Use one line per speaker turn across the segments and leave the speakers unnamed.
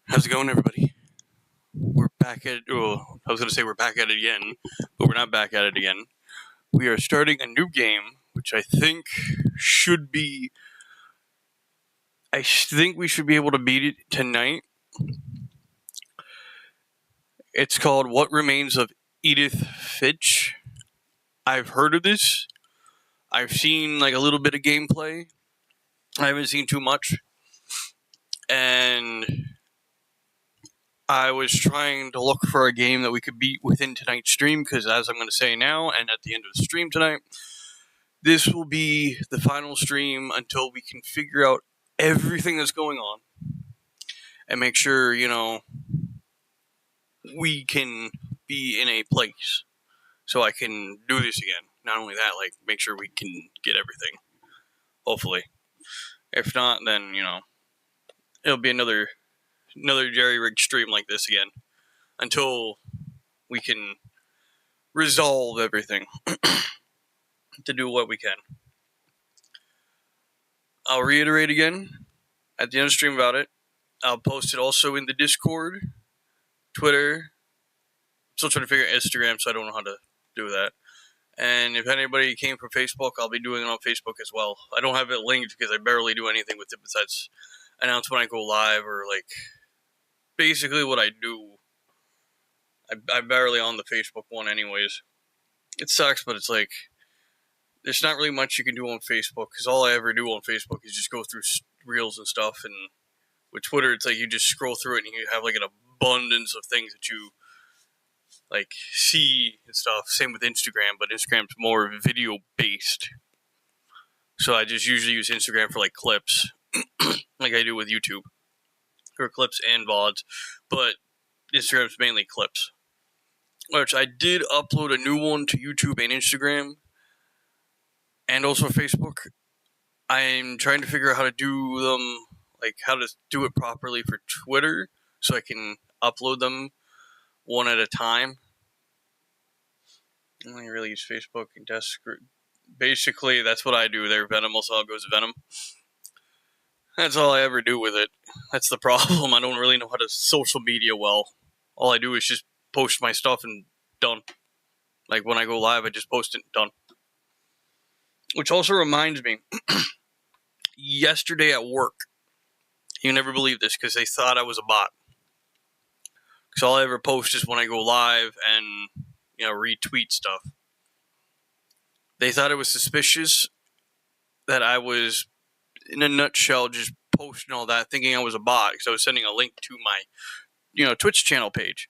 How's it going, everybody? We're back at. Oh, I was going to say we're back at it again, but we're not back at it again. We are starting a new game, which I think should be. I think we should be able to beat it tonight. It's called What Remains of Edith Finch. I've heard of this. I've seen like a little bit of gameplay. I haven't seen too much. And I was trying to look for a game that we could beat within tonight's stream because, as I'm going to say now, and at the end of the stream tonight, this will be the final stream until we can figure out everything that's going on and make sure, we can be in a place so I can do this again. Not only that, like, make sure we can get everything. Hopefully. If not, then, it'll be another jerry-rigged stream like this again until we can resolve everything to do what we can. I'll reiterate again at the end of the stream about it. I'll post it also in the Discord, Twitter. Still trying to figure out Instagram, so I don't know how to do that. And if anybody came from Facebook, I'll be doing it on Facebook as well. I don't have it linked because I barely do anything with it besides announce when I go live or, like, basically what I do. I'm barely on the Facebook one anyways. It sucks, but it's like, there's not really much you can do on Facebook because all I ever do on Facebook is just go through reels and stuff. And with Twitter, it's like you just scroll through it and you have like an abundance of things that you like see and stuff. Same with Instagram, but Instagram's more video based. So I just usually use Instagram for like clips, like I do with YouTube, or clips and VODs. But Instagram's mainly clips. Which I did upload a new one to YouTube and Instagram, and also Facebook. I'm trying to figure out how to do them, like how to do it properly for Twitter, so I can upload them one at a time. I only really use Facebook and desk. Basically, that's what I do there. Venom also goes Venom. That's all I ever do with it. That's the problem. I don't really know how to social media well. All I do is just post my stuff and done. Like when I go live, I just post it and done. Which also reminds me, yesterday at work, you never believe this because they thought I was a bot. Because all I ever post is when I go live and, retweet stuff. They thought it was suspicious that I was, in a nutshell, just posting all that, thinking I was a bot because I was sending a link to my, Twitch channel page.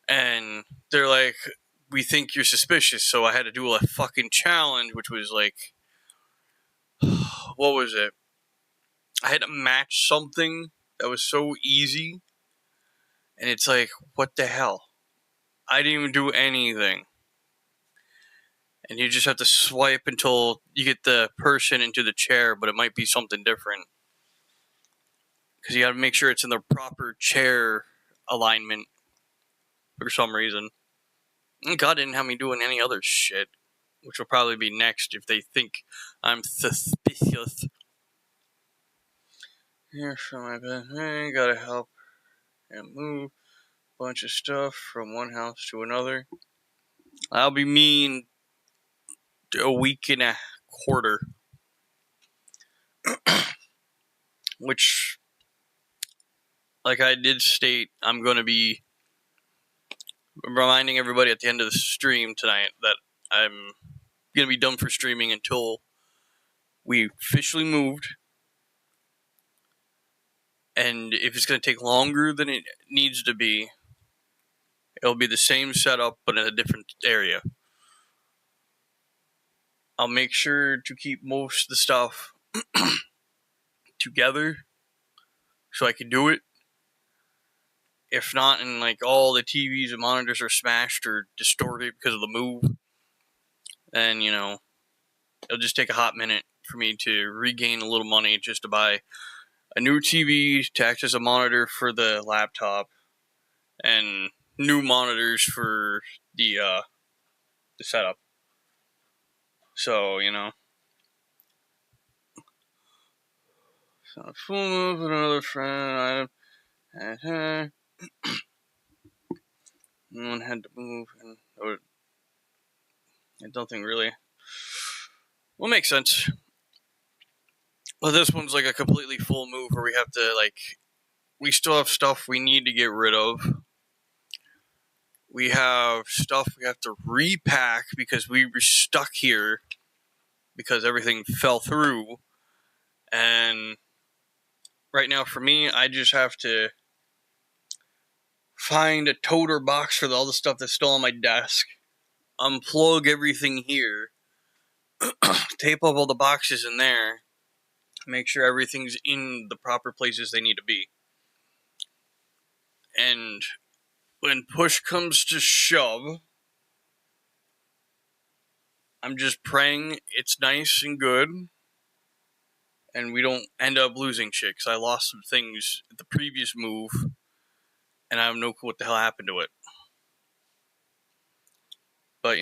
And they're like, we think you're suspicious, so I had to do a fucking challenge, which was like, what was it? I had to match something that was so easy, and it's like, what the hell? I didn't even do anything. And you just have to swipe until you get the person into the chair, but it might be something different. Because you got to make sure it's in the proper chair alignment for some reason. And God didn't have me doing any other shit, which will probably be next if they think I'm suspicious. Here's from my bed. Hey, gotta help and move a bunch of stuff from one house to another. I'll be mean a week and a quarter. Which, like I did state, I'm going to be reminding everybody at the end of the stream tonight that I'm going to be done for streaming until we officially moved. And if it's going to take longer than it needs to be, it'll be the same setup but in a different area. I'll make sure to keep most of the stuff together so I can do it. If not, and like all the TVs and monitors are smashed or distorted because of the move, then, it'll just take a hot minute for me to regain a little money just to buy a new TV to act as a monitor for the laptop and new monitors for the setup. So, a full move with another friend. No one had to move, and nothing really. Well, makes sense. Well, this one's like a completely full move where we have to, like, we still have stuff we need to get rid of. We have stuff we have to repack because we were stuck here because everything fell through. And right now, for me, I just have to find a toter box for all the stuff that's still on my desk, unplug everything here, tape up all the boxes in there, make sure everything's in the proper places they need to be. And when push comes to shove, I'm just praying it's nice and good and we don't end up losing shit, because I lost some things at the previous move and I have no clue what the hell happened to it. But,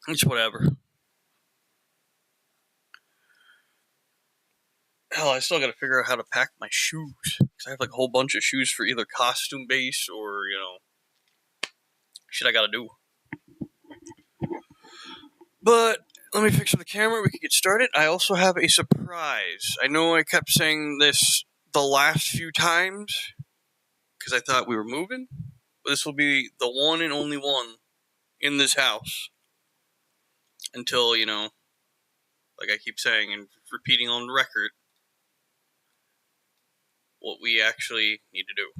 it's whatever. Hell, I still gotta figure out how to pack my shoes, because I have like a whole bunch of shoes for either costume base or, shit I gotta do. But let me fix up the camera, we can get started. I also have a surprise. I know I kept saying this the last few times, because I thought we were moving, but this will be the one and only one in this house. Until, like I keep saying and repeating on record, what we actually need to do.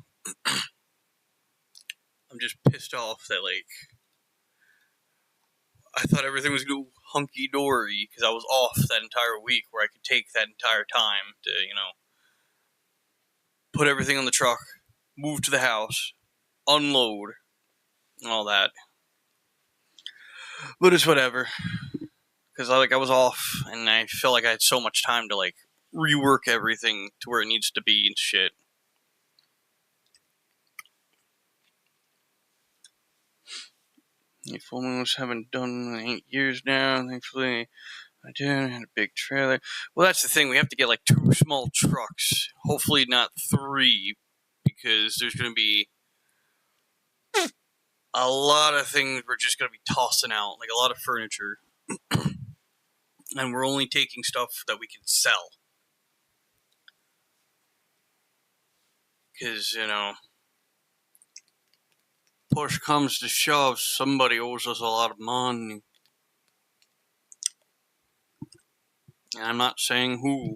I'm just pissed off that, like, I thought everything was going to go hunky-dory because I was off that entire week where I could take that entire time to, put everything on the truck, move to the house, unload, and all that. But it's whatever. Because, I was off, and I felt like I had so much time to, like, rework everything to where it needs to be and shit. The full moons haven't done in 8 years now. Thankfully, I did. I had a big trailer. Well, that's the thing. We have to get like 2 small trucks. Hopefully not 3, because there's going to be a lot of things we're just going to be tossing out. Like a lot of furniture. And we're only taking stuff that we can sell. Because, push comes to shove, somebody owes us a lot of money. And I'm not saying who.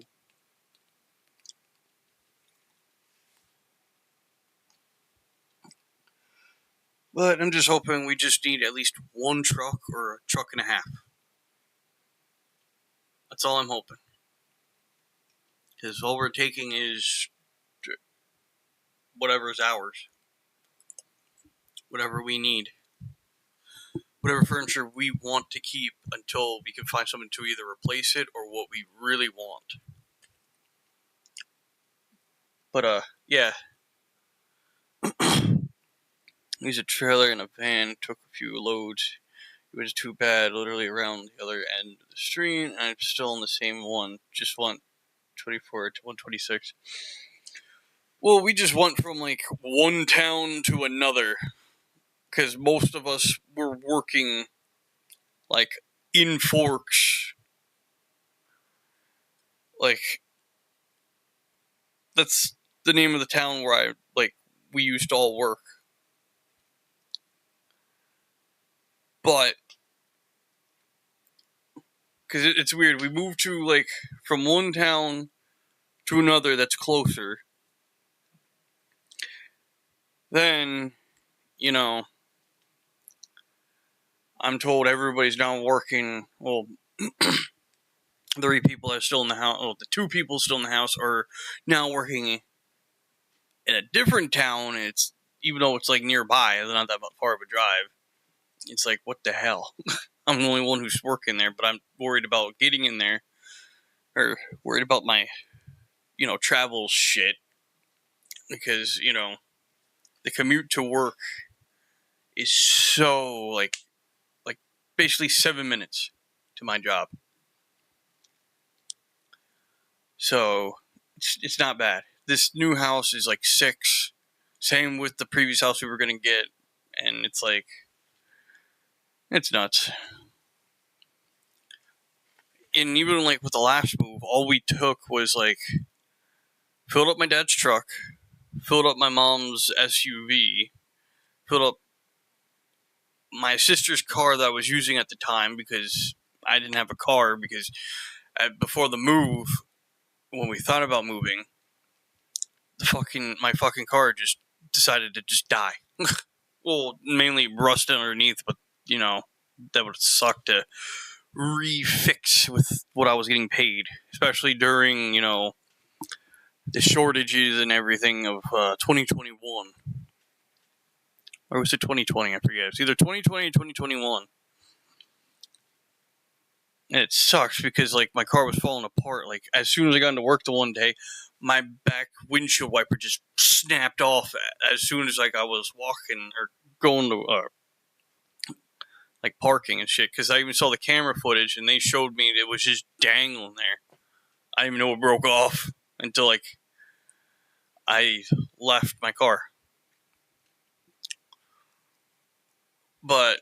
But I'm just hoping we just need at least 1 truck or a truck and a half. That's all I'm hoping. Because all we're taking is whatever is ours. Whatever we need. Whatever furniture we want to keep until we can find something to either replace it or what we really want. But, yeah. Used a trailer and a van, took a few loads. It was too bad, literally around the other end of the street, and I'm still on the same one. Just went 24 to 126. Well, we just went from, like, one town to another. Because most of us were working, like, in Forks. Like, that's the name of the town where we used to all work. But, because it's weird, we moved to, like, from one town to another that's closer. Then, I'm told everybody's now working, well, 3 people are still in the house, well, the 2 people still in the house are now working in a different town. It's, even though it's, like, nearby, it's not that far of a drive. It's like, what the hell? I'm the only one who's working there, but I'm worried about getting in there, or worried about my, travel shit, because, the commute to work is so, like basically 7 minutes to my job. So it's not bad. This new house is like 6. Same with the previous house we were gonna get, and it's like it's nuts. And even like with the last move, all we took was like filled up my dad's truck, filled up my mom's SUV, filled up my sister's car that I was using at the time because I didn't have a car because before the move, when we thought about moving, my fucking car just decided to just die. Well, mainly rust underneath, but you know that would suck to refix with what I was getting paid, especially during the shortages and everything of 2021. Or was it 2020? I forget. It's either 2020 or 2021. And it sucks because like my car was falling apart. Like as soon as I got into work the one day, my back windshield wiper just snapped off as soon as like I was walking or going to like parking and shit. Because I even saw the camera footage and they showed me it was just dangling there. I didn't even know it broke off until like I left my car. But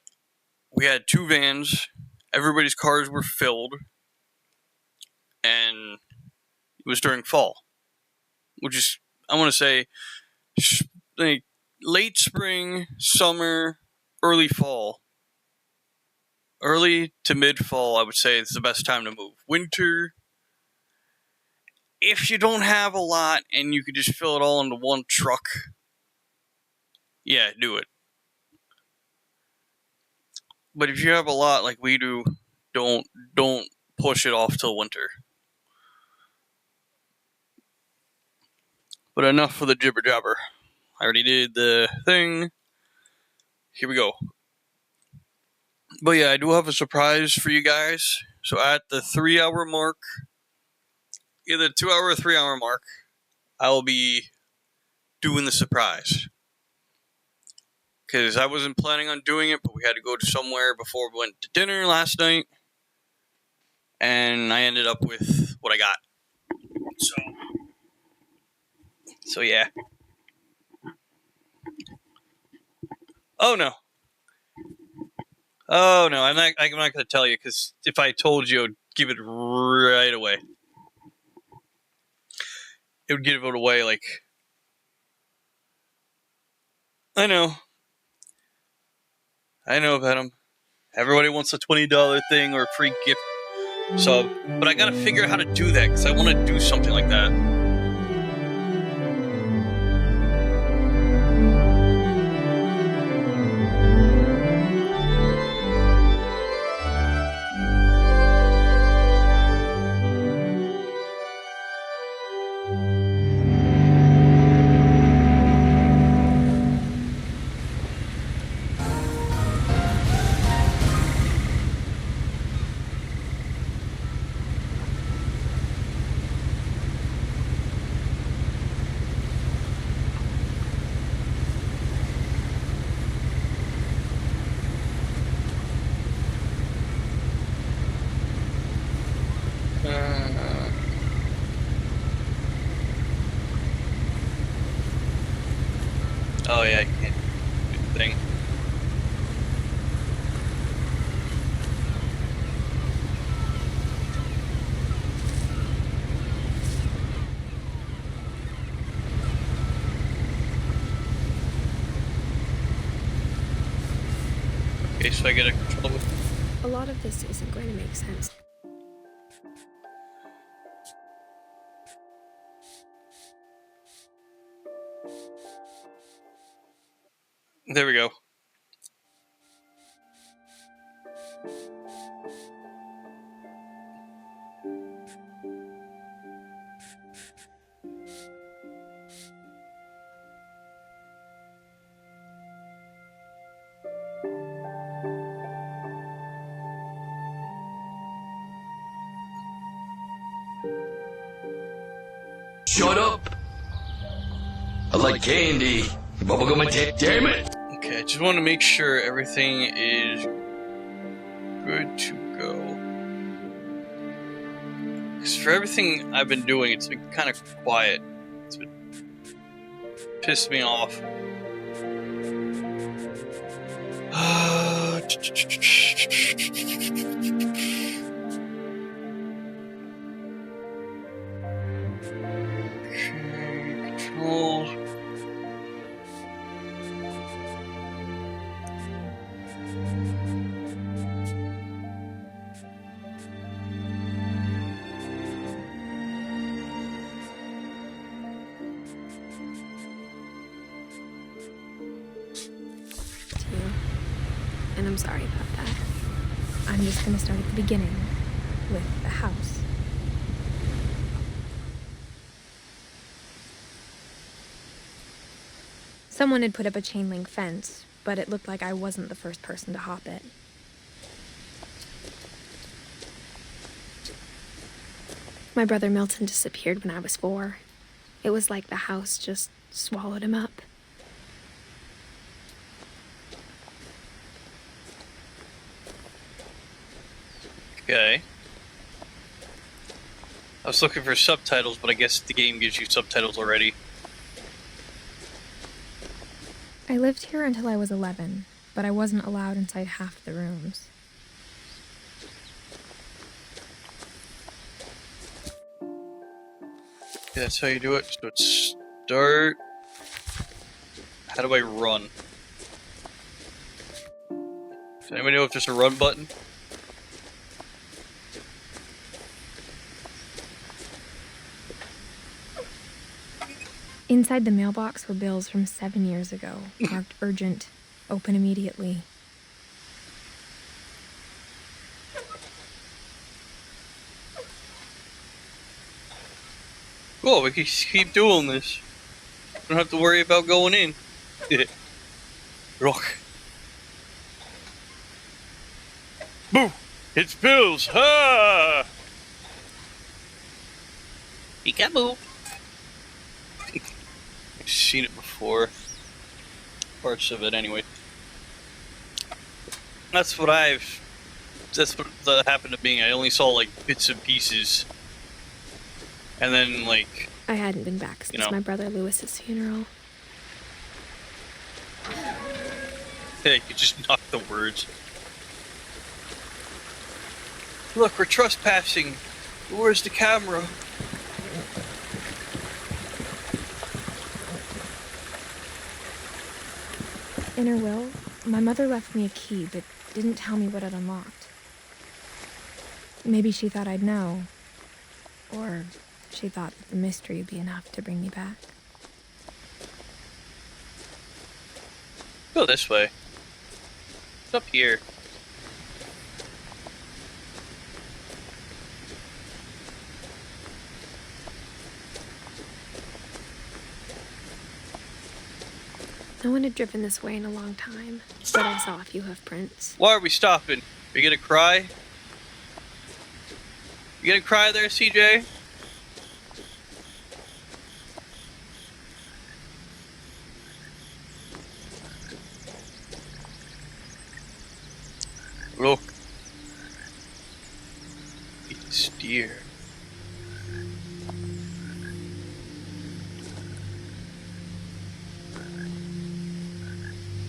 we had 2 vans. Everybody's cars were filled. And it was during fall. Which is, I want to say, like late spring, summer, early fall. Early to mid fall, I would say, is the best time to move. Winter, if you don't have a lot and you could just fill it all into one truck, yeah, do it. But if you have a lot like we do, don't push it off till winter. But enough for the jibber jabber. I already did the thing. Here we go. But yeah, I do have a surprise for you guys. So at the 3-hour mark, either 2-hour or 3-hour mark, I will be doing the surprise. Because I wasn't planning on doing it, but we had to go to somewhere before we went to dinner last night. And I ended up with what I got. So yeah. Oh no, I'm not going to tell you because if I told you, I'd give it right away. It would give it away like. I know about them. Everybody wants a $20 thing or a free gift. So, but I gotta figure out how to do that because I want to do something like that. Oh yeah, you can't do the thing. Okay, so I get a control.
A lot of this isn't going to make sense.
There we go.
Shut up! I like candy. Bubblegum and damn it!
Okay, I just want to make sure everything is good to go. Because for everything I've been doing, it's been kind of quiet. It's been pissed me off. Control.
And I'm sorry about that. I'm just gonna start at the beginning, with the house. Someone had put up a chain link fence, but it looked like I wasn't the first person to hop it. My brother Milton disappeared when I was 4. It was like the house just swallowed him up.
Okay. I was looking for subtitles, but I guess the game gives you subtitles already.
I lived here until I was 11, but I wasn't allowed inside half the rooms.
Okay, that's how you do it. So it's start. How do I run? Does anybody know if there's a run button?
Inside the mailbox were bills from 7 years ago, marked urgent, open immediately.
Cool, we can keep doing this. Don't have to worry about going in. Rock. Boo! It's pills! Ha! Peekaboo! I've seen it before. Parts of it, anyway. That's what happened to me. I only saw, like, bits and pieces. And then, like...
I hadn't been back since my brother Lewis's funeral.
Hey, you just knocked the words. Look, we're trespassing. Where's the camera?
In her will, my mother left me a key, but didn't tell me what it unlocked. Maybe she thought I'd know. Or she thought that the mystery would be enough to bring me back.
Go this way. It's up here.
No one had driven this way in a long time, but I saw a few hoof prints.
Why are we stopping? Are you gonna cry? You gonna cry there, CJ? Look. It's deer.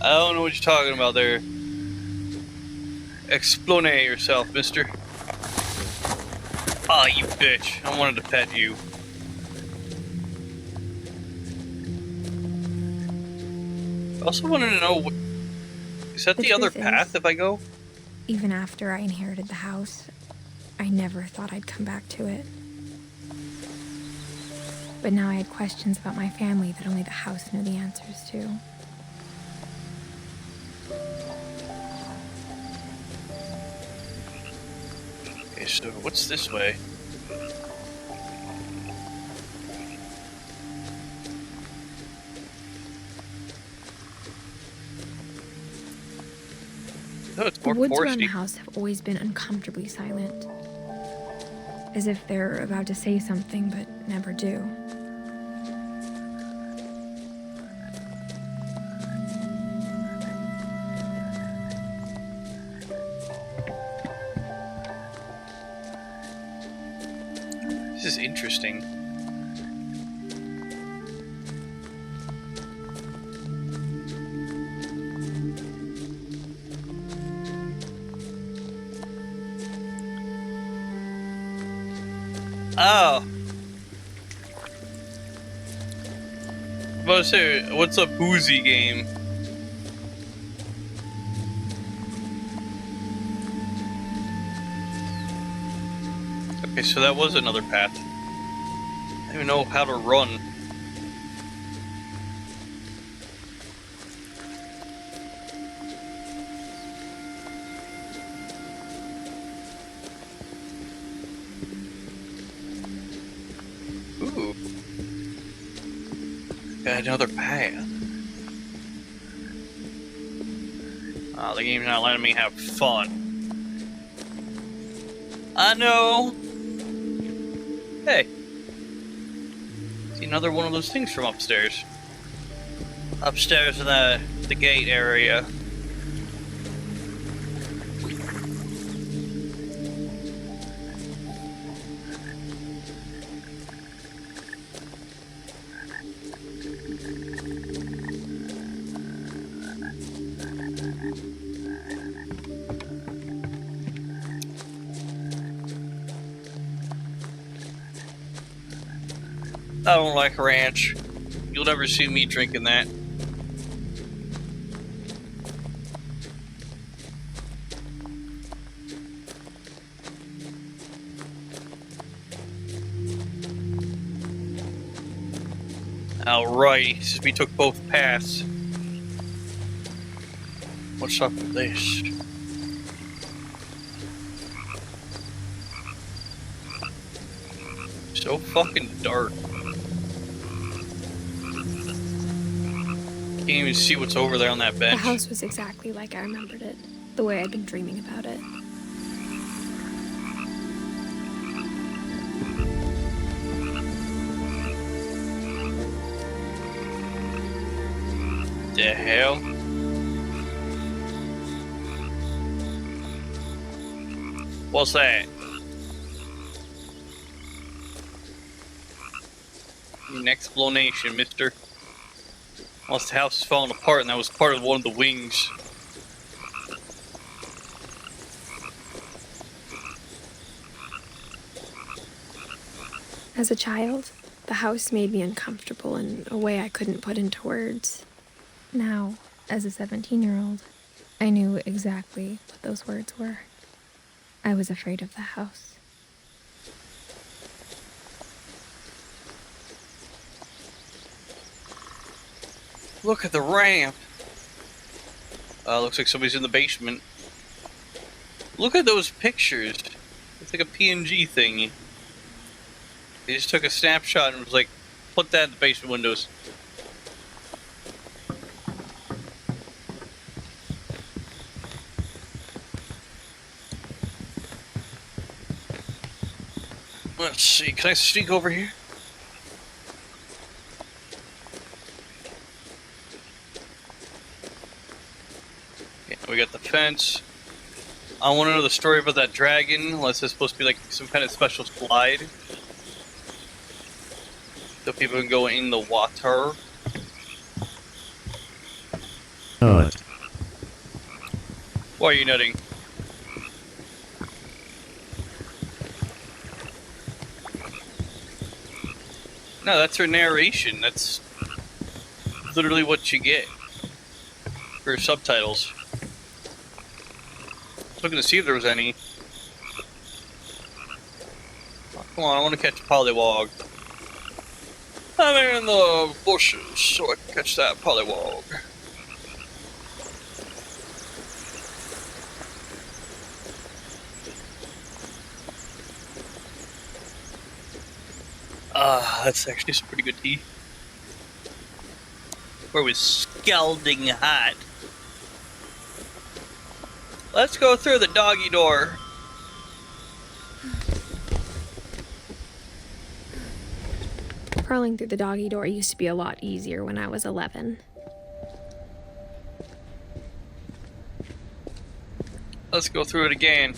I don't know what you're talking about there. Explain yourself, mister. Ah, you bitch. I wanted to pet you. I also wanted to know, is that the other path if I go?
Even after I inherited the house, I never thought I'd come back to it. But now I had questions about my family that only the house knew the answers to.
Okay, so what's this way? Oh, it's more
The woods around
foresty.
the house have always been uncomfortably silent. As if they're about to say something, but never do.
is interesting. Oh. I was about to say, what's a boozy game? Okay, so that was another path. I don't even know how to run. Ooh. Got another path. Oh, the game's not letting me have fun. I know. Hey. See another one of those things from upstairs. Upstairs in the gate area. I don't like ranch. You'll never see me drinking that. Alrighty, since we took both paths. What's up with this? So fucking dark. Can't even see what's over there on that bench.
The house was exactly like I remembered it, the way I'd been dreaming about it.
The hell? What's that? An explanation, mister. Unless the house is falling apart and that was part of one of the wings.
As a child, the house made me uncomfortable in a way I couldn't put into words. Now, as a 17-year-old, I knew exactly what those words were. I was afraid of the house.
Look at the ramp. Looks like somebody's in the basement. Look at those pictures. It's like a PNG thing. They just took a snapshot and was like, put that in the basement windows. Let's see, can I sneak over here? Yeah, we got the fence. I want to know the story about that dragon, unless it's supposed to be like some kind of special slide. So people can go in the water.
Nut.
Why are you nutting? No, that's her narration. That's literally what you get for subtitles. I was looking to see if there was any. Oh, come on, I want to catch a pollywog. I'm in the bushes so I can catch that pollywog. That's actually some pretty good tea. Where it was scalding hot. Let's go through the doggy door.
Crawling through the doggy door used to be a lot easier when I was 11.
Let's go through it again.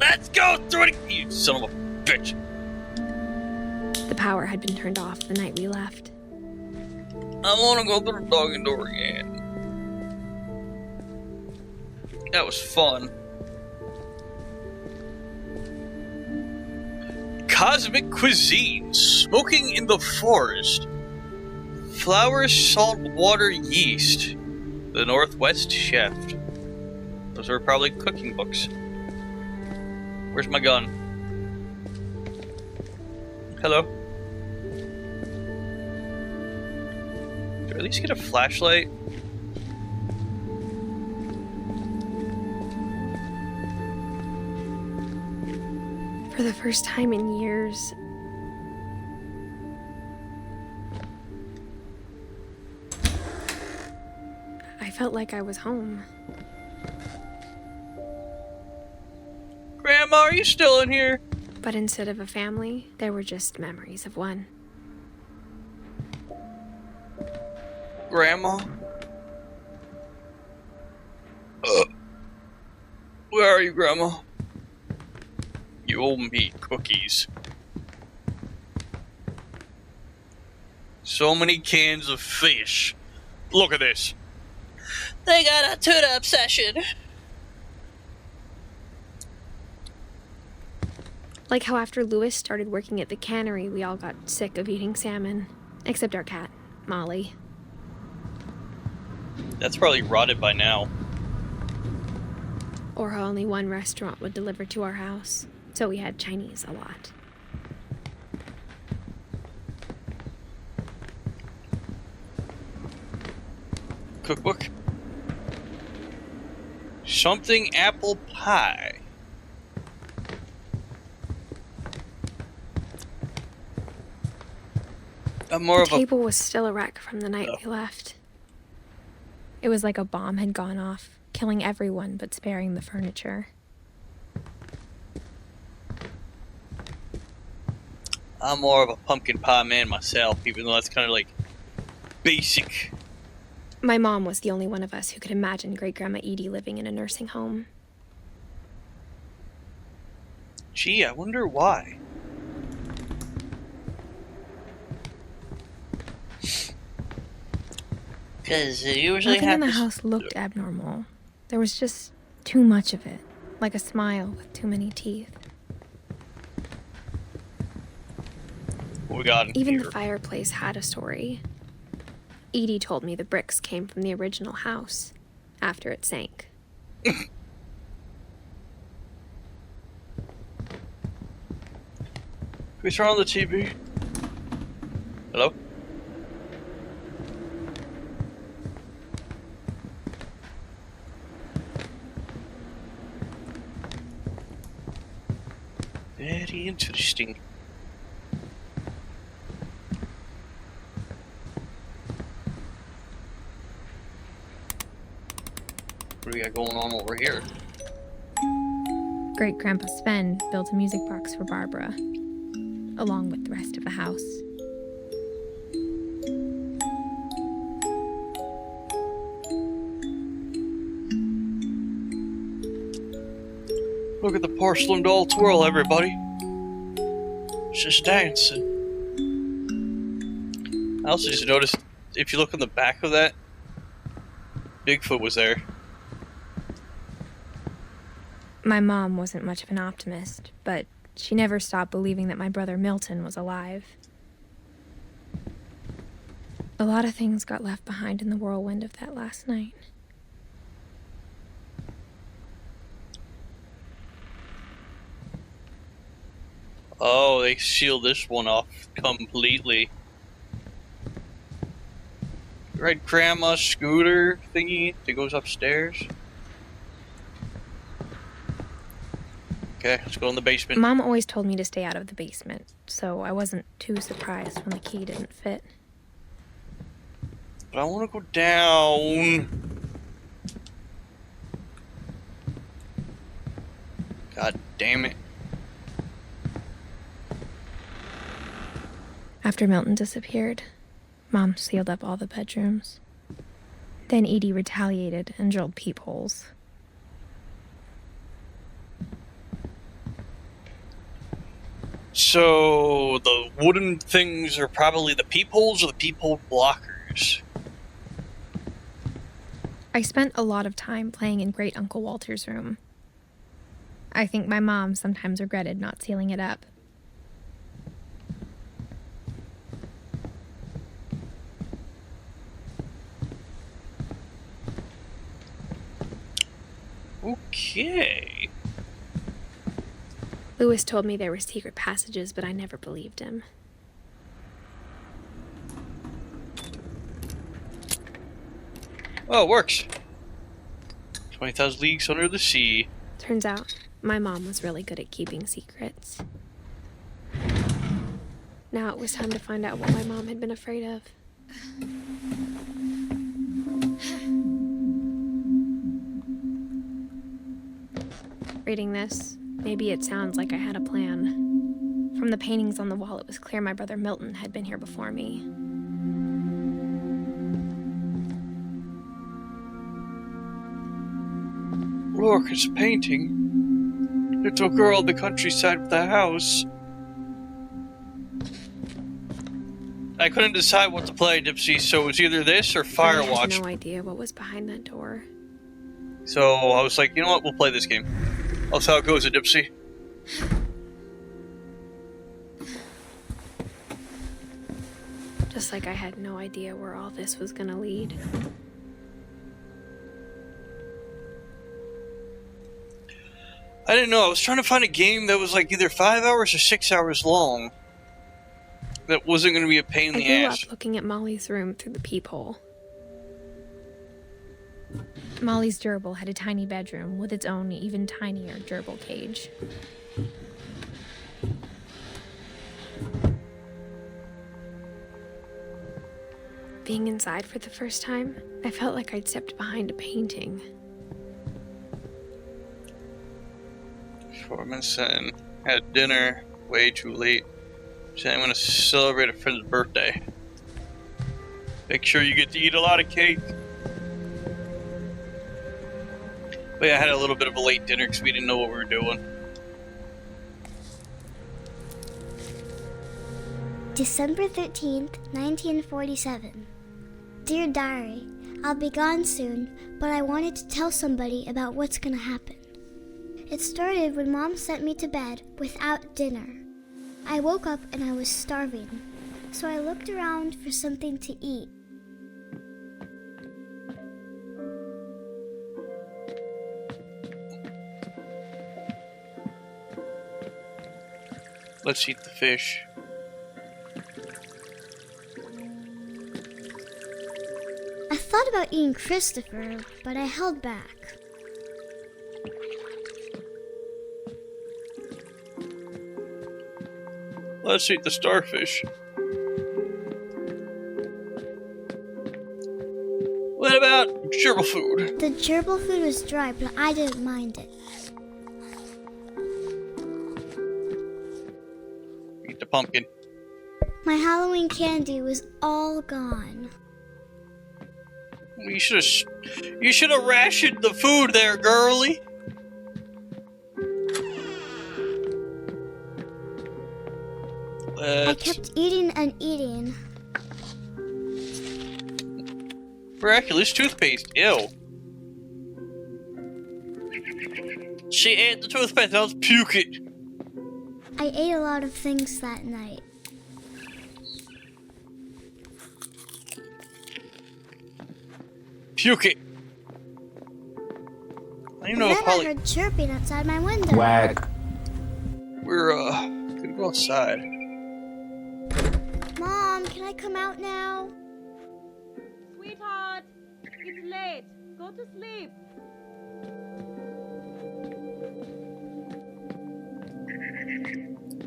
Let's go through it. You son of a Bitch.
The power had been turned off the night we left.
I want to go through the dog door again. That was fun. Cosmic cuisine. Smoking in the forest. Flour, salt, water, yeast. The Northwest Chef. Those are probably cooking books. Where's my gun? Hello? Do I at least get a flashlight?
For the first time in years, I felt like I was home.
Grandma, are you still in here?
But instead of a family, there were just memories of one.
Grandma? Where are you, Grandma? You owe me cookies. So many cans of fish. Look at this. They got a tuna obsession.
Like how after Lewis started working at the cannery, we all got sick of eating salmon. Except our cat, Molly.
That's probably rotted by now.
Or how only one restaurant would deliver to our house. So we had Chinese a lot.
Cookbook. Something apple pie.
The table was still a wreck from the night we left. It was like a bomb had gone off, killing everyone but sparing the furniture.
I'm more of a pumpkin pie man myself, even though that's kind of like basic.
My mom was the only one of us who could imagine Great-Grandma Edie living in a nursing home.
Gee, I wonder why. Because it usually
Nothing in the house looked abnormal. There was just too much of it, like a smile with too many teeth.
What we got in
Even
here?
the fireplace had a story. Edie told me the bricks came from the original house, after it sank.
Can we turn on the TV? Hello? Very interesting. What do we got going on over here?
Great-Grandpa Sven built a music box for Barbara, along with the rest of the house.
Look at the porcelain doll twirl, everybody. She's dancing. I also just noticed, if you look on the back of that, Bigfoot was there.
My mom wasn't much of an optimist, but she never stopped believing that my brother Milton was alive. A lot of things got left behind in the whirlwind of that last night.
Oh, they sealed this one off completely. Right, Grandma's scooter thingy that goes upstairs. Okay, let's go in the basement.
Mom always told me to stay out of the basement, so I wasn't too surprised when the key didn't fit.
But I want to go down. God damn it.
After Milton disappeared, Mom sealed up all the bedrooms. Then Edie retaliated and drilled peepholes.
So the wooden things are probably the peepholes or the peephole blockers.
I spent a lot of time playing in Great Uncle Walter's room. I think my mom sometimes regretted not sealing it up.
Okay.
Lewis told me there were secret passages, but I never believed him.
Oh, it works. 20,000 Leagues Under the Sea.
Turns out, my mom was really good at keeping secrets. Now it was time to find out what my mom had been afraid of. Reading this, maybe it sounds like I had a plan. From the paintings on the wall, it was clear my brother Milton had been here before me.
Look, it's a painting. Little girl in the countryside with a house. I couldn't decide what to play, Dipsy, so it was either this or Firewatch.
I had no idea what was behind that door.
So I was like, you know what, we'll play this game. That's how it goes at Dipsy.
Just like I had no idea where all this was gonna lead.
I didn't know. I was trying to find a game that was like either 5 hours or 6 hours long. That wasn't going to be a pain in the
I grew
ass.
up looking at Molly's room through the peephole. Molly's gerbil had a tiny bedroom with its own even tinier gerbil cage. Being inside for the first time, I felt like I'd stepped behind a painting.
Formanson had dinner way too late. Saying I'm going to celebrate a friend's birthday. Make sure you get to eat a lot of cake. But yeah, I had a little bit of a late dinner because we didn't know what we were doing.
December 13th, 1947. Dear Diary, I'll be gone soon, but I wanted to tell somebody about what's gonna happen. It started when Mom sent me to bed without dinner. I woke up and I was starving, so I looked around for something to eat.
Let's eat the fish.
I thought about eating Christopher, but I held back.
Let's eat the starfish. What about gerbil food?
The gerbil food was dry, but I didn't mind it.
Eat the pumpkin.
My Halloween candy was all gone.
You should have rationed the food there, girlie.
I kept eating and eating.
Miraculous toothpaste. Ew. She ate the toothpaste. I was puking.
I ate a lot of things that night.
Puke it. I don't know.
Then I
Probably
heard chirping outside my window.
Whack.
we're gonna go outside.
Mom, can I come out now?
Sweetheart, it's late. Go to sleep.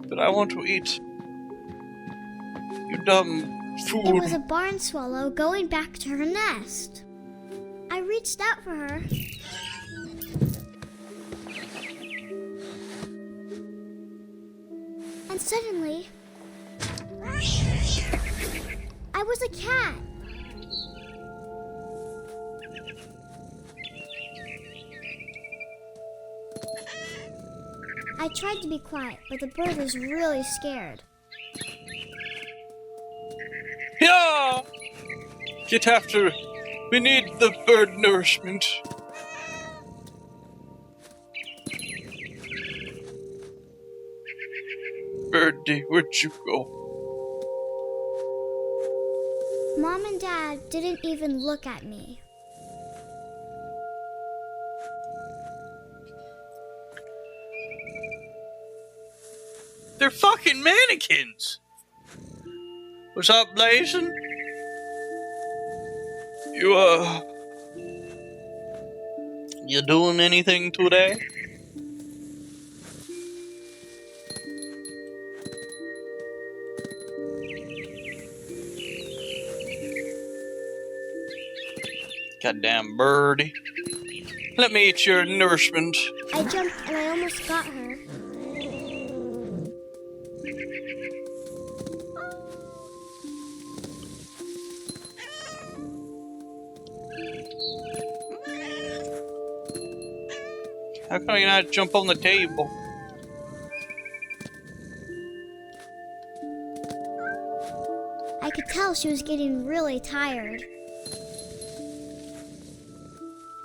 But I want to eat. You dumb food.
It was a barn swallow going back to her nest. I reached out for her. And suddenly, I was a cat. I tried to be quiet, but the bird was really scared.
Yeah! Get after it. We need the bird nourishment. Birdie, where'd you go?
Mom and Dad didn't even look at me.
They're fucking mannequins! What's up, Blazin'? You doing anything today? Goddamn birdie. Let me eat your nourishment.
I jumped and I almost got her.
How come you not jump on the table?
I could tell she was getting really tired.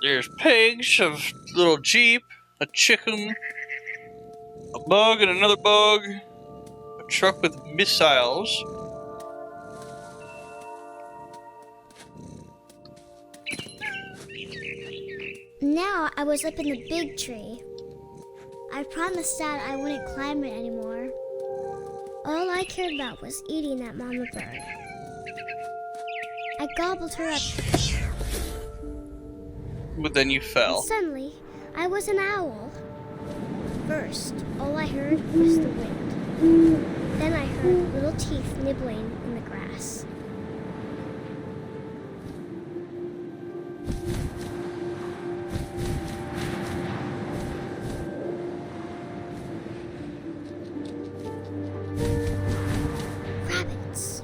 There's pigs, a little jeep, a chicken, a bug and another bug, a truck with missiles.
Now I was up in the big tree. I promised Dad I wouldn't climb it anymore. All I cared about was eating that mama bird. I gobbled her up.
But then you fell.
And suddenly, I was an owl. First, all I heard was the wind. Then I heard little teeth nibbling in the grass. Rabbits.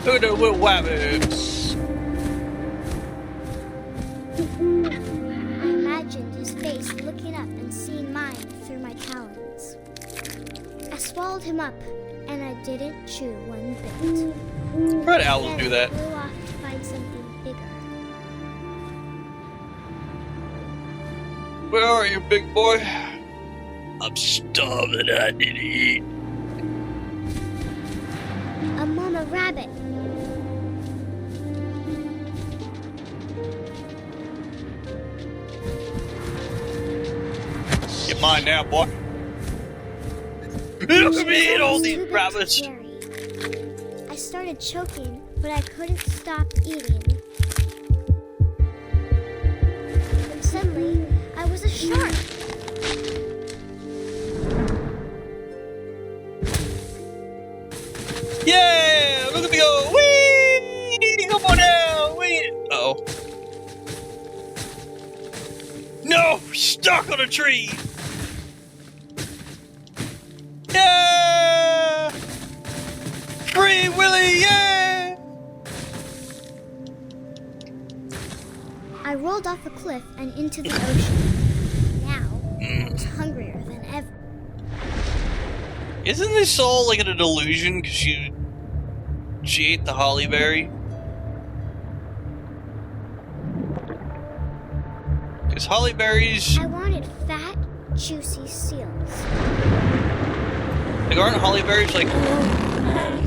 Look at the little rabbits.
I imagined his face looking up and seeing mine through my talons. I swallowed him up, and I didn't chew one bit.
Red owls
Then
do
I
that.
flew off to find something bigger.
Where are you, big boy? I'm starving. I need to eat.
A mama rabbit.
Get mine now, boy. Look at me eat all these
Too big to
rabbits.
carry. I started choking, but I couldn't stop eating. And suddenly, I was a shark.
Yeah! Look at me go! Whee! Come on now! Whee! Uh-oh. No! Stuck on a tree! Yeah! Free Willy! Yeah!
I rolled off a cliff and into the ocean. Now, I was hungrier than ever.
Isn't this all like a delusion because she ate the holly berry? Because holly berries,
I wanted fat, juicy seals.
like, aren't holly berries like,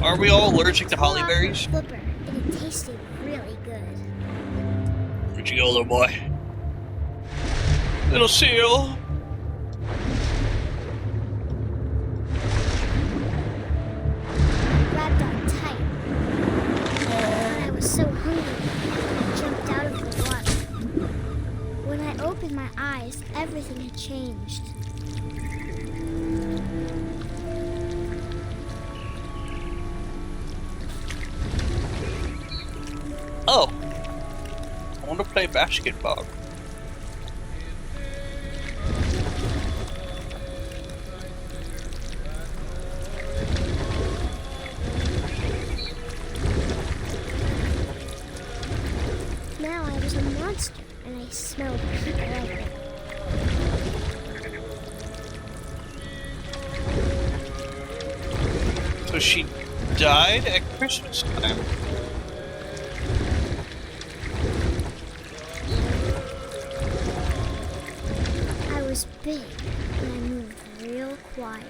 aren't we all allergic to holly
Flew off
berries?
my flipper, and it tasted really good.
Where'd you go, little boy? Little seal.
Grabbed on tight. And I was so hungry, I jumped out of the water. When I opened my eyes, everything had changed.
Oh. I want to play basketball.
now I was a monster and I smelled people everywhere.
So she died at Christmas time.
I was big and I moved real quiet.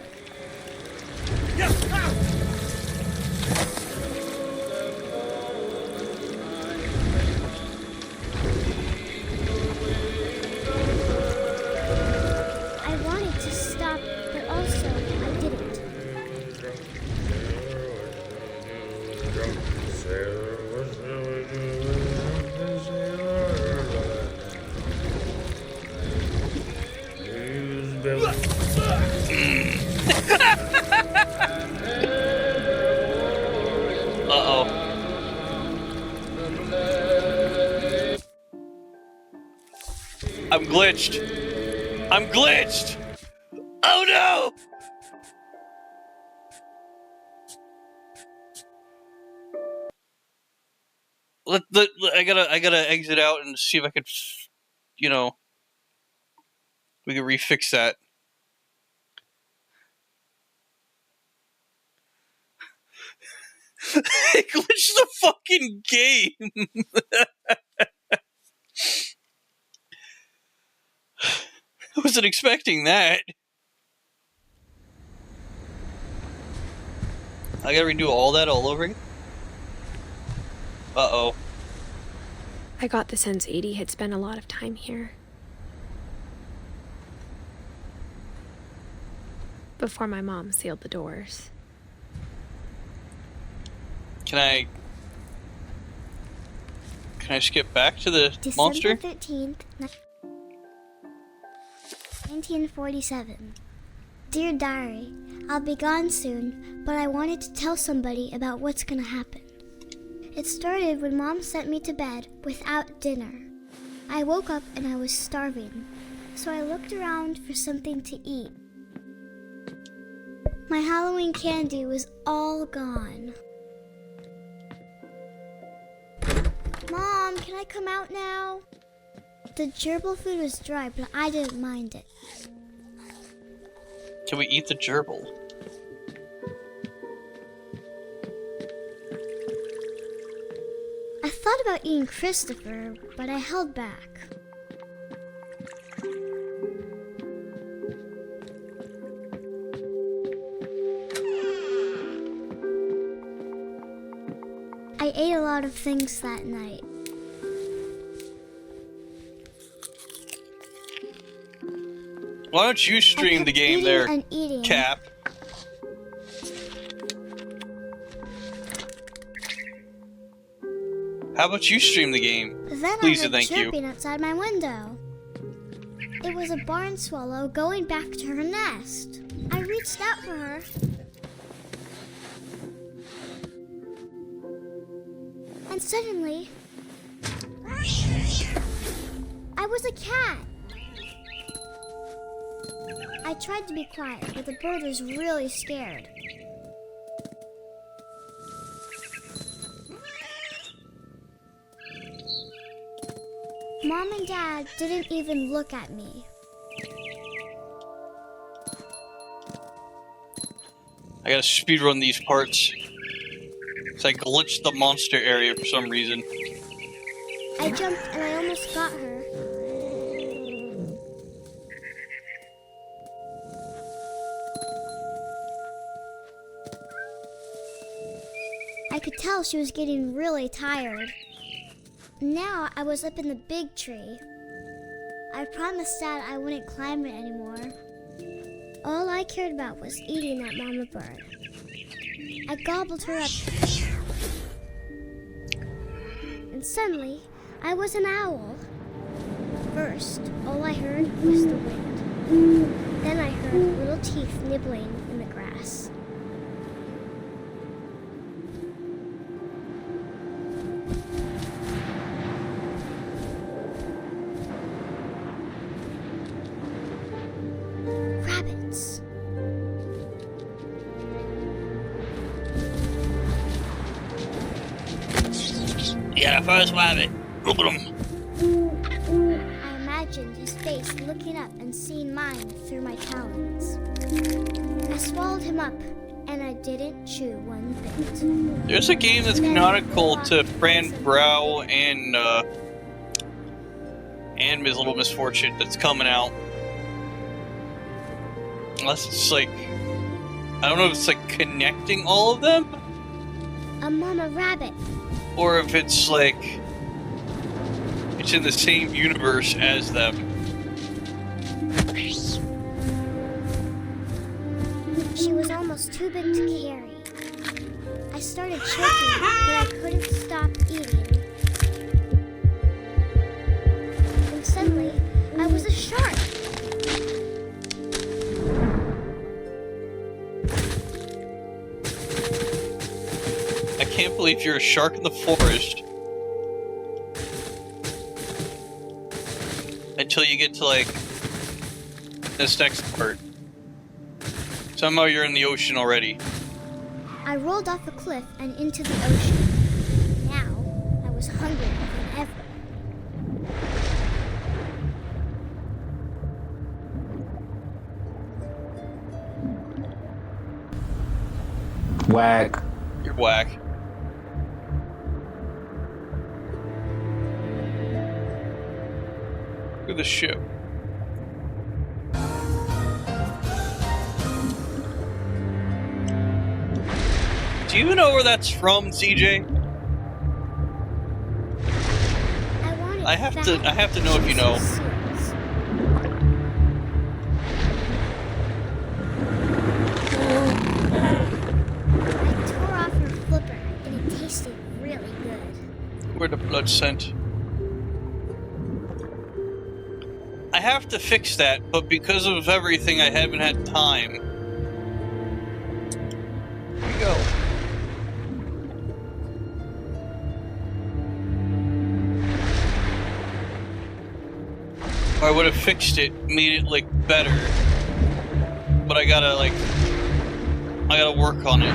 I wanted to stop, but also I didn't.
Uh-oh. I'm glitched. I'm glitched! Oh no! I gotta exit out and see if I could, you know, we can refix that. It glitched the fucking game! I wasn't expecting that. I gotta redo all that all over again? Uh-oh.
I got the sense Edie had spent a lot of time here. Before my mom sealed the doors.
Can I skip back to the
December
monster?
13th, 1947. Dear Diary, I'll be gone soon, but I wanted to tell somebody about what's gonna happen. It started when Mom sent me to bed without dinner. I woke up and I was starving, so I looked around for something to eat. My Halloween candy was all gone. Mom, can I come out now? The gerbil food was dry, but I didn't mind it.
Can we eat the gerbil?
I thought about eating Christopher, but I held back. I ate a lot of things that night.
Why don't you stream the game there,
and eating.
Cap? How about you stream the game?
Then
Please
I
and
heard
thank you.
chirping outside my window. It was a barn swallow going back to her nest. I reached out for her. And suddenly, I was a cat. I tried to be quiet, but the bird was really scared. Mom and Dad didn't even look at me.
I gotta speedrun these parts. So I glitched the monster area for some reason.
I jumped and I almost got her. I could tell she was getting really tired. Now I was up in the big tree. I promised Dad I wouldn't climb it anymore. All I cared about was eating that mama bird. I gobbled her up. And suddenly, I was an owl. First, all I heard was the wind. Then I heard little teeth nibbling in the grass. Rabbits.
Yeah, first rabbit.
I imagined his face looking up and seeing mine through my talons. I swallowed him up, and I didn't chew one bit.
There's a game that's canonical to Fran Brow and Ms. Little Misfortune that's coming out. Unless it's like, I don't know if it's like connecting all of them,
A mama rabbit.
or if it's like it's in the same universe as them.
She was almost too big to carry. I started choking, but I couldn't stop eating. And suddenly, I was a shark.
I can't believe you're a shark in the forest until you get to like this next part. Somehow you're in the ocean already.
I rolled off a cliff and into the ocean. Now, I was hungrier than ever.
Whack.
You're whack. Look at the ship. Do you know where that's from, CJ? I have to know if you know.
I tore off her flipper, and it tasted really good.
Where the blood scent? I have to fix that, but because of everything, I haven't had time. Here we go. I would have fixed it, made it like better, but I gotta work on it.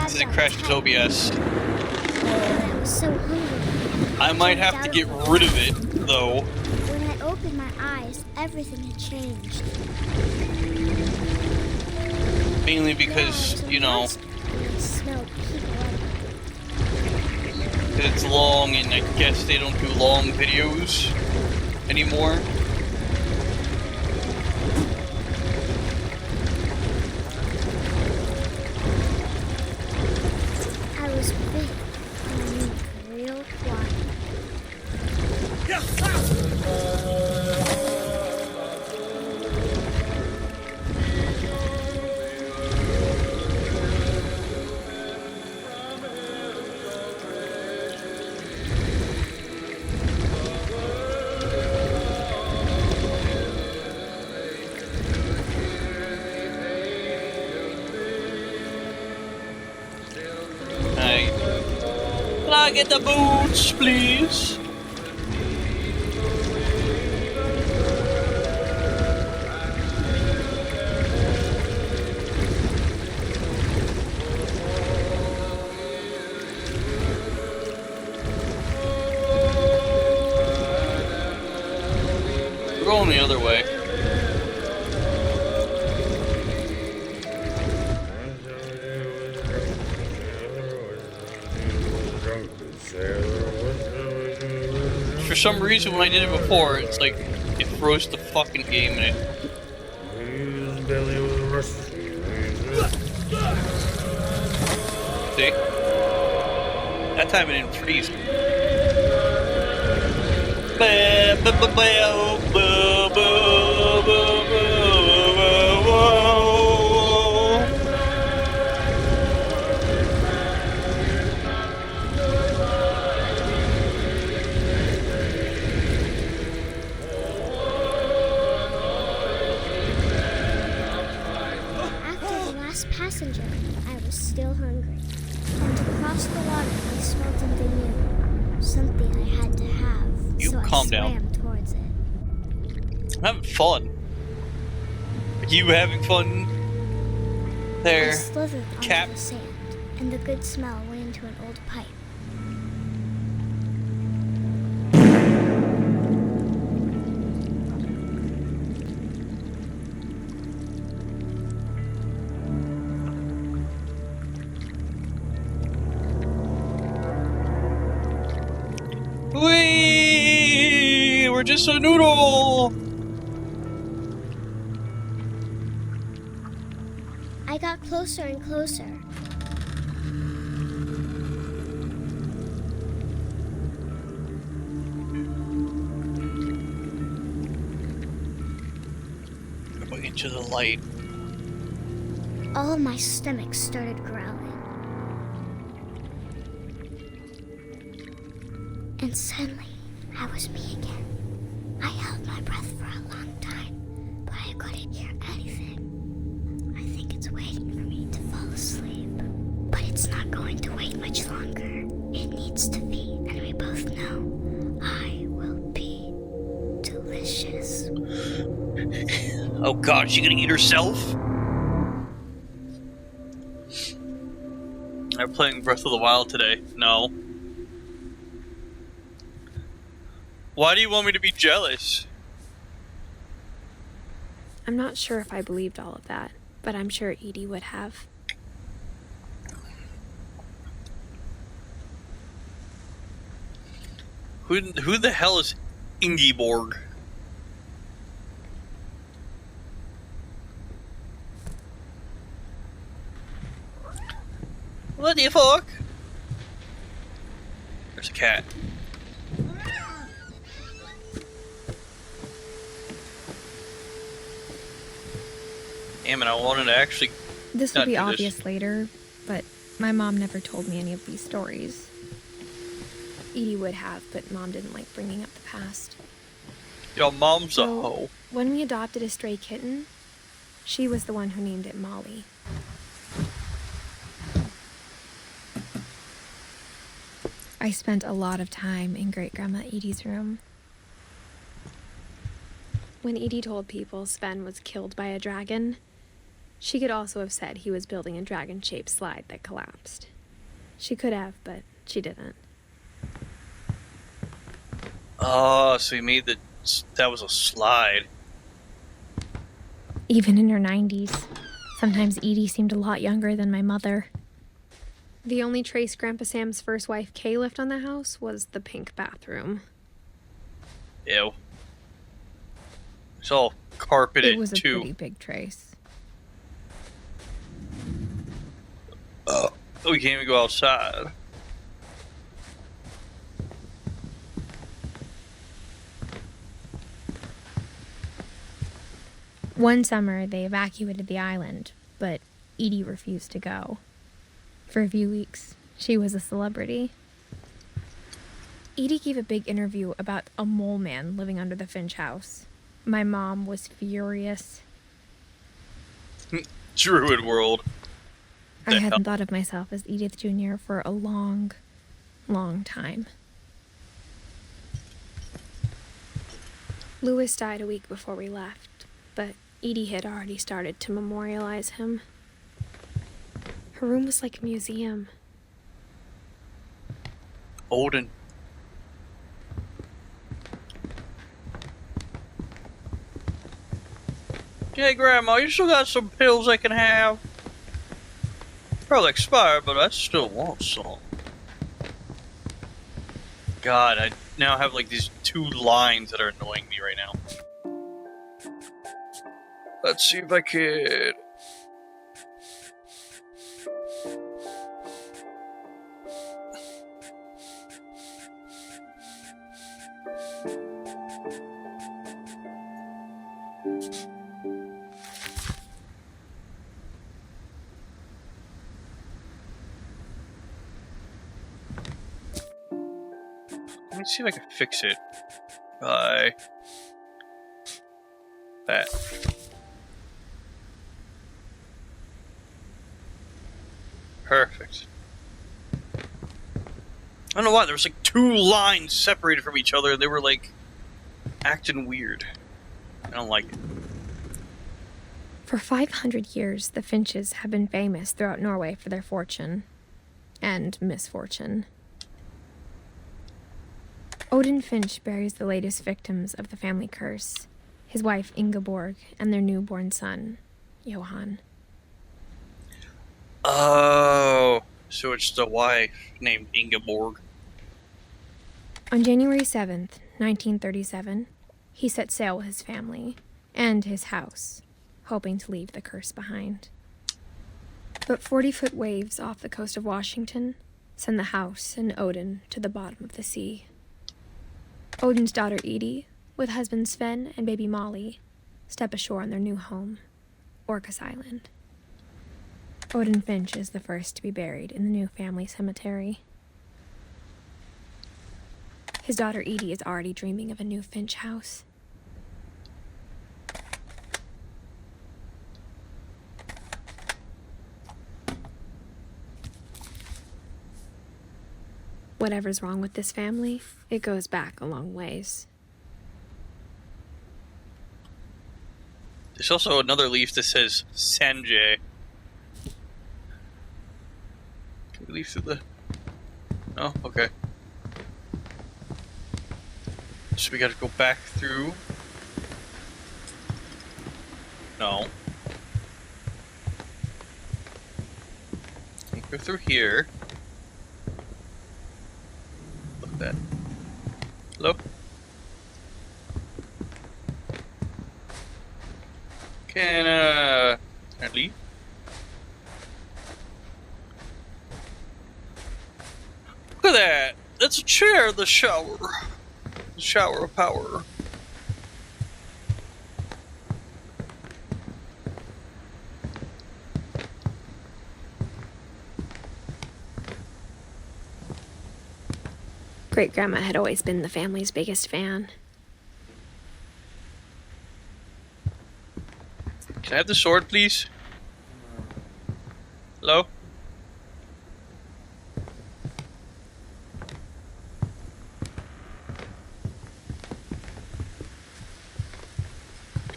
Since it crashes OBS.
I was so hungry.
I might have to get rid of it, though.
When I opened my eyes, everything had changed.
Mainly because, you know,
I smelled people everywhere.
it's long, and I guess they don't do long videos anymore.
I was big and real quiet.
Can I get the boots, please? We're going the other way. For some reason, when I did it before, it's like it froze the fucking game in it. See? That time it didn't freeze.
Passenger, I was still hungry. And to cross the water, I smelled something new. Something I had to have.
You
so
calm
I
down.
swam towards it.
I'm having fun. Are you having fun?
I
There.
slithered onto
Cap.
the sand, and the good smell went into an old pipe.
Whee! We're just a noodle!
I got closer and closer.
Going into the light.
All of my stomach started growling. And suddenly, I was me again. I held my breath for a long time, but I couldn't hear anything. I think it's waiting for me to fall asleep. But it's not going to wait much longer. It needs to be, and we both know I will be delicious.
Oh god, is she gonna eat herself? I'm playing Breath of the Wild today. No. Why do you want me to be jealous?
I'm not sure if I believed all of that, but I'm sure Edie would have.
Who the hell is Ingeborg? What the fuck? There's a cat. Damn it, I wanted to actually...
This will
not
be
do
obvious
this.
later, but my mom never told me any of these stories. Edie would have, but Mom didn't like bringing up the past.
Yo, Mom's a
So,
hoe.
when we adopted a stray kitten, she was the one who named it Molly. I spent a lot of time in Great-Grandma Edie's room. When Edie told people Sven was killed by a dragon, she could also have said he was building a dragon-shaped slide that collapsed. She could have, but she didn't.
Oh, so he made that was a slide.
Even in her 90s, sometimes Edie seemed a lot younger than my mother. The only trace Grandpa Sam's first wife, Kay, left on the house was the pink bathroom.
Ew. It's all carpeted,
It was a
too.
pretty big trace.
Oh, we can't even go outside.
One summer, they evacuated the island, but Edie refused to go. For a few weeks, she was a celebrity. Edie gave a big interview about a mole man living under the Finch house. My mom was furious.
Druid world.
I hadn't thought of myself as Edith Jr. for a long, long time. Lewis died a week before we left, but Edie had already started to memorialize him. Her room was like a museum.
Odin. Hey, Grandma, you still got some pills I can have? Probably expired, but I still want some. God, I now have like these two lines that are annoying me right now. Let's see if I could... Let me see if I can fix it by that. Perfect. I don't know why, there was like two lines separated from each other. They were like acting weird. I don't like it.
For 500 years, the Finches have been famous throughout Norway for their fortune and misfortune. Odin Finch buries the latest victims of the family curse, his wife Ingeborg and their newborn son, Johan.
Oh, so it's the wife named Ingeborg.
On January 7th, 1937, he set sail with his family and his house, hoping to leave the curse behind. But 40-foot waves off the coast of Washington send the house and Odin to the bottom of the sea. Odin's daughter Edith, with husband Sven and baby Molly, step ashore on their new home, Orcas Island. Odin Finch is the first to be buried in the new family cemetery. His daughter Edie is already dreaming of a new Finch house. Whatever's wrong with this family, it goes back a long ways.
There's also another leaf that says Sanjay. Can we leave through the... Oh, okay. So we gotta go back through... No. Go through here. Look at that. Hello? Can I leave? Look at that! That's a chair in the shower. The shower of power.
Great-grandma had always been the family's biggest fan.
Can I have the sword, please? Hello?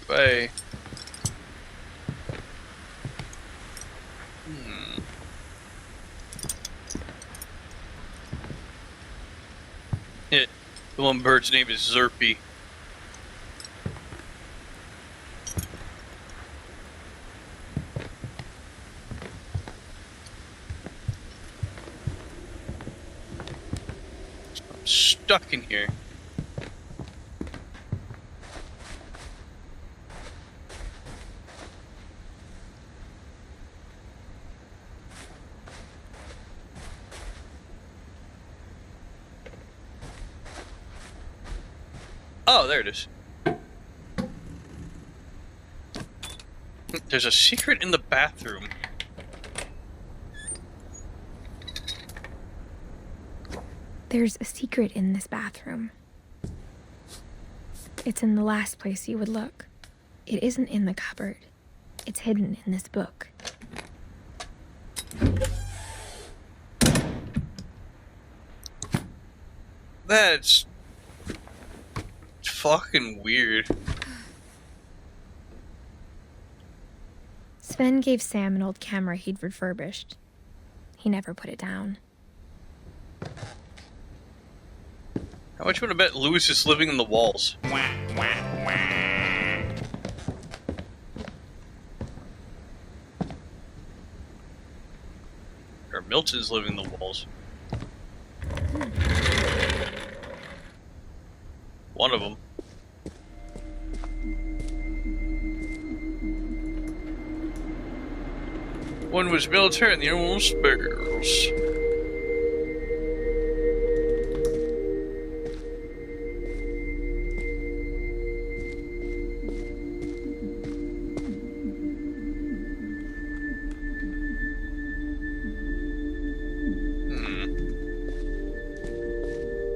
Goodbye. The one bird's name is Zerpy. I'm stuck in here. Oh, there it is. There's a secret in the bathroom.
There's a secret in this bathroom. It's in the last place you would look. It isn't in the cupboard. It's hidden in this book.
That's fucking weird.
Sven gave Sam an old camera he'd refurbished. He never put it down.
How much would I bet Lewis is living in the walls? Or Milton's living in the walls. One of them. One was military and the other one was spares.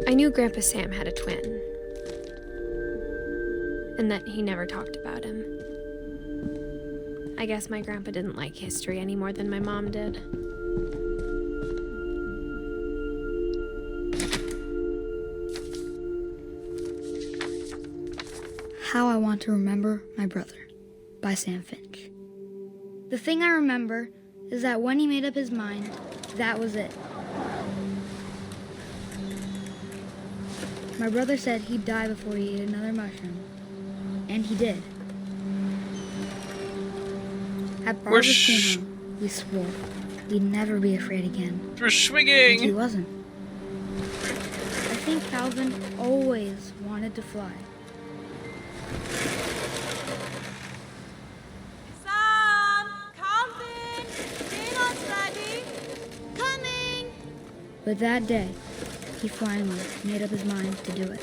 I knew Grandpa Sam had a twin, and that he never talked about him. I guess my grandpa didn't like history any more than my mom did.
How I Want to Remember My Brother by Sam Finch. The thing I remember is that when he made up his mind, that was it. My brother said he'd die before he ate another mushroom. And he did. At Barbara's funeral, we swore we'd never be afraid again.
We're swinging!
And he wasn't. I think Calvin always wanted to fly.
Sam! Calvin! Dinner's ready! Coming!
But that day, he finally made up his mind to do it.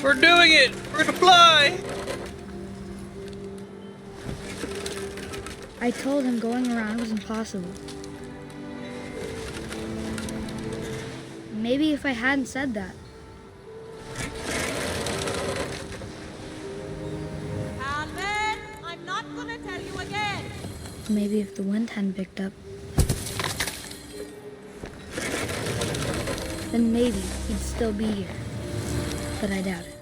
We're doing it! We're gonna fly!
I told him going around was impossible. Maybe if I hadn't said that,
Calvin! I'm not gonna tell you again!
maybe if the wind hadn't picked up, then maybe he'd still be here. But I doubt it.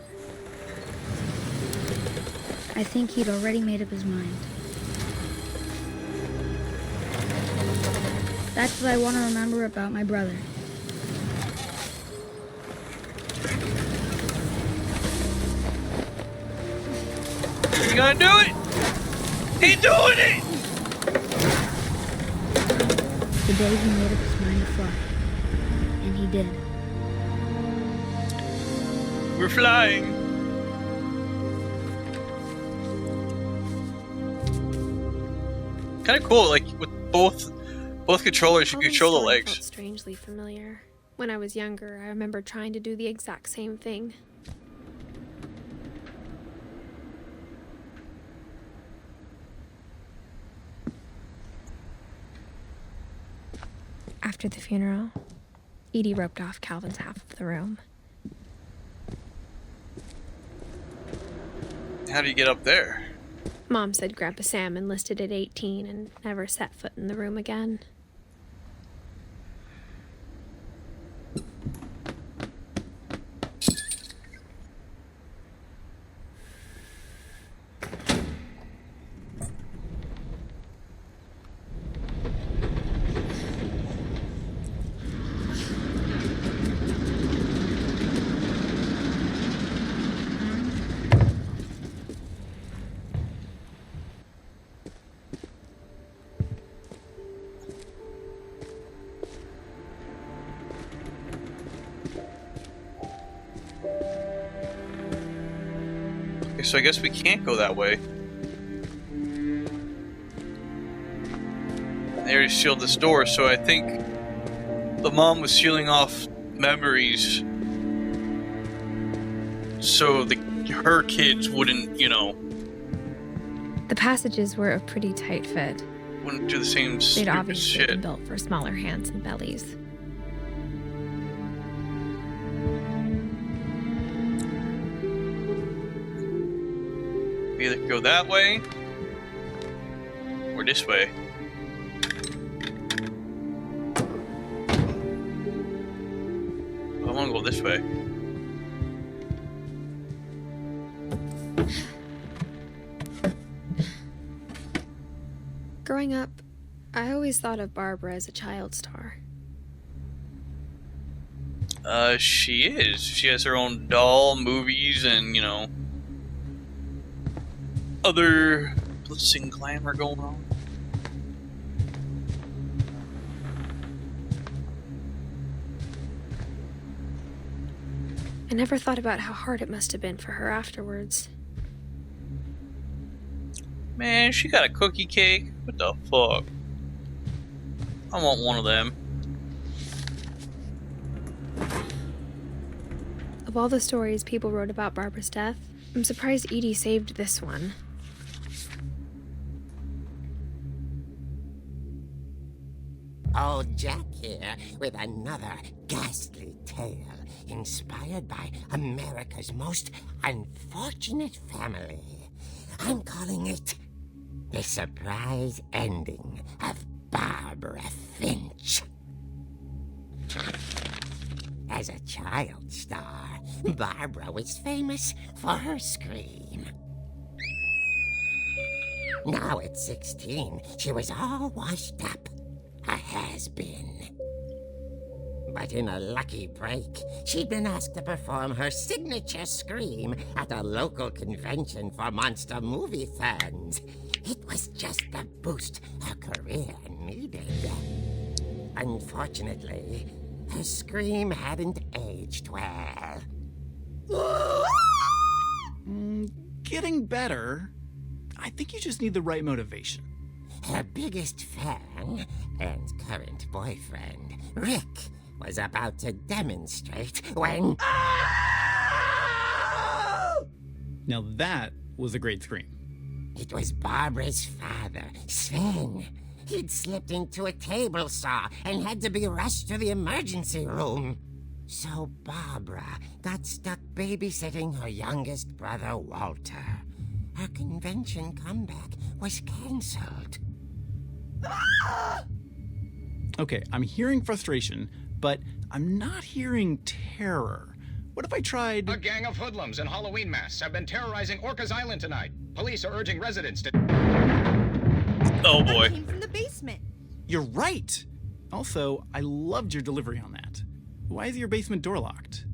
I think he'd already made up his mind. That's what I want to remember about my brother.
You gonna do it? He's doing it!
The day he made up his mind to fly. And he did.
We're flying. Kind of cool, like with both controllers, you
All this
control the
story
legs.
felt strangely familiar. When I was younger, I remember trying to do the exact same thing. After the funeral, Edie roped off Calvin's half of the room.
How do you get up there?
Mom said Grandpa Sam enlisted at 18 and never set foot in the room again.
Okay, so I guess we can't go that way. They already sealed this door, so I think the mom was sealing off memories so her kids wouldn't,
The passages were a pretty tight fit.
wouldn't do the same
They'd
stupid
obviously been
shit.
built for smaller hands and bellies.
We either go that way or this way. I want to go this way.
Growing up, I always thought of Barbara as a child star.
She is. She has her own doll, movies, and, other glitz and glamour going on.
I never thought about how hard it must have been for her afterwards.
Man, she got a cookie cake? What the fuck? I want one of them.
Of all the stories people wrote about Barbara's death, I'm surprised Edie saved this one.
Old Jack here with another ghastly tale inspired by America's most unfortunate family. I'm calling it The Surprise Ending of Barbara Finch. As a child star, Barbara was famous for her scream. Now at 16, she was all washed up. A has-been. But in a lucky break, she'd been asked to perform her signature scream at a local convention for monster movie fans. It was just the boost her career needed. Unfortunately, Her scream hadn't aged well.
Getting better. I think you just need the right motivation.
Her biggest fan and current boyfriend, Rick, was about to demonstrate when...
Now that was a great scream.
It was Barbara's father, Sven. He'd slipped into a table saw and had to be rushed to the emergency room. So Barbara got stuck babysitting her youngest brother, Walter. Her convention comeback was cancelled.
Okay, I'm hearing frustration, but I'm not hearing terror. What if I tried...
A gang of hoodlums in Halloween masks have been terrorizing Orcas Island tonight. Police are urging residents to...
Oh boy.
That came from the basement.
You're right! Also, I loved your delivery on that. Why is your basement door locked?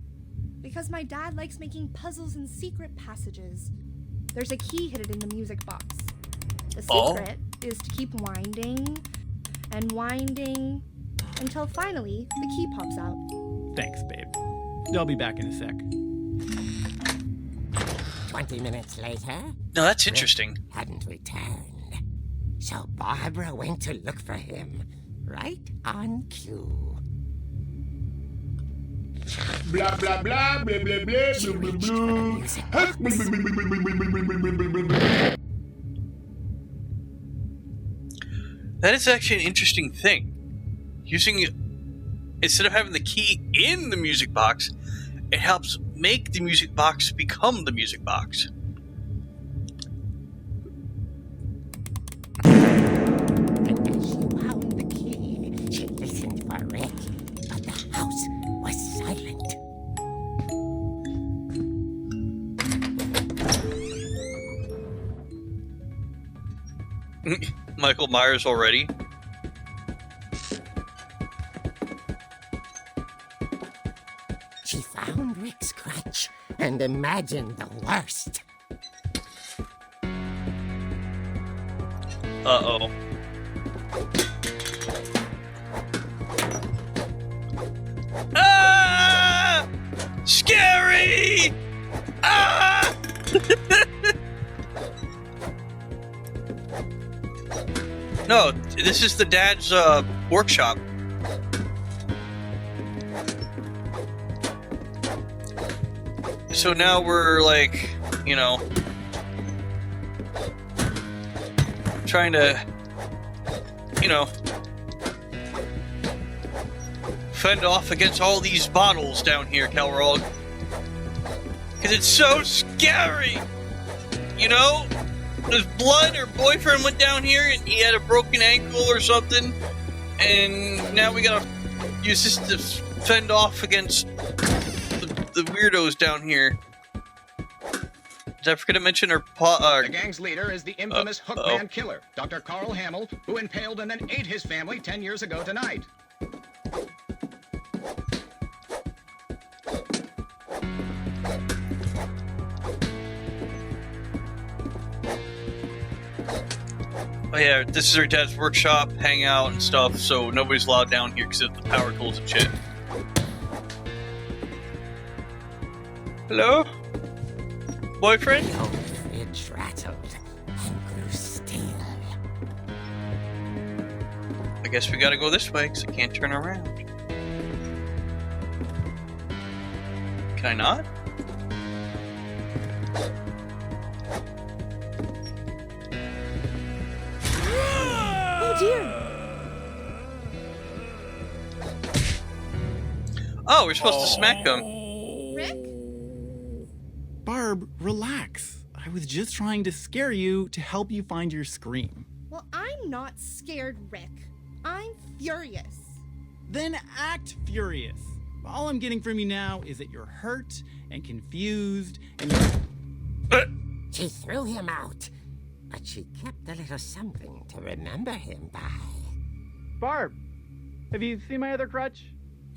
Because my dad likes making puzzles and secret passages. There's a key hidden in the music box. The secret is to keep winding and winding until finally the key pops out.
Thanks, babe. I'll be back in a sec.
20 minutes later...
No, that's interesting.
Rick hadn't returned. So Barbara went to look for him, right on cue.
Blah blah blah blah blah blah
She
blah
reached
blah
for the
blah.
music box.
That is actually an interesting thing. Using, instead of having the key in the music box, it helps make the music box become the music box.
And as she wound the key, she listened for Rick, but the house was silent.
Michael Myers already.
She found Rick's crutch and imagined the worst.
Uh-oh. Ah! Scary! Ah! No, this is the dad's workshop. So now we're like, you know, trying to, you know, fend off against all these bottles down here, Calrog. Because it's so scary! You know? There's blood, her boyfriend went down here and he had a broken ankle or something. And now we gotta use this to fend off against the weirdos down here. Did I forget to mention her
The gang's leader is the infamous Hookman Killer, Dr. Carl Hamill, who impaled and then ate his family 10 years ago tonight.
Oh yeah, this is her dad's workshop, hangout and stuff, so nobody's allowed down here because of the power tools and shit. Hello? Boyfriend?
The old fridge rattled and grew still.
I guess we gotta go this way because I can't turn around. Can I not?
Oh dear!
Oh, we're supposed to smack them.
Rick?
Barb, relax. I was just trying to scare you to help you find your scream.
Well, I'm not scared, Rick. I'm furious.
Then act furious. All I'm getting from you now is that you're hurt and confused and
She threw him out, but she kept a little something to remember him by.
Barb, have you seen my other crutch?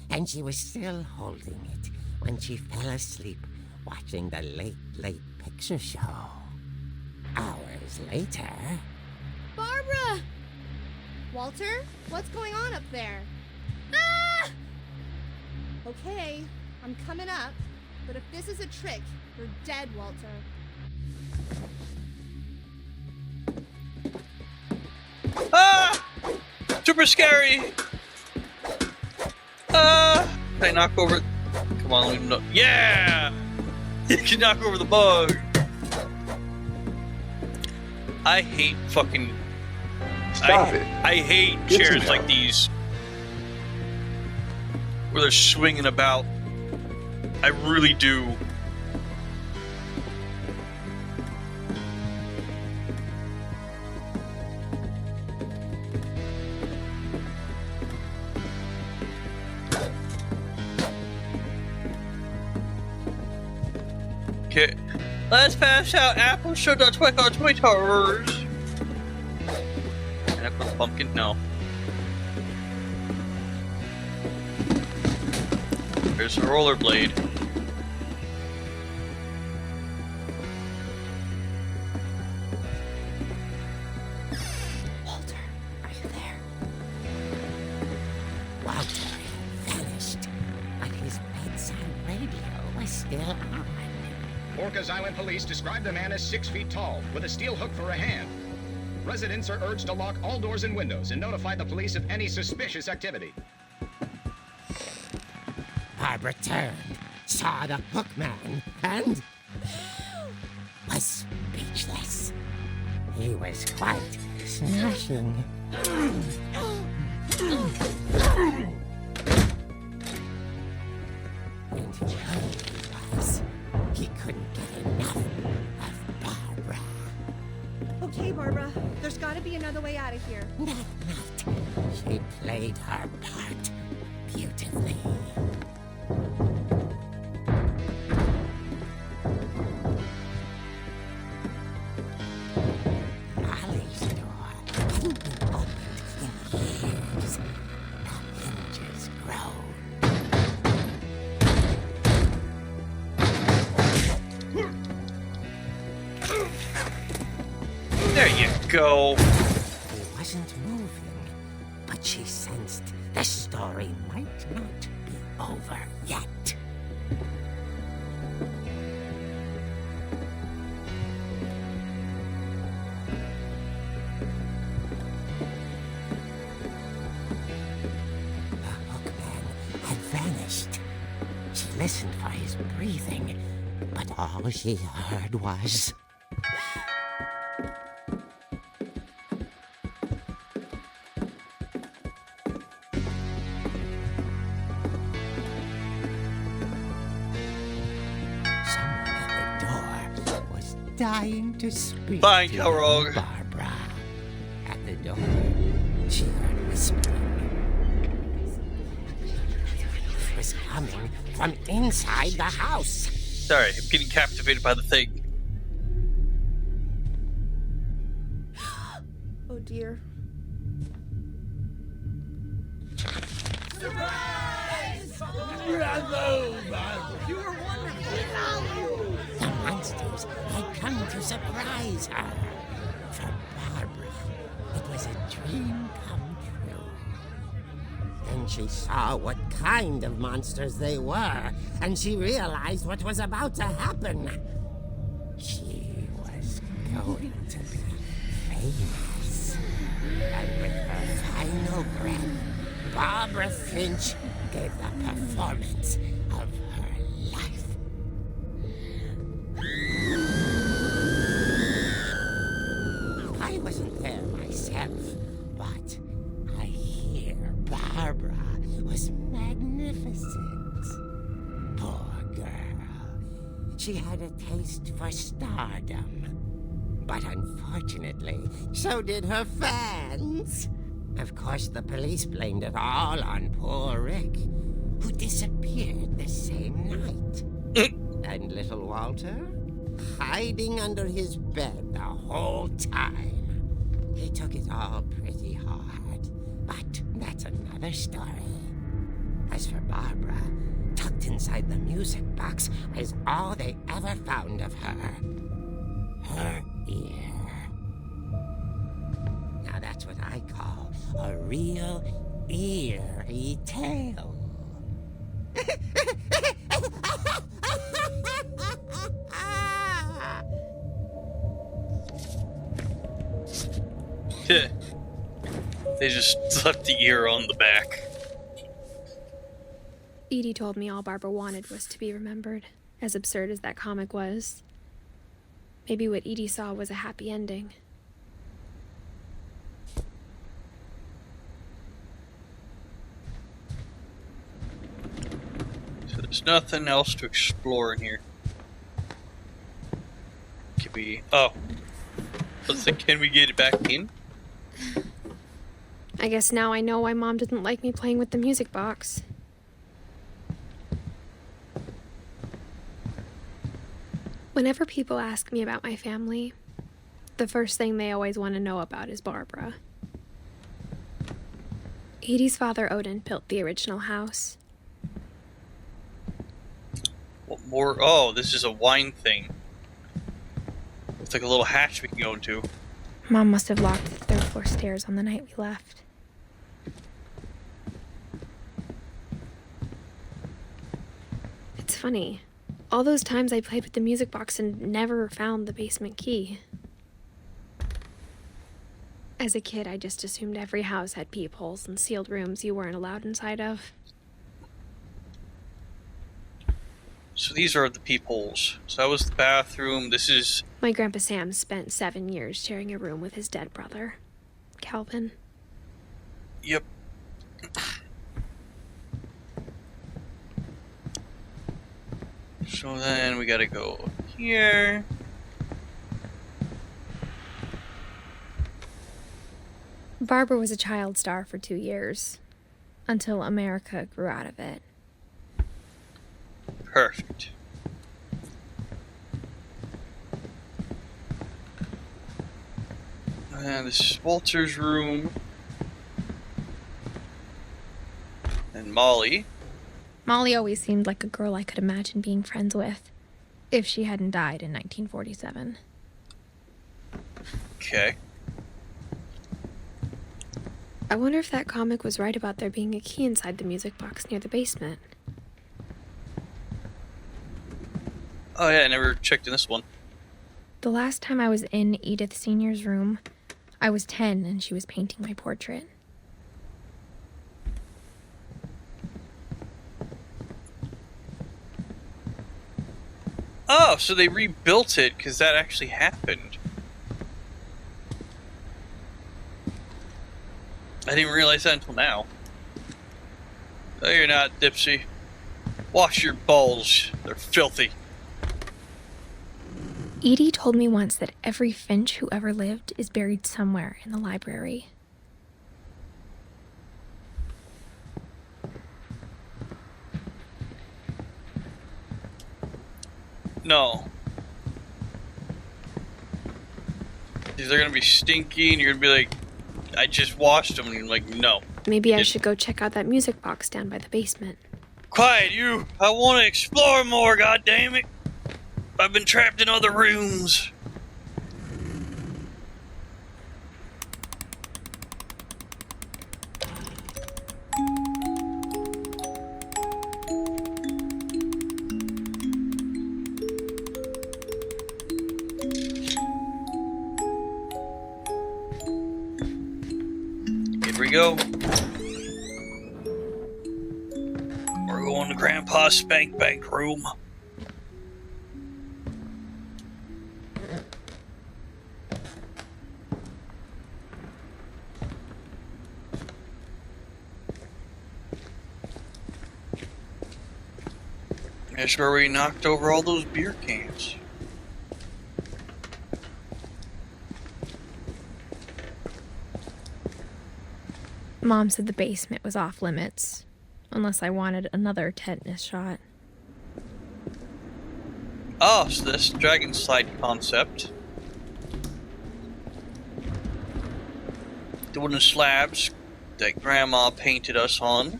And she was still holding it when she fell asleep watching the late picture show. Hours later...
Barbara! Walter, what's going on up there? Ah! Okay, I'm coming up, but if this is a trick, you're dead, Walter.
Ah! Super scary! Ah! Can I knock over... Come on, let me know. Yeah! You can knock over the bug! I hate fucking...
Stop it.
I hate
It's
chairs
enough.
like these. Where they're swinging about. I really do. Okay. Let's pass out apple sugar twinkle tomatoes. And I put a pumpkin? No. There's a rollerblade.
Walter, are you there? Walter vanished, but his bedside radio was still on.
Orcas Island police describe the man as 6 feet tall, with a steel hook for a hand. Residents are urged to lock all doors and windows and notify the police of any suspicious activity.
Barbara turned, saw the hook man, and was speechless. He was quite smashing. And who he was, he couldn't get enough of Barbara.
Okay, Barbara, there's gotta be another way out of here.
Not. She played her part beautifully. Molly's door hadn't been opened in years. The hinges groaned.
There you go.
He wasn't moving, but she sensed the story might not be over yet. The hookman had vanished. She listened for his breathing, but all she heard was... someone at the door was dying to speak
Fine,
to
Kelrog.
Barbara. At the door, she heard whispering. It was coming from inside the house.
Sorry, I'm getting captivated by the thing.
Oh dear.
The monsters had come to surprise her. For Barbara, it was a dream come true. Then she saw what kind of monsters they were, and she realized what was about to happen. She was going to be famous. And with her final breath, Barbara Finch gave the performance of her life. I wasn't there myself, but I hear Barbara was magnificent. Poor girl. She had a taste for stardom. But unfortunately, so did her fans. Of course, the police blamed it all on poor Rick, who disappeared the same night. And little Walter? Hiding under his bed the whole time. He took it all pretty hard, but that's another story. As for Barbara, tucked inside the music box was all they ever found of her. Her ear. Now that's what I call a real eerie tale.
They just left the ear on the back.
Edie told me all Barbara wanted was to be remembered, as absurd as that comic was. Maybe what Edie saw was a happy ending.
So there's nothing else to explore in here. Can we... Oh. Let's think, can we get it back in?
I guess now I know why Mom didn't like me playing with the music box. Whenever people ask me about my family, the first thing they always want to know about is Barbara. Edie's father, Odin, built the original house.
What more? Oh, this is a wine thing. It's like a little hatch we can go into.
Mom must have locked the third floor stairs on the night we left. It's funny. All those times I played with the music box and never found the basement key. As a kid, I just assumed every house had peepholes and sealed rooms you weren't allowed inside of.
So these are the peepholes. So that was the bathroom. This is...
My Grandpa Sam spent 7 years sharing a room with his dead brother, Calvin.
Yep. So then we gotta go here.
Barbara was a child star for 2 years, until America grew out of it.
Perfect. And this is Walter's room. And Molly.
Molly always seemed like a girl I could imagine being friends with, if she hadn't died in 1947.
Okay.
I wonder if that comic was right about there being a key inside the music box near the basement.
Oh yeah, I never checked in this one.
The last time I was in Edith Sr.'s room, I was 10 and she was painting my portrait.
Oh, so they rebuilt it because that actually happened. I didn't realize that until now. No, you're not, Dipsy. Wash your balls. They're filthy.
Edie told me once that every Finch who ever lived is buried somewhere in the library.
No. They're gonna be stinky and you're gonna be like, I just washed them. And you're like, no.
Maybe I should go check out that music box down by the basement.
Quiet, you! I want to explore more, goddammit! I've been trapped in other rooms. Here we go. We're going to Grandpa's spank bank room. That's where we knocked over all those beer cans.
Mom said the basement was off limits, unless I wanted another tetanus shot.
Oh, so this dragon slide concept. The wooden slabs that Grandma painted us on.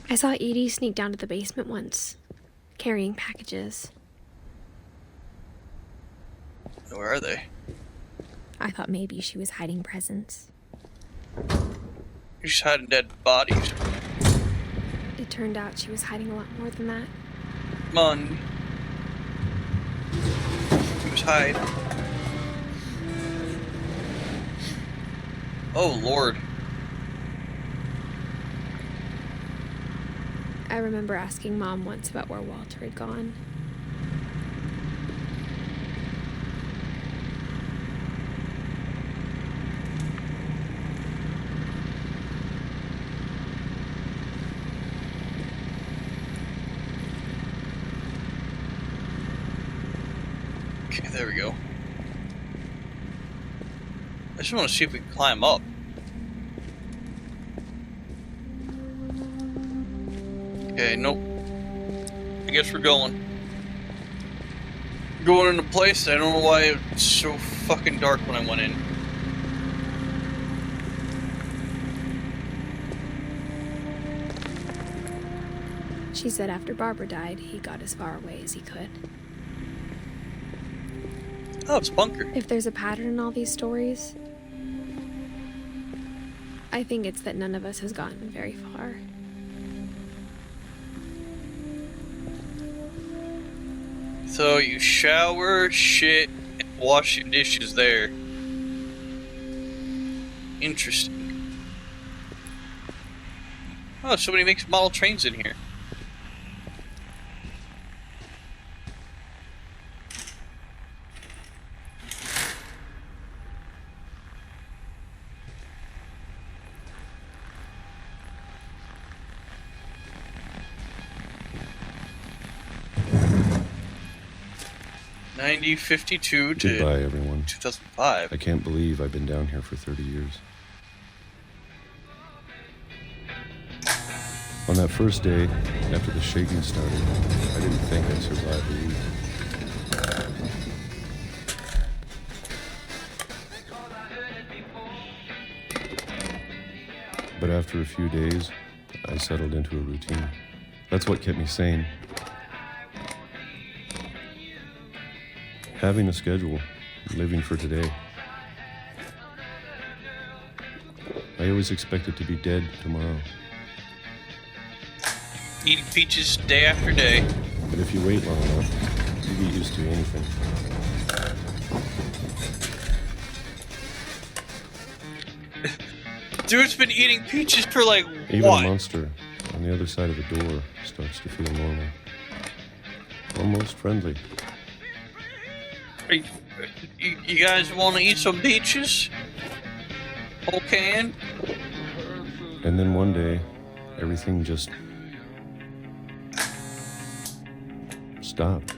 I saw Edie sneak down to the basement once, carrying packages.
Where are they?
I thought maybe she was hiding presents.
You're just hiding dead bodies.
It It turned out she was hiding a lot more than that.
Come on. Who's hide? Oh, Lord.
I remember asking Mom once about where Walter had gone.
Okay, there we go. I just want to see if we can climb up. Okay, nope. I guess we're going. Going into place. I don't know why it's so fucking dark when I went in.
She said after Barbara died, he got as far away as he could.
Oh, it's a bunker.
If there's a pattern in all these stories, I think it's that none of us has gotten very far.
So you shower, shit, and wash your dishes there. Interesting. Oh, somebody makes model trains in here. '52 to
Goodbye, everyone.
2005.
I can't believe I've been down here for 30 years. On that first day, after the shaking started, I didn't think I'd survive a week. But after a few days, I settled into a routine. That's what kept me sane. Having a schedule, living for today. I always expected to be dead tomorrow.
Eating peaches day after day.
But if you wait long enough, you get used to anything.
Dude's been eating peaches for like
Even
what?
a monster on the other side of a door starts to feel normal. Almost friendly.
You guys want to eat some peaches? Whole can?
And then one day, everything just stopped.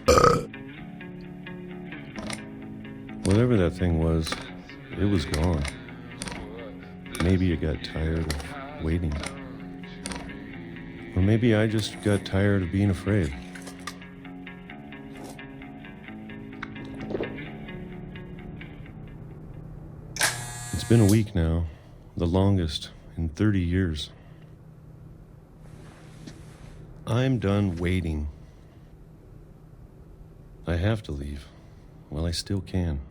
Whatever that thing was, it was gone. Maybe it got tired of waiting. Or maybe I just got tired of being afraid. It's been a week now, the longest in 30 years. I'm done waiting. I have to leave while I still can.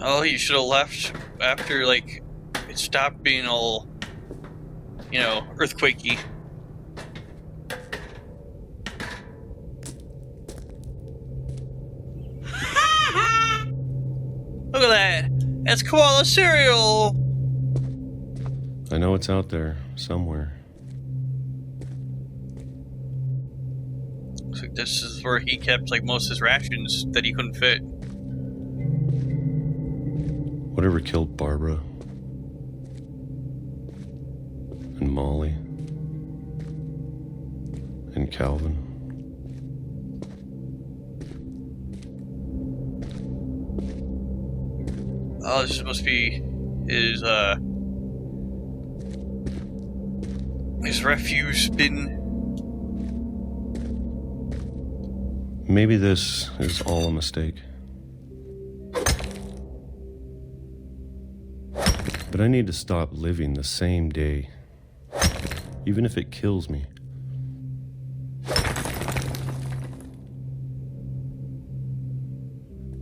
Oh, you should have left after, like, it stopped being all, earthquakey. Look at that! That's koala cereal!
I know it's out there, somewhere.
Looks like this is where he kept, like, most of his rations that he couldn't fit.
Whatever killed Barbara and Molly and Calvin.
Oh, this must be his refuse bin.
Maybe this is all a mistake. But I need to stop living the same day, even if it kills me.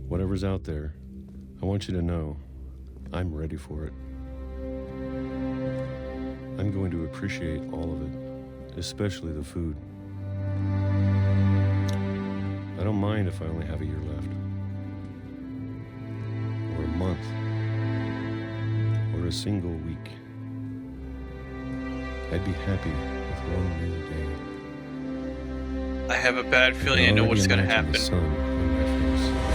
Whatever's out there, I want you to know I'm ready for it. I'm going to appreciate all of it, especially the food. I don't mind if I only have a year left, or a month, or a single week. I'd be happy with one new day.
I have a bad feeling I know what's going to happen.
The sun on my face.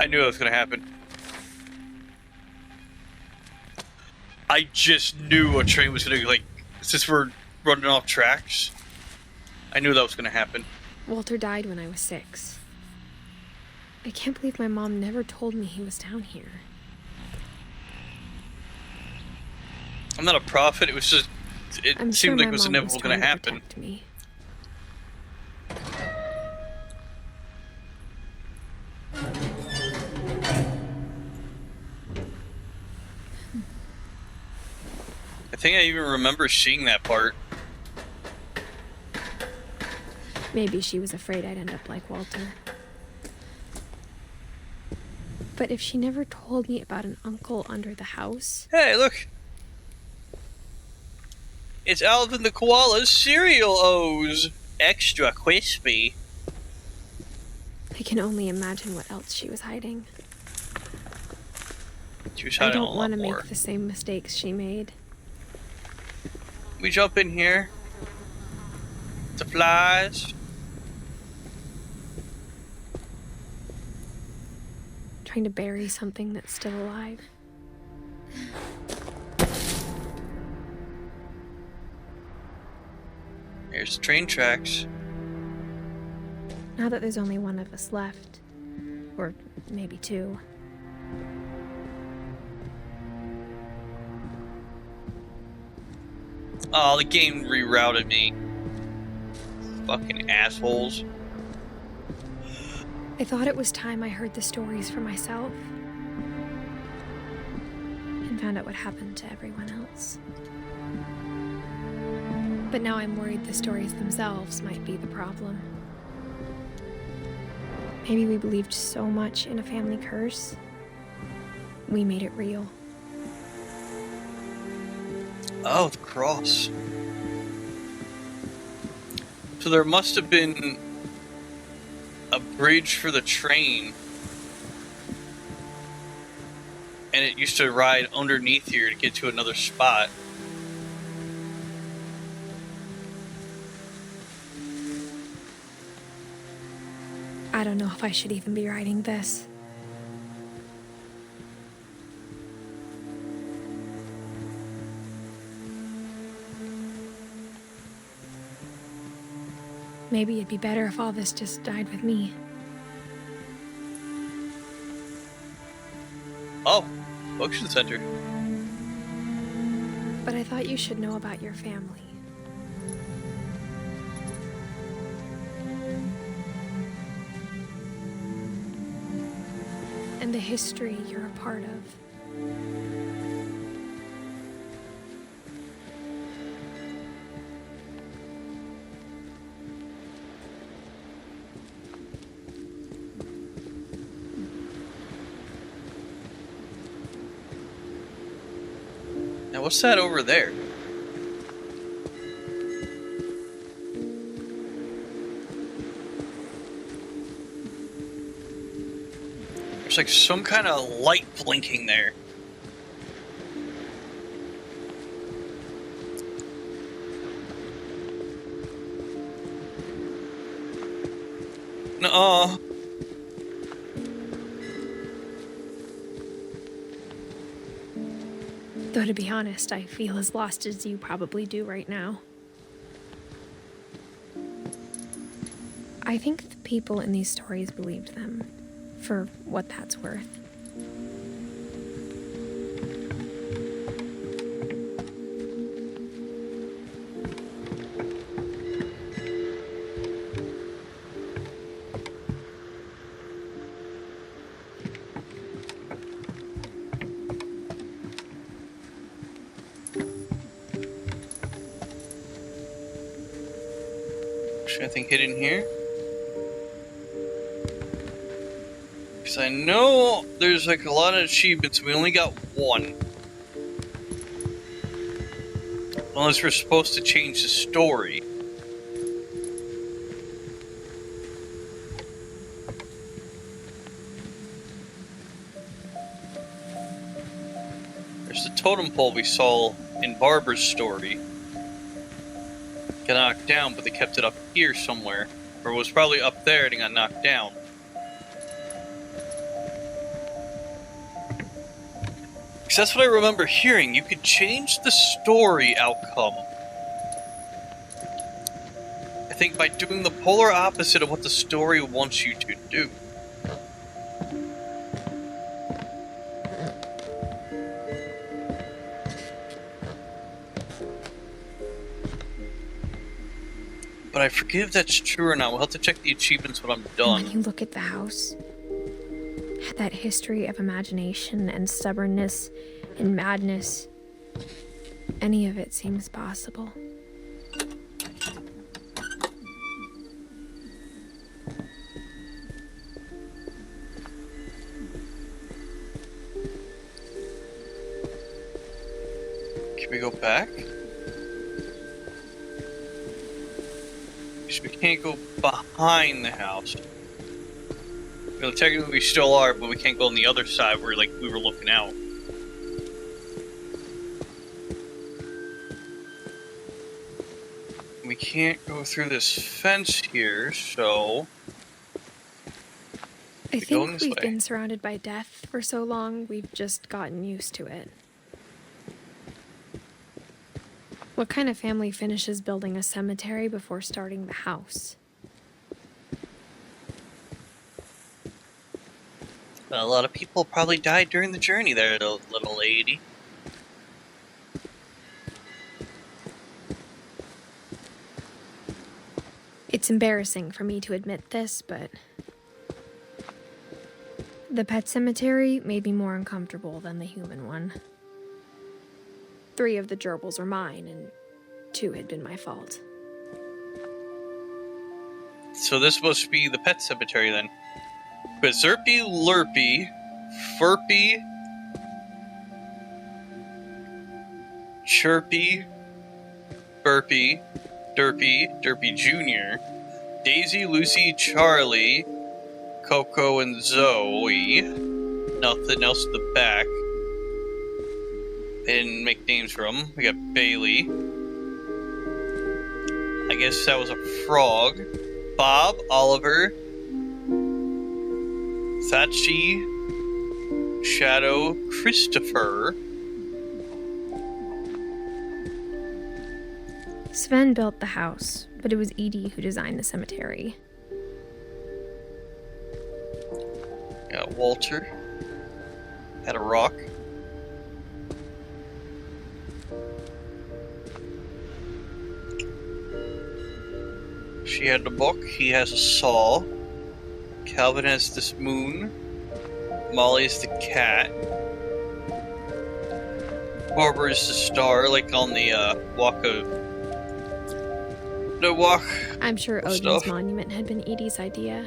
I knew it was going to happen. I just knew a train was going to, like, since we're running off tracks, I knew that was going to happen.
Walter died when I was 6. I can't believe my mom never told me he was down here.
I'm not a prophet, it was just, it
I'm
seemed
sure
like
my
it was
mom
inevitable going to happen.
protect me.
I think I even remember seeing that part.
Maybe she was afraid I'd end up like Walter. But if she never told me about an uncle under the house...
Hey, look! It's Alvin the Koala's cereal O's! Extra crispy.
I can only imagine what else she was hiding.
She was
I
hiding a
don't
lot
want to
more.
make the same mistakes she made.
We jump in here. The flies.
Trying to bury something that's still alive.
Here's the train tracks.
Now that there's only one of us left, or maybe 2,
Oh, the game rerouted me. Fucking assholes.
I thought it was time I heard the stories for myself and found out what happened to everyone else. But now I'm worried the stories themselves might be the problem. Maybe we believed so much in a family curse, we made it real.
Oh, the cross. So there must have been a bridge for the train. And it used to ride underneath here to get to another spot.
I don't know if I should even be writing this. Maybe it'd be better if all this just died with me.
Oh, function center.
But I thought you should know about your family. And the history you're a part of.
Now what's that over there? There's like some kind of light blinking there. Nuh-uh.
Though to be honest, I feel as lost as you probably do right now. I think the people in these stories believed them, for what that's worth.
Is anything hidden here? Because I know there's like a lot of achievements. We only got one. Unless we're supposed to change the story. There's the totem pole we saw in Barbara's story. Got knocked down, but they kept it up here somewhere. Or it was probably up there and it got knocked down. Because that's what I remember hearing. You could change the story outcome. I think by doing the polar opposite of what the story wants you to do. But I forget if that's true or not. We'll have to check the achievements when I'm done.
When you look at the house, had that history of imagination and stubbornness and madness, any of it seems possible.
Can we go back? We can't go behind the house. Well, technically we still are, but we can't go on the other side where, like, we were looking out. We can't go through this fence here, so...
I think we've been surrounded by death for so long, we've just gotten used to it. What kind of family finishes building a cemetery before starting the house?
Well, a lot of people probably died during the journey there, little lady.
It's embarrassing for me to admit this, but the pet cemetery made me more uncomfortable than the human one. 3 of the gerbils are mine, and 2 had been my fault.
So this must be the pet cemetery then. But Zerpy, Lurpy, Furpy, Chirpy, Burpy, Derpy Jr., Daisy, Lucy, Charlie, Coco, and Zoe. Nothing else in the back. They didn't make names for them. We got Bailey. I guess that was a frog. Bob, Oliver, Thatchy, Shadow, Christopher.
Sven built the house, but it was Edie who designed the cemetery.
Got Walter. Had a rock. She had the book. He has a saw. Calvin has this moon. Molly is the cat. Barbara is the star, like on the walk of... The walk.
I'm sure Odin's
stuff.
monument had been Edie's idea.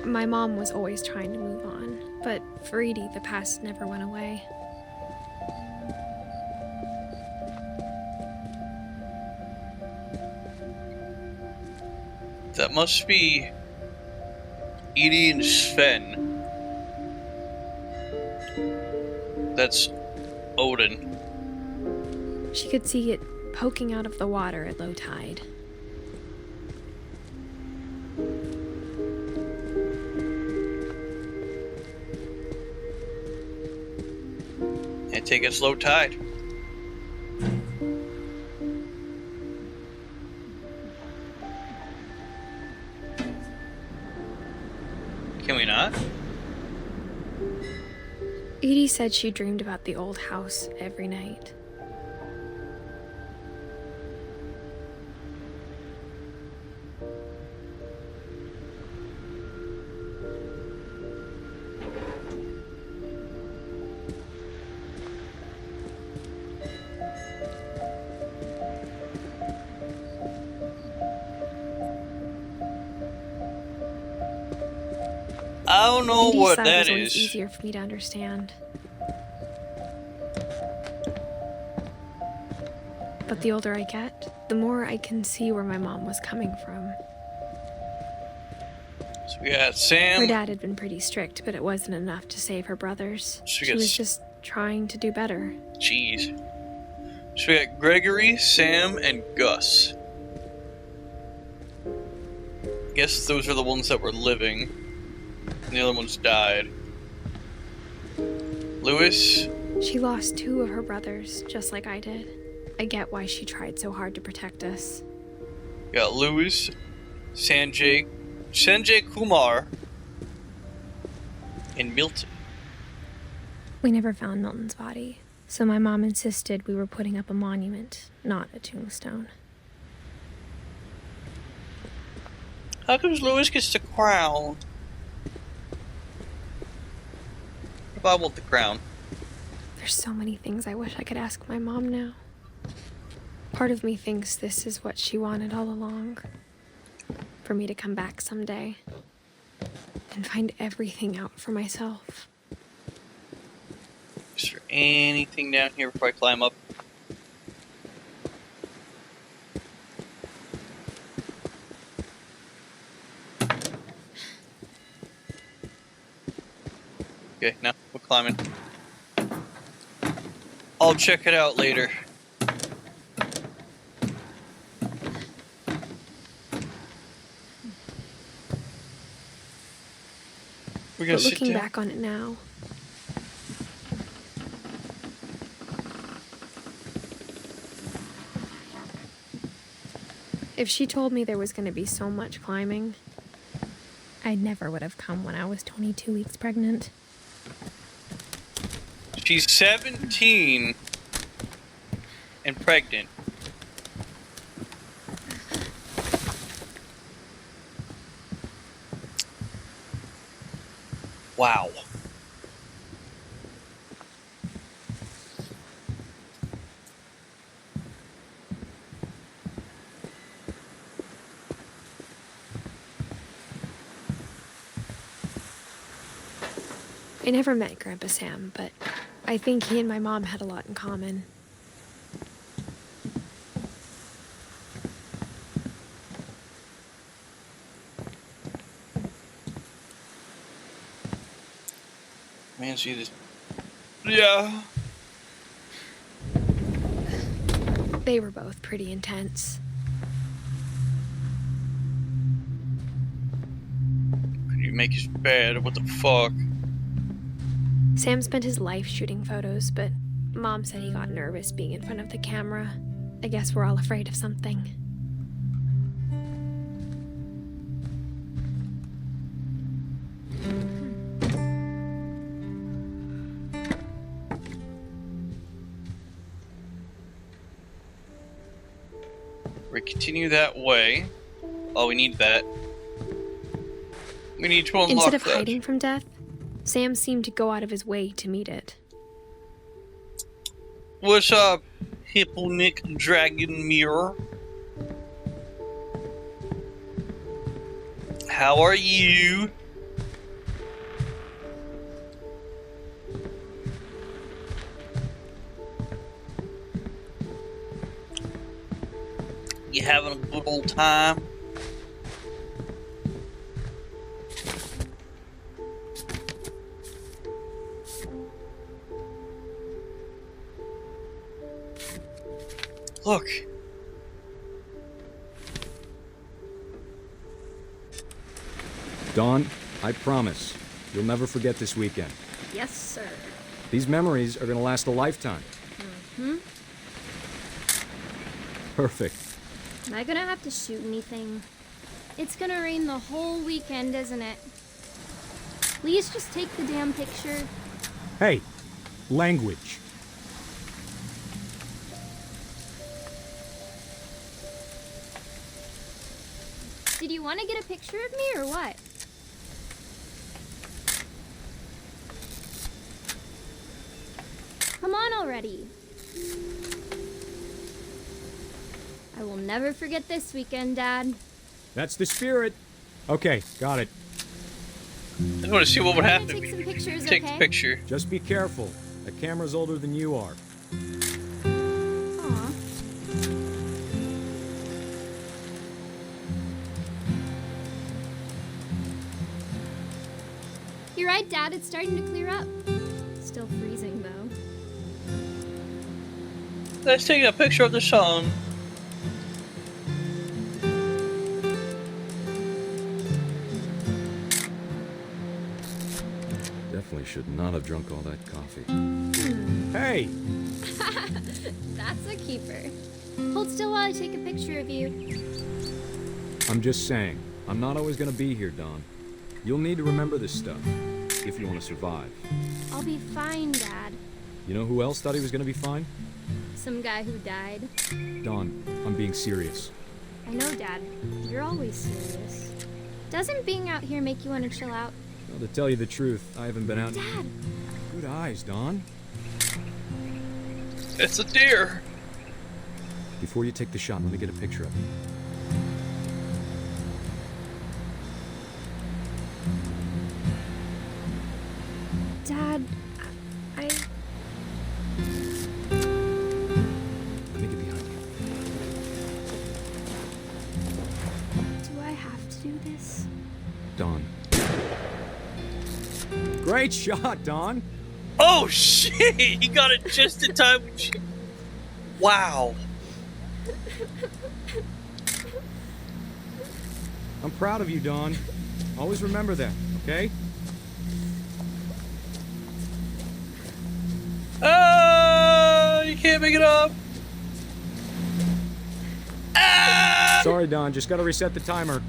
My mom was always trying to move on, but for Edie, the past never went away.
That must be Edie and Sven. That's Odin.
She could see it poking out of the water at low tide.
And take its low tide. Can we not?
Edie said she dreamed about the old house every night.
don't know
Edith's
what
side
that
was always
is.
easier for me to understand. But the older I get, the more I can see where my mom was coming from.
So we got Sam.
Her dad had been pretty strict, but it wasn't enough to save her brothers. She was just trying to do better.
Jeez. So we got Gregory, Sam, and Gus. I guess those are the ones that were living. And the other ones died. Lewis.
She lost 2 of her brothers, just like I did. I get why she tried so hard to protect us.
We got Lewis, Sanjay Kumar, and Milton.
We never found Milton's body, so my mom insisted we were putting up a monument, not a tombstone.
How comes Lewis gets the crown? If I want the crown.
There's so many things I wish I could ask my mom now. Part of me thinks this is what she wanted all along. For me to come back someday and find everything out for myself.
Is there anything down here before I climb up? Okay, now we're climbing. I'll check it out later. We're gonna
But
sit
looking
down.
back on it now, if she told me there was going to be so much climbing, I never would have come when I was 22 weeks pregnant.
She's 17 and pregnant. Wow.
I never met Grandpa Sam, but I think he and my mom had a lot in common.
Man, see this. Yeah.
They were both pretty intense.
Could you make his bed? What the fuck?
Sam spent his life shooting photos, but Mom said he got nervous being in front of the camera. I guess we're all afraid of something.
We continue that way. Oh, we need that. We need to unlock
Instead of
that.
hiding from death, Sam seemed to go out of his way to meet it.
What's up, Hippo Nick Dragon Mirror? How are you? You having a good old time? Look.
Dawn, I promise, you'll never forget this weekend.
Yes, sir.
These memories are gonna last a lifetime.
Hmm?
Perfect.
Am I gonna have to shoot anything? It's gonna rain the whole weekend, isn't it? Please just take the damn picture.
Hey, language.
Did you want to get a picture of me or what? Come on already. I will never forget this weekend, Dad.
That's the spirit. Okay, got it.
And want to see what would happen.
Take some pictures,
Take
okay?
the picture.
Just be careful. The camera's older than you are.
Aw. You're right, Dad. It's starting to clear up. Still freezing, though.
Let's take a picture of the sun.
Definitely should not have drunk all that coffee. Hey!
That's a keeper. Hold still while I take a picture of you.
I'm just saying, I'm not always gonna be here, Dawn. You'll need to remember this stuff, if you want to survive.
I'll be fine, Dad.
You know who else thought he was gonna be fine?
Some guy who died.
Dawn, I'm being serious.
I know, Dad. You're always serious. Doesn't being out here make you want to chill out?
Well, to tell you the truth, I haven't been out...
Dad!
Good eyes, Dawn.
It's a deer.
Before you take the shot, let me get a picture of it.
Dad, I...
Let me get behind you.
Do I have to do this?
Dawn. Great shot, Dawn!
Oh shit! He got it just in time. Wow.
I'm proud of you, Dawn. Always remember that, okay?
You can't make it up.
Sorry, Dawn. Just gotta reset the timer.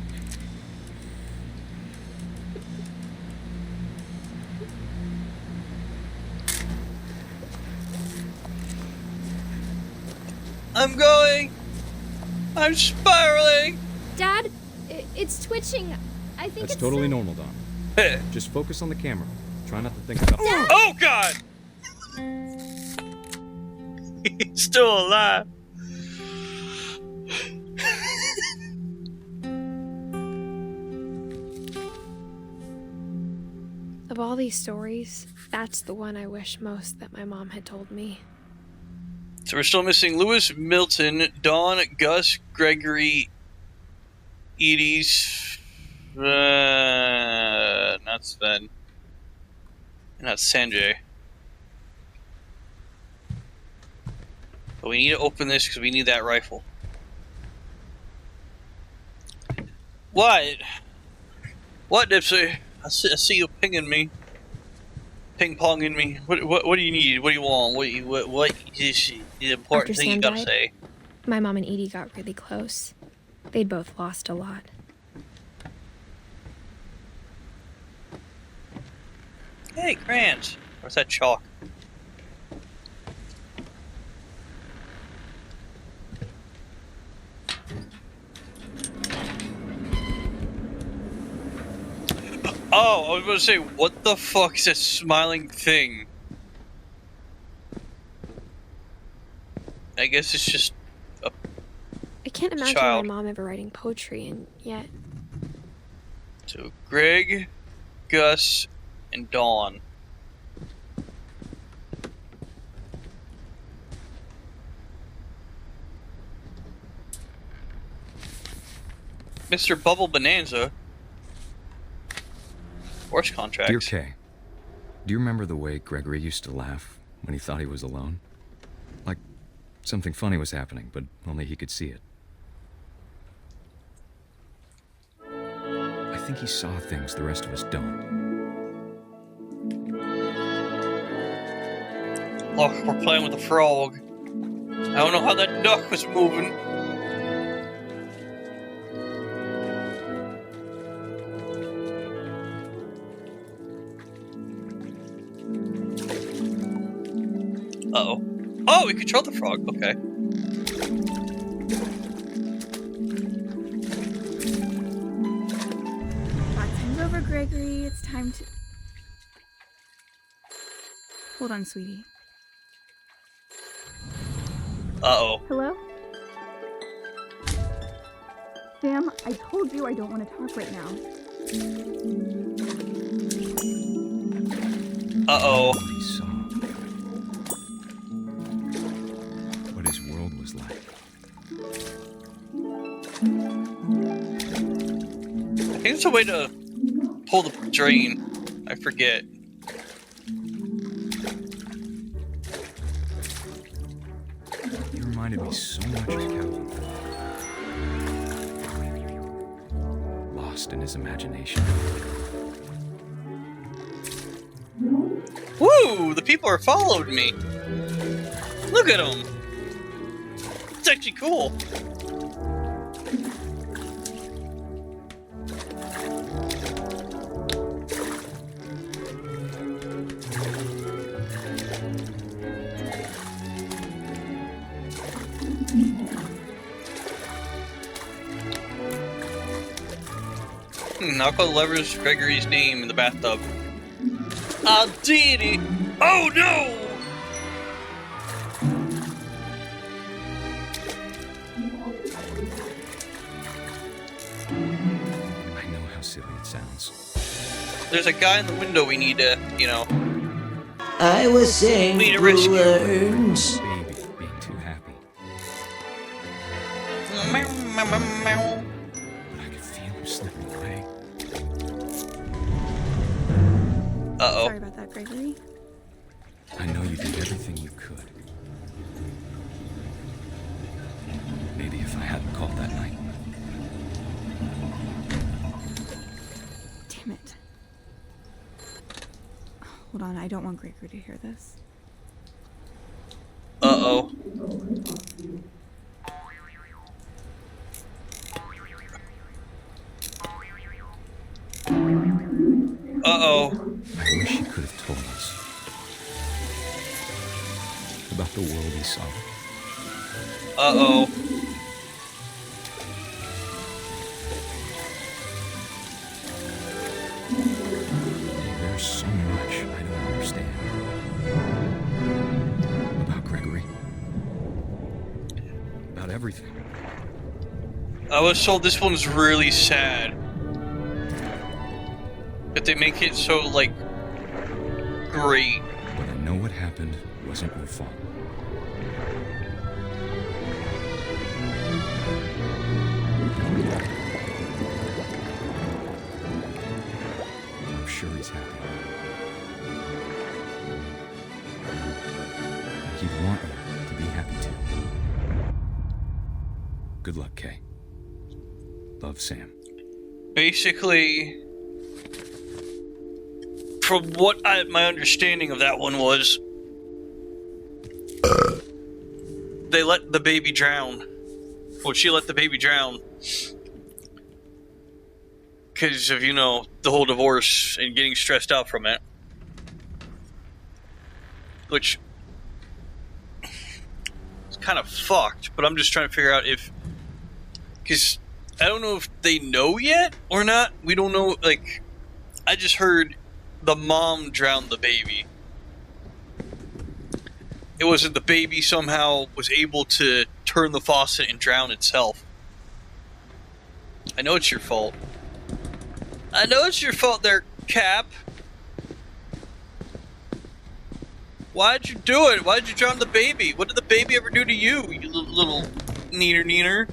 I'm going. I'm spiraling.
Dad, it's twitching. I think
That's
it's
totally normal, Dawn. Just focus on the camera. Try not to think about...
Dad!
Oh God! He's still alive.
Of all these stories, that's the one I wish most that my mom had told me.
So we're still missing Lewis, Milton, Dawn, Gus, Gregory, Edith, not Sven, and not Sanjay. But we need to open this because we need that rifle. What? What, Dipsy? I see you pinging me. Ping-ponging me. What do you need? What do you want? What is the important
After
thing you
Sam
gotta
died,
say?
My mom and Edie got really close. They'd both lost a lot.
Hey, crayons. Where's that chalk? Oh, I was going to say, what the fuck is that smiling thing? I guess it's just a
I can't imagine
child.
my mom ever writing poetry, and yet...
So, Greg, Gus, and Dawn. Mr. Bubble Bonanza. Horse contracts.
Dear Kay, do you remember the way Gregory used to laugh when he thought he was alone? Like something funny was happening, but only he could see it. I think he saw things the rest of us don't.
Look, we're playing with a frog. I don't know how that duck was moving. Uh-oh. Oh, we control the frog. Okay.
Time's over, Gregory. It's time to... Hold on, sweetie.
Uh-oh.
Hello? Sam, I told you I don't want to talk right now.
Uh-oh.
He saw what his world was like.
I think it's a way to pull the drain. I forget.
He reminded me so much of Calvin. Lost in his imagination.
Woo! The people are following me. Look at them. It's actually cool. Knock on the levers, Gregory's name in the bathtub. I did it! Oh no!
I know how silly it sounds.
There's a guy in the window we need to, you know.
I was saying
we need to rescue.
words.
Baby being too happy. But I could feel him slipping away.
Uh-oh.
Sorry about that, Gregory.
I know you did everything you could. Maybe if I hadn't called that night.
Damn it. Hold on, I don't want Gregory to hear this.
Uh-oh. Uh-oh.
I wish he could have told us about the world he saw.
Uh-oh.
There's so much I don't understand about Gregory. About everything.
I was told this one's really sad. But they make it so, like, great.
But I know what happened wasn't your fault. I'm sure he's happy. He'd want you to be happy too. Good luck, Kay. Love, Sam.
Basically, from what my understanding of that one was, they let the baby drown. Well, she let the baby drown. Because of, you know, the whole divorce and getting stressed out from it. Which is kind of fucked, but I'm just trying to figure out if... Because I don't know if they know yet or not. We don't know, like... I just heard the mom drowned the baby. It wasn't the baby somehow was able to turn the faucet and drown itself. I know it's your fault. I know it's your fault there, Cap. Why'd you do it? Why'd you drown the baby? What did the baby ever do to you, you little neener?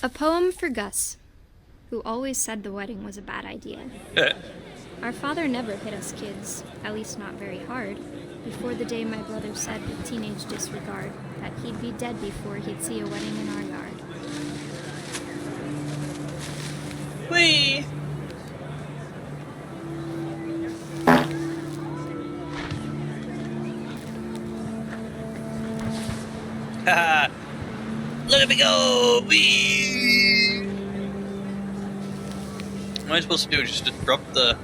A poem for Gus, who always said the wedding was a bad idea. Our father never hit us kids, at least not very hard, before the day my brother said with teenage disregard that he'd be dead before he'd see a wedding in our yard.
Whee! Haha! Look at me go! Whee! What am I supposed to do? Just disrupt the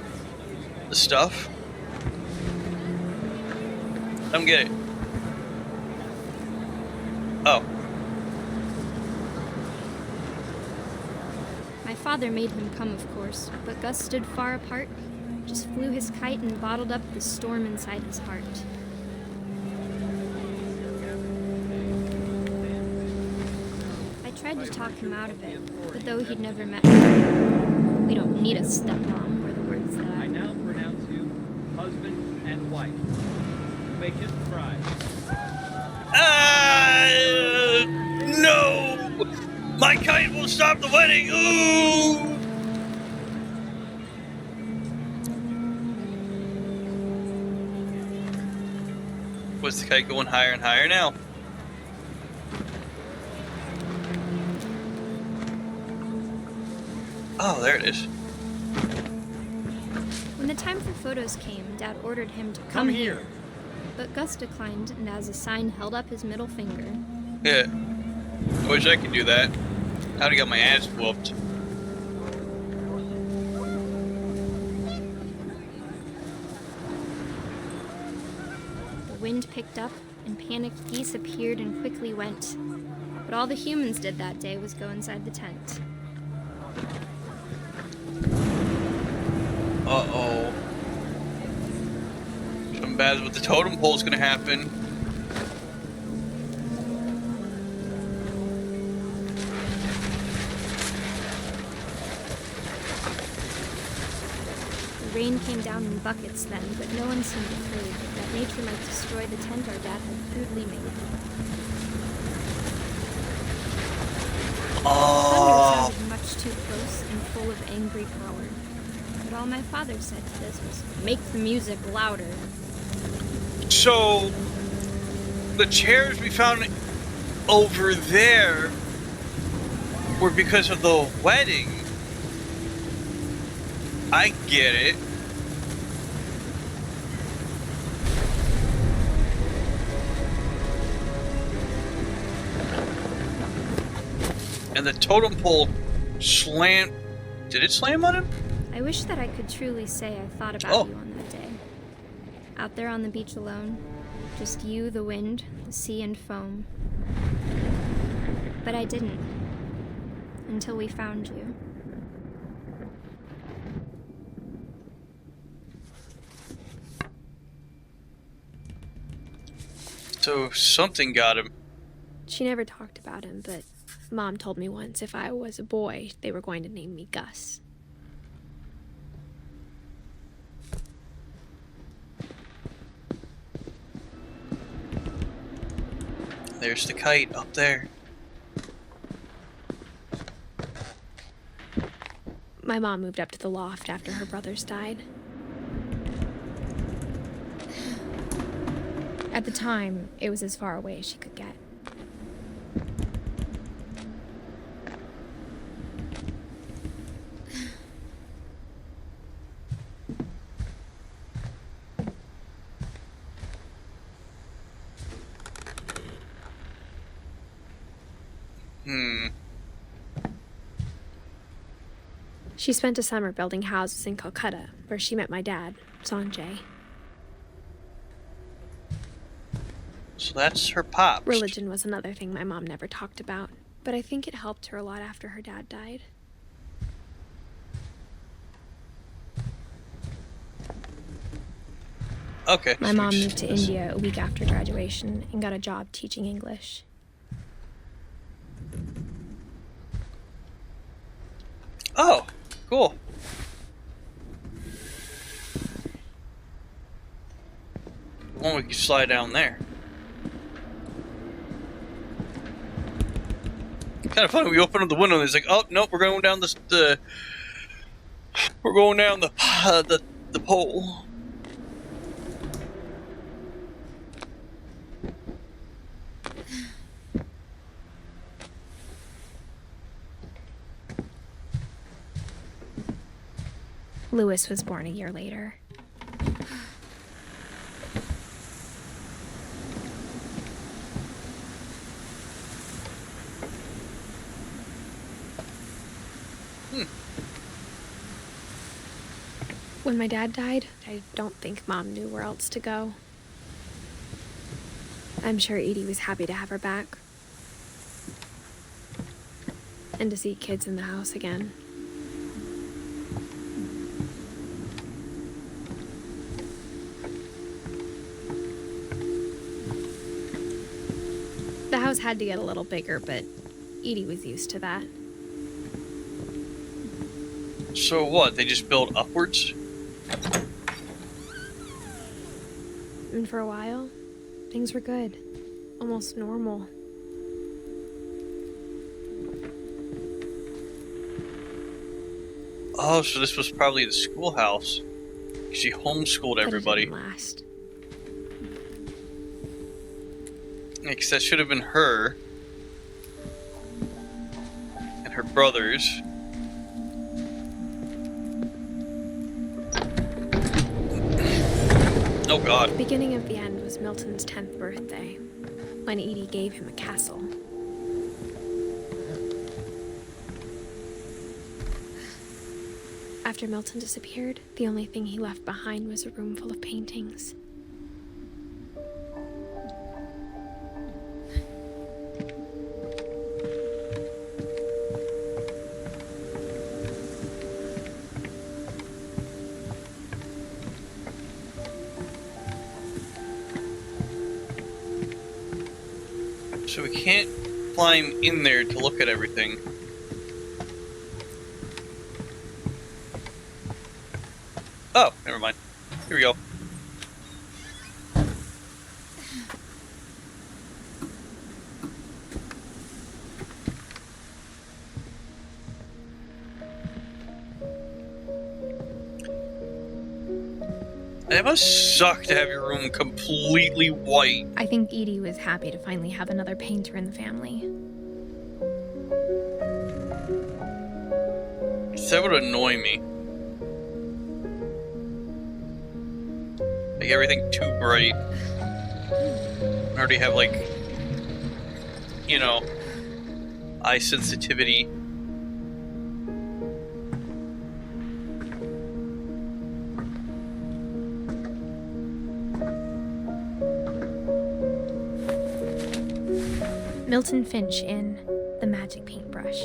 stuff? I don't get it. Oh.
My father made him come, of course, but Gus stood far apart, just flew his kite and bottled up the storm inside his heart. tried to talk him out of it, but though he'd never met her, "We don't need a stepmom," were the words that
I now pronounce you husband and wife. You may kiss the bride.
No! My kite will stop the wedding! Ooh! Was the kite going higher and higher now? Oh, there it is.
When the time for photos came, Dad ordered him to come here. But Gus declined, and as a sign held up his middle finger.
Yeah. I wish I could do that. I'd have got my ass whooped.
The wind picked up, and panicked geese appeared and quickly went. But all the humans did that day was go inside the tent.
Uh-oh. Something bad with the totem pole's gonna happen.
The rain came down in buckets then, but no one seemed afraid that nature might destroy the tent our dad had crudely made. Thunder sounded much too close and full of angry power. But all my father said to this was, "Make the music louder."
So, the chairs we found over there were because of the wedding. I get it. And the totem pole slammed. Did it slam on him?
I wish that I could truly say I thought about you on that day. Out there on the beach alone, just you, the wind, the sea, and foam. But I didn't. Until we found you.
So something got him.
She never talked about him, but Mom told me once if I was a boy, they were going to name me Gus.
There's the kite up there.
My mom moved up to the loft after her brothers died. At the time, it was as far away as she could get. She spent a summer building houses in Calcutta, where she met my dad, Sanjay.
So that's her pops.
Religion was another thing my mom never talked about, but I think it helped her a lot after her dad died.
Okay.
My mom moved to India a week after graduation and got a job teaching English.
Oh, cool. Well, we can slide down there. Kind of funny. We open up the window and it's like, oh nope, we're going down we're going down the pole.
Lewis was born a year later. When my dad died, I don't think Mom knew where else to go. I'm sure Edie was happy to have her back. And to see kids in the house again. The house had to get a little bigger, but Edie was used to that.
So what? They just build upwards?
And for a while, things were good. Almost normal.
Oh, so this was probably the schoolhouse. She homeschooled everybody.
But it didn't last.
Yeah, 'cause that should have been her. And her brothers. Oh god.
The beginning of the end was Milton's 10th birthday, when Edie gave him a castle. After Milton disappeared, the only thing he left behind was a room full of paintings.
So we can't climb in there to look at everything. Oh, never mind. Here we go. It must suck to have your room completely white.
I think Edie was happy to finally have another painter in the family.
That would annoy me. Like everything too bright. I already have like, you know, eye sensitivity.
Milton Finch in The Magic Paintbrush.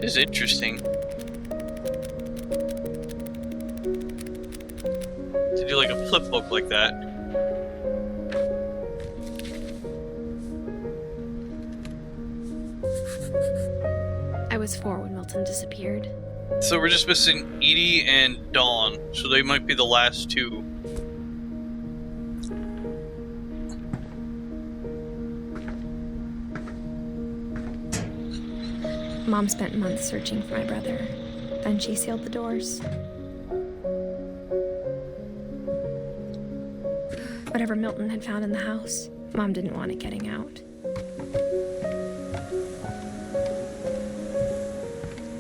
This is interesting. To do like a flip book like that.
I was 4 when Milton disappeared.
So we're just missing Edie and Dawn, so they might be the last two.
Mom spent months searching for my brother. Then she sealed the doors. Whatever Milton had found in the house, Mom didn't want it getting out.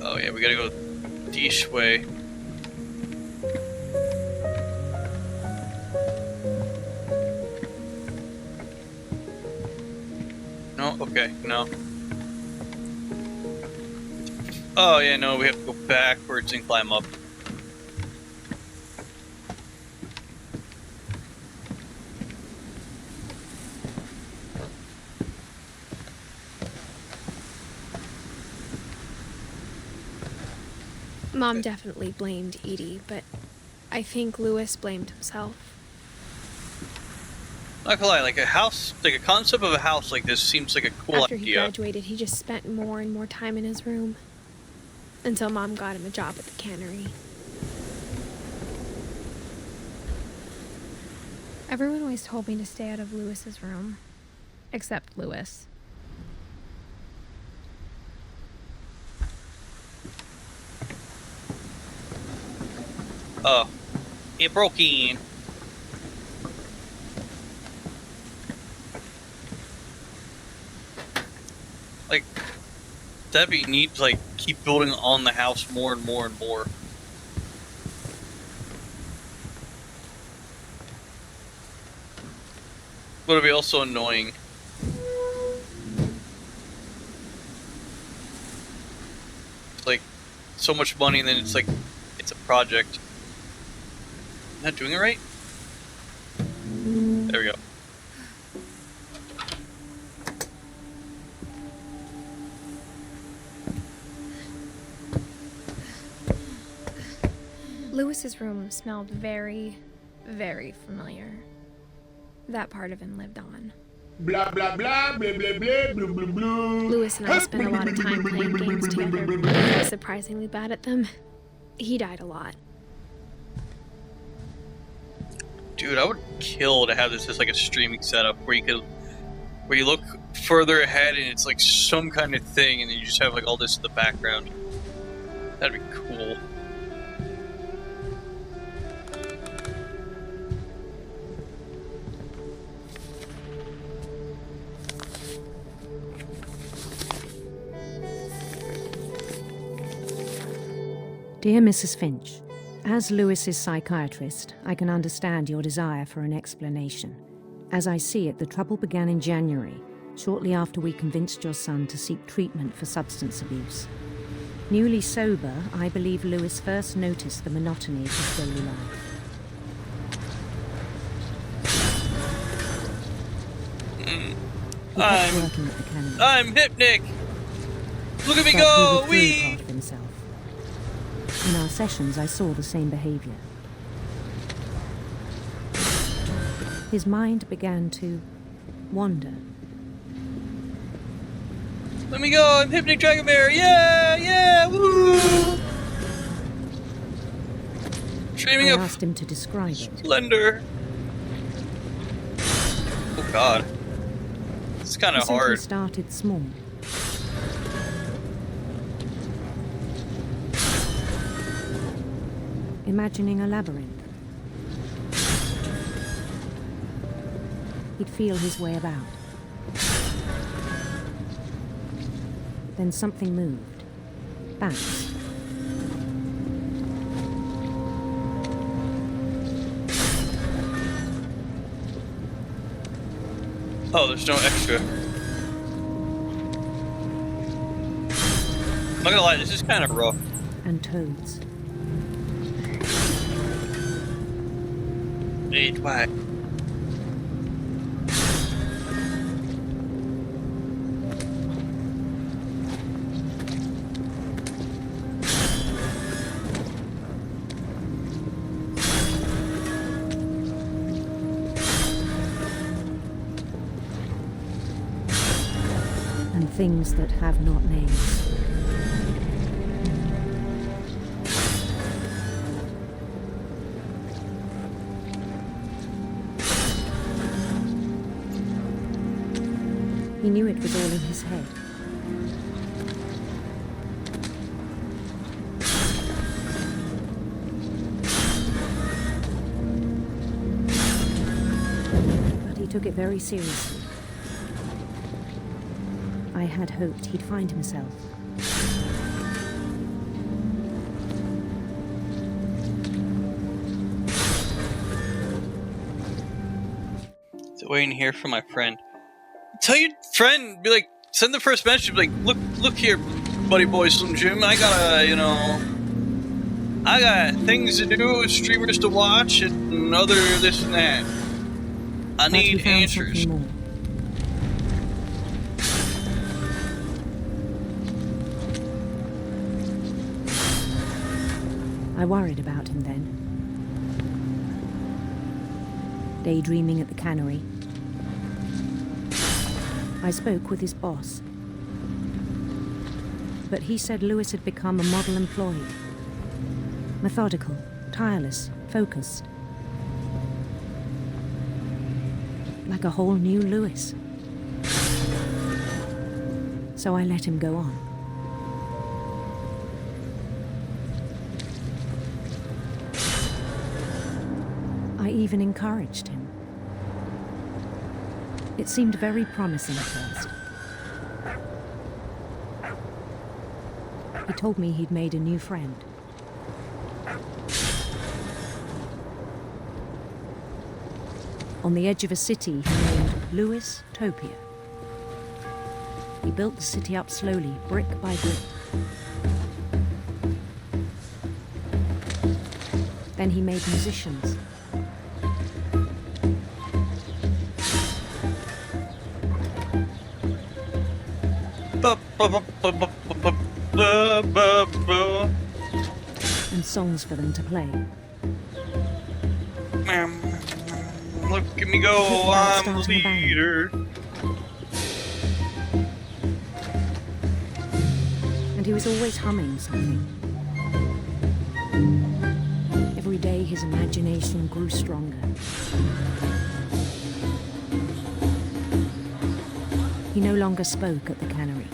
Oh yeah, we gotta go this way. No? Okay, no. Oh yeah, no, we have to go backwards and climb up.
Mom definitely blamed Edie, but I think Lewis blamed himself.
Not gonna lie, like a house, like a concept of a house like this seems like a cool
After he
idea.
graduated, he just spent more and more time in his room. Until Mom got him a job at the cannery. Everyone always told me to stay out of Lewis's room. Except Lewis.
Oh, it broke in. Like, that'd be neat to, like, keep building on the house more and more and more. would be also annoying. It's like so much money, and then it's like it's a project. I'm not doing it right. There we go.
Lewis's room smelled very, very familiar. That part of him lived on.
Blah blah blah blah blah blah blah blah blah.
Lewis and I spent a lot of time playing games together, but I was surprisingly bad at them. He died a lot.
Dude, I would kill to have this as like a streaming setup where you look further ahead and it's like some kind of thing, and then you just have like all this in the background. That'd be cool.
Dear Mrs. Finch, as Lewis's psychiatrist, I can understand your desire for an explanation. As I see it, the trouble began in January, shortly after we convinced your son to seek treatment for substance abuse. Newly sober, I believe Lewis first noticed the monotony of his daily life.
I'm Hypnic! Look at me go!
Wee! Himself. In our sessions, I saw the same behavior. His mind began to wander.
Let me go! I'm Hypnic Dragomir! Yeah! Yeah! Woo! Dreaming
I
of
asked him to describe it.
splendor. Oh God. It's kind of
He
hard.
started small. Imagining a labyrinth. He'd feel his way about. Then something moved. Bounced.
Oh, there's no extra. I'm not gonna lie, this is kind of rough.
And toads.
Hey, why?
And things that have not names. He knew it was all in his head. But he took it very seriously. I had hoped he'd find himself.
So waiting here for my friend. Tell your friend, be like, send the first message, be like, look here, buddy boy Slim Jim, I got things to do, streamers to watch, and other this and that. I need answers.
I worried about him then. Daydreaming at the cannery. I spoke with his boss. But he said Lewis had become a model employee. Methodical, tireless, focused. Like a whole new Lewis. So I let him go on. I even encouraged him. It seemed very promising at first. He told me he'd made a new friend. On the edge of a city he named Lewis Topia. He built the city up slowly, brick by brick. Then he made musicians. And songs for them to play.
Look at me go, I'm the leader.
And he was always humming something. Every day his imagination grew stronger. He no longer spoke at the cannery.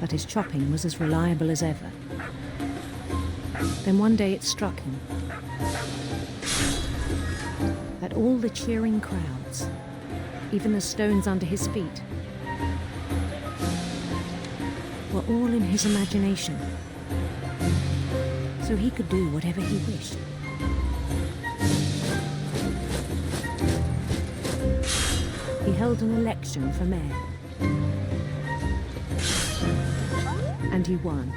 But his chopping was as reliable as ever. Then one day it struck him that all the cheering crowds, even the stones under his feet, were all in his imagination. So he could do whatever he wished. He held an election for mayor. And he won.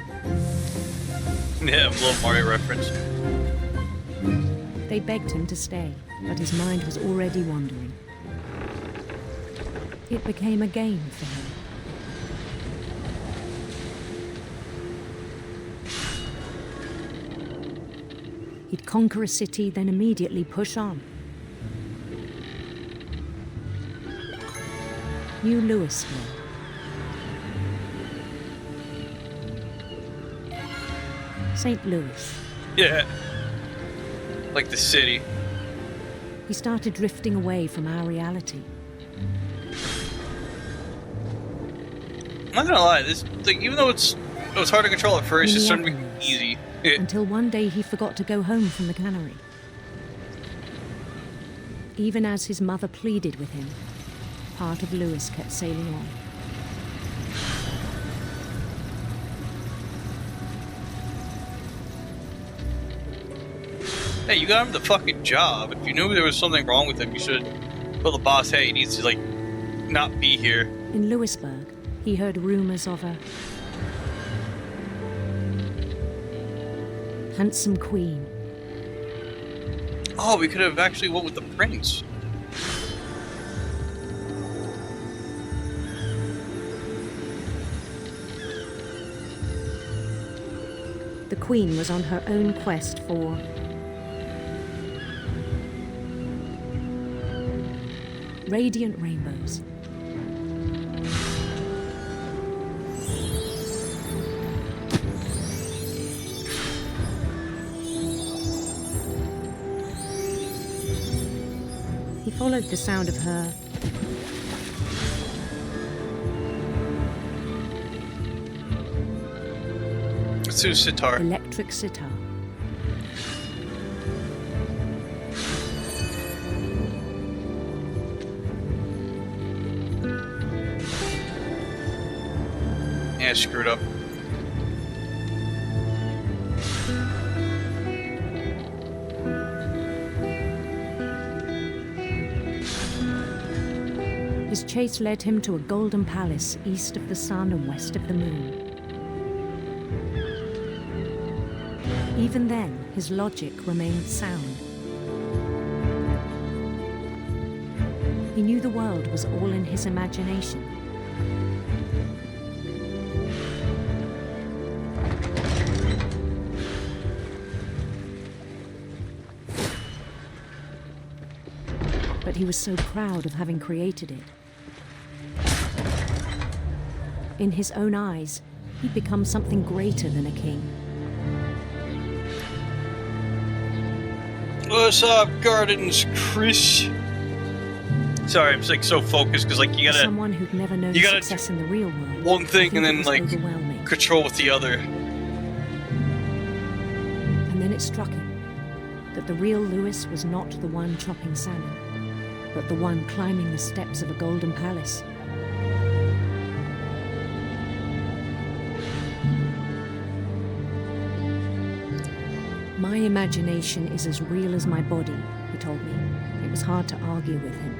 Yeah, a little Mario reference.
They begged him to stay, but his mind was already wandering. It became a game for him. He'd conquer a city, then immediately push on. New Louisville. St. Louis.
Yeah. Like the city.
He started drifting away from our reality.
I'm not gonna lie, this even though it was hard to control at first, it's starting to be easy. Yeah.
Until one day he forgot to go home from the cannery. Even as his mother pleaded with him, part of Louis kept sailing on.
Hey, you got him the fucking job. If you knew there was something wrong with him, you should tell the boss, hey, he needs to, like, not be here.
In Louisburg, he heard rumors of a handsome queen.
Oh, we could have actually went with the prince.
The queen was on her own quest for radiant rainbows. He followed the sound of her
Let's do sitar.
Electric sitar.
Yeah, screwed up.
His chase led him to a golden palace east of the sun and west of the moon. Even then, his logic remained sound. He knew the world was all in his imagination. But he was so proud of having created it. In his own eyes, he'd become something greater than a king.
What's up, Gardens, Chris? Sorry, I'm just, like, so focused because, like, you gotta.
Someone who'd never known success in the real world.
One thing and then, like,
overwhelming.
control with the other.
And then it struck him that the real Louis was not the one chopping salmon, but the one climbing the steps of a golden palace. My imagination is as real as my body, he told me. It was hard to argue with him.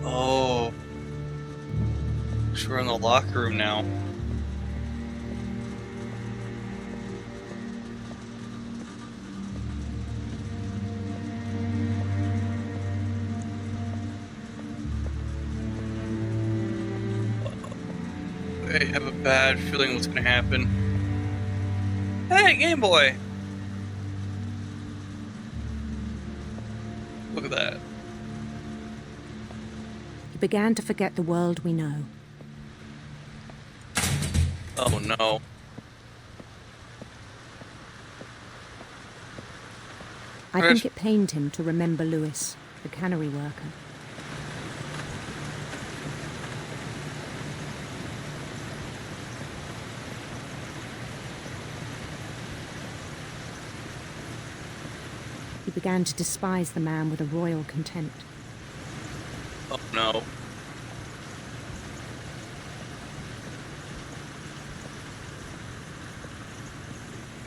Oh. So we're in the locker room now. I have a bad feeling what's gonna happen. Hey, Game Boy! Look at that.
He began to forget the world we know.
Oh no.
I think it pained him to remember Lewis, the cannery worker. He began to despise the man with a royal contempt.
Oh no.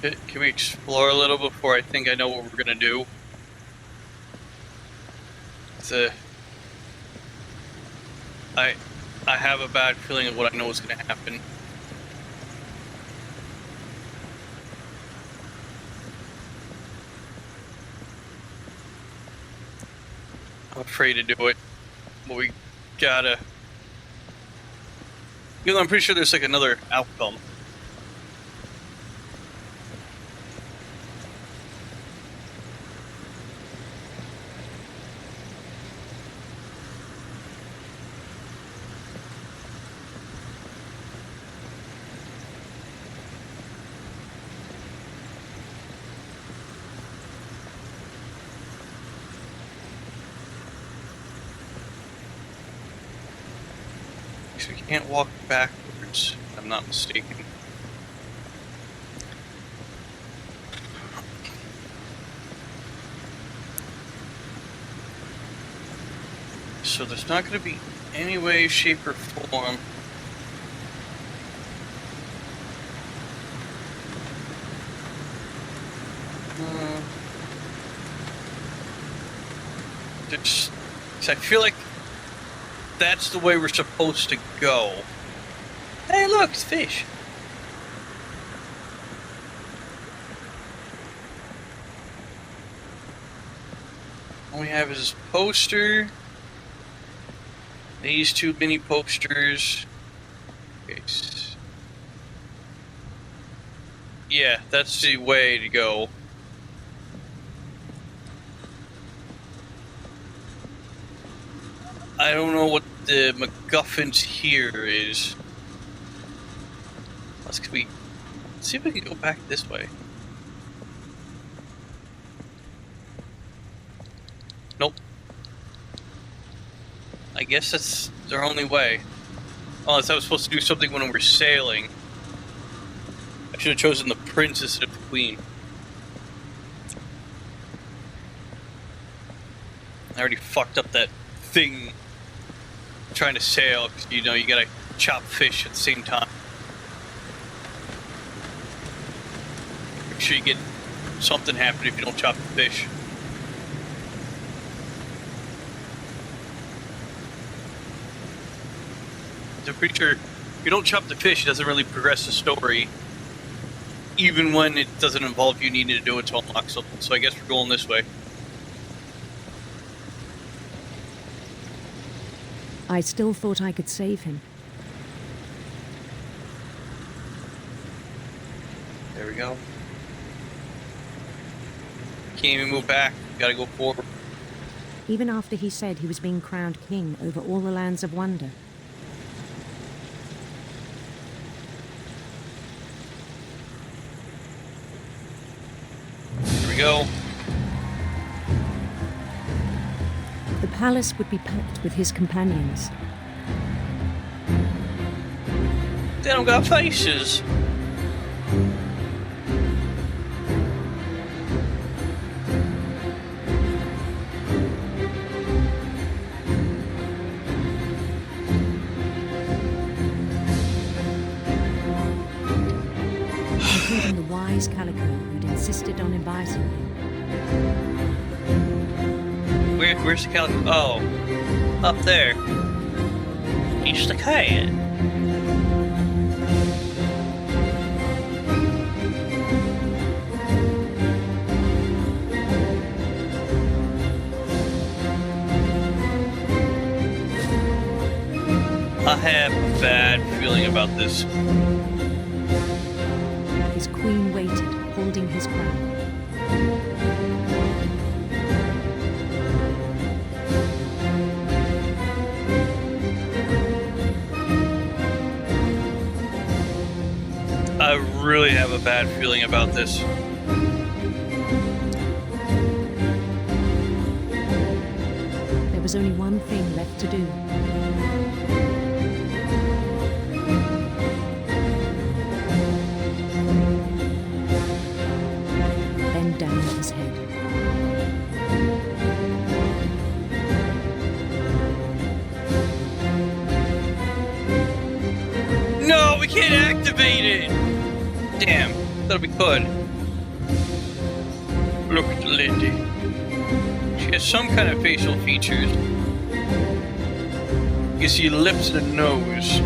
Can we explore a little before I think I know what we're gonna do? I have a bad feeling of what I know is gonna happen. I'm afraid to do it, but we gotta. You know, I'm pretty sure there's like another outcome. We can't walk backwards, if I'm not mistaken. So there's not going to be any way, shape, or form I feel like that's the way we're supposed to go. Hey, look, it's fish. All we have is this poster. These two mini posters. Okay. Yeah, that's the way to go. I don't know what the MacGuffins here is. Let's see if we can go back this way. Nope. I guess that's their only way. Unless I was supposed to do something when we were sailing. I should have chosen the prince instead of the queen. I already fucked up that thing trying to sail, because you know you gotta chop fish at the same time. Make sure you get something happen if you don't chop the fish. I'm pretty sure if you don't chop the fish, it doesn't really progress the story, even when it doesn't involve you needing to do it to unlock something. So I guess we're going this way.
I still thought I could save him.
There we go. Can't even move back. Gotta go forward.
Even after he said he was being crowned king over all the lands of wonder.
Here we go.
The palace would be packed with his companions.
They don't got faces.
even the wise Calico who'd insisted on inviting you.
Where's the calico? Oh, up there. He's the cat. I have a bad feeling about this.
His queen waited, holding his crown.
I really have a bad feeling about this.
There was only one thing left to do. Bend down his head.
No, we can't activate it! Damn, thought we could. Look at the lady. She has some kind of facial features. You can see lips and a nose.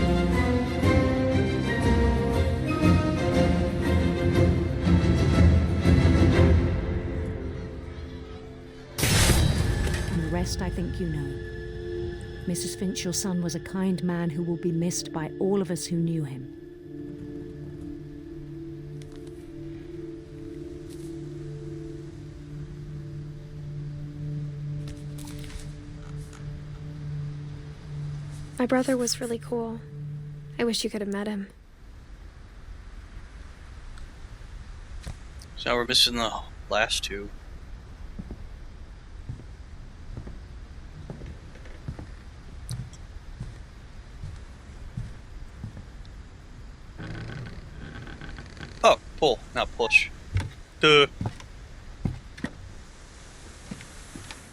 And the rest I think you know. Mrs. Finch, your son was a kind man who will be missed by all of us who knew him.
My brother was really cool. I wish you could have met him.
So now we're missing the last two. Oh, pull, not push. Duh.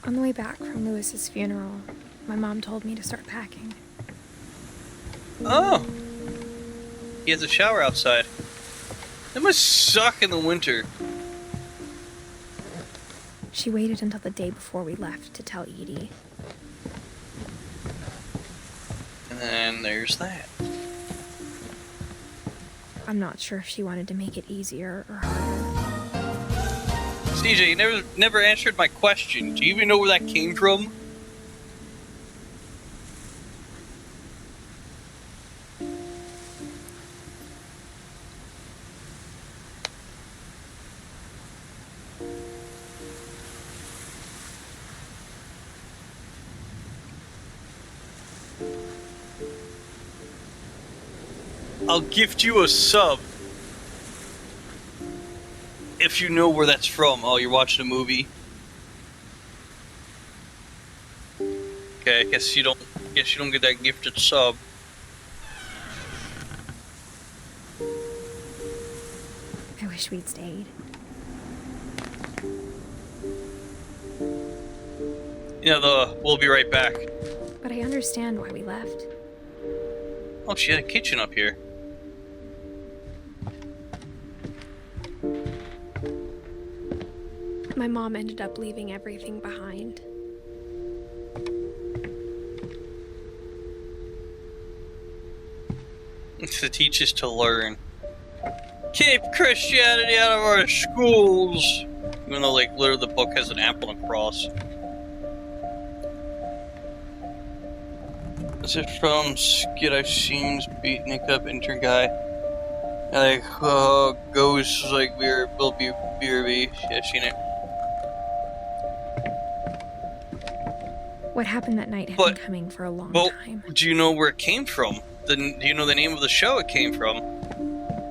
On the way back from Lewis's funeral, my mom told me to start packing.
Oh! He has a shower outside. That must suck in the winter.
She waited until the day before we left to tell Edie.
And then there's that.
I'm not sure if she wanted to make it easier or harder.
CJ, you never answered my question. Do you even know where that came from? I'll gift you a sub if you know where that's from. Oh, you're watching a movie. Okay, I guess you don't get that gifted sub.
I wish we'd stayed.
We'll be right back.
But I understand why we left.
Oh, she had a kitchen up here.
My mom ended up leaving everything behind.
It's to teach us to learn. Keep Christianity out of our schools! Even though, like, literally the book has an apple and a cross. Is it from skit I've seen? Beatnik up intern guy. Like, goes like will be BRB. Yeah, I've seen it.
What happened that night had been coming for a long time.
Do you know where it came from? Do you know the name of the show it came from?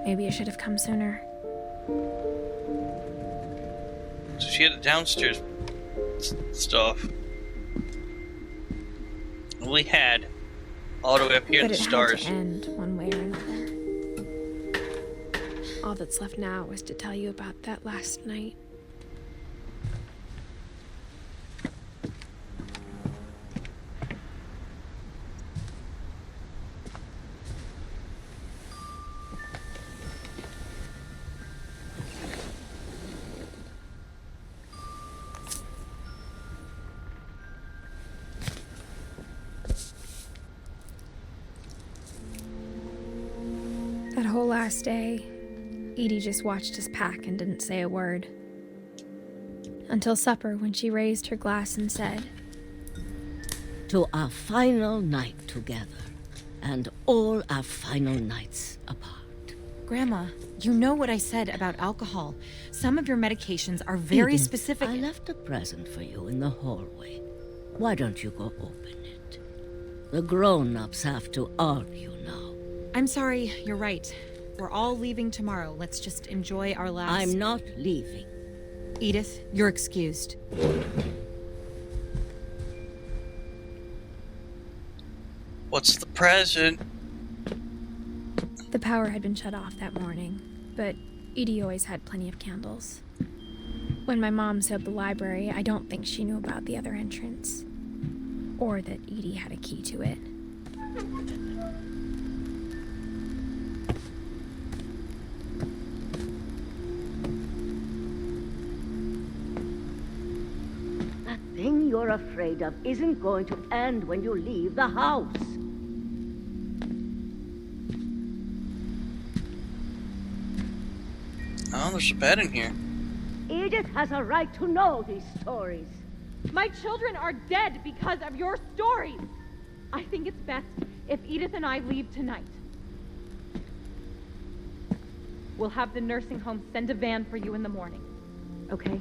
Maybe it should have come sooner.
So she had it downstairs stuff. We had all the way up here in the stars.
But it had to end one way or another. All that's left now is to tell you about that last night. last day, Edie just watched us pack and didn't say a word. Until supper, when she raised her glass and said,
"To our final night together, and all our final nights apart."
Grandma, you know what I said about alcohol. Some of your medications are very
Edith,
specific.
I left a present for you in the hallway. Why don't you go open it? The grown-ups have to argue now.
I'm sorry, you're right. We're all leaving tomorrow. Let's just enjoy our last...
I'm not leaving.
Edith, you're excused.
What's the present?
The power had been shut off that morning, but Edie always had plenty of candles. When my mom sealed the library, I don't think she knew about the other entrance, or that Edie had a key to it.
That thing you're afraid of isn't going to end when you leave the house.
Oh, there's a bed in here.
Edith has a right to know these stories.
My children are dead because of your stories. I think it's best if Edith and I leave tonight. We'll have the nursing home send a van for you in the morning. Okay?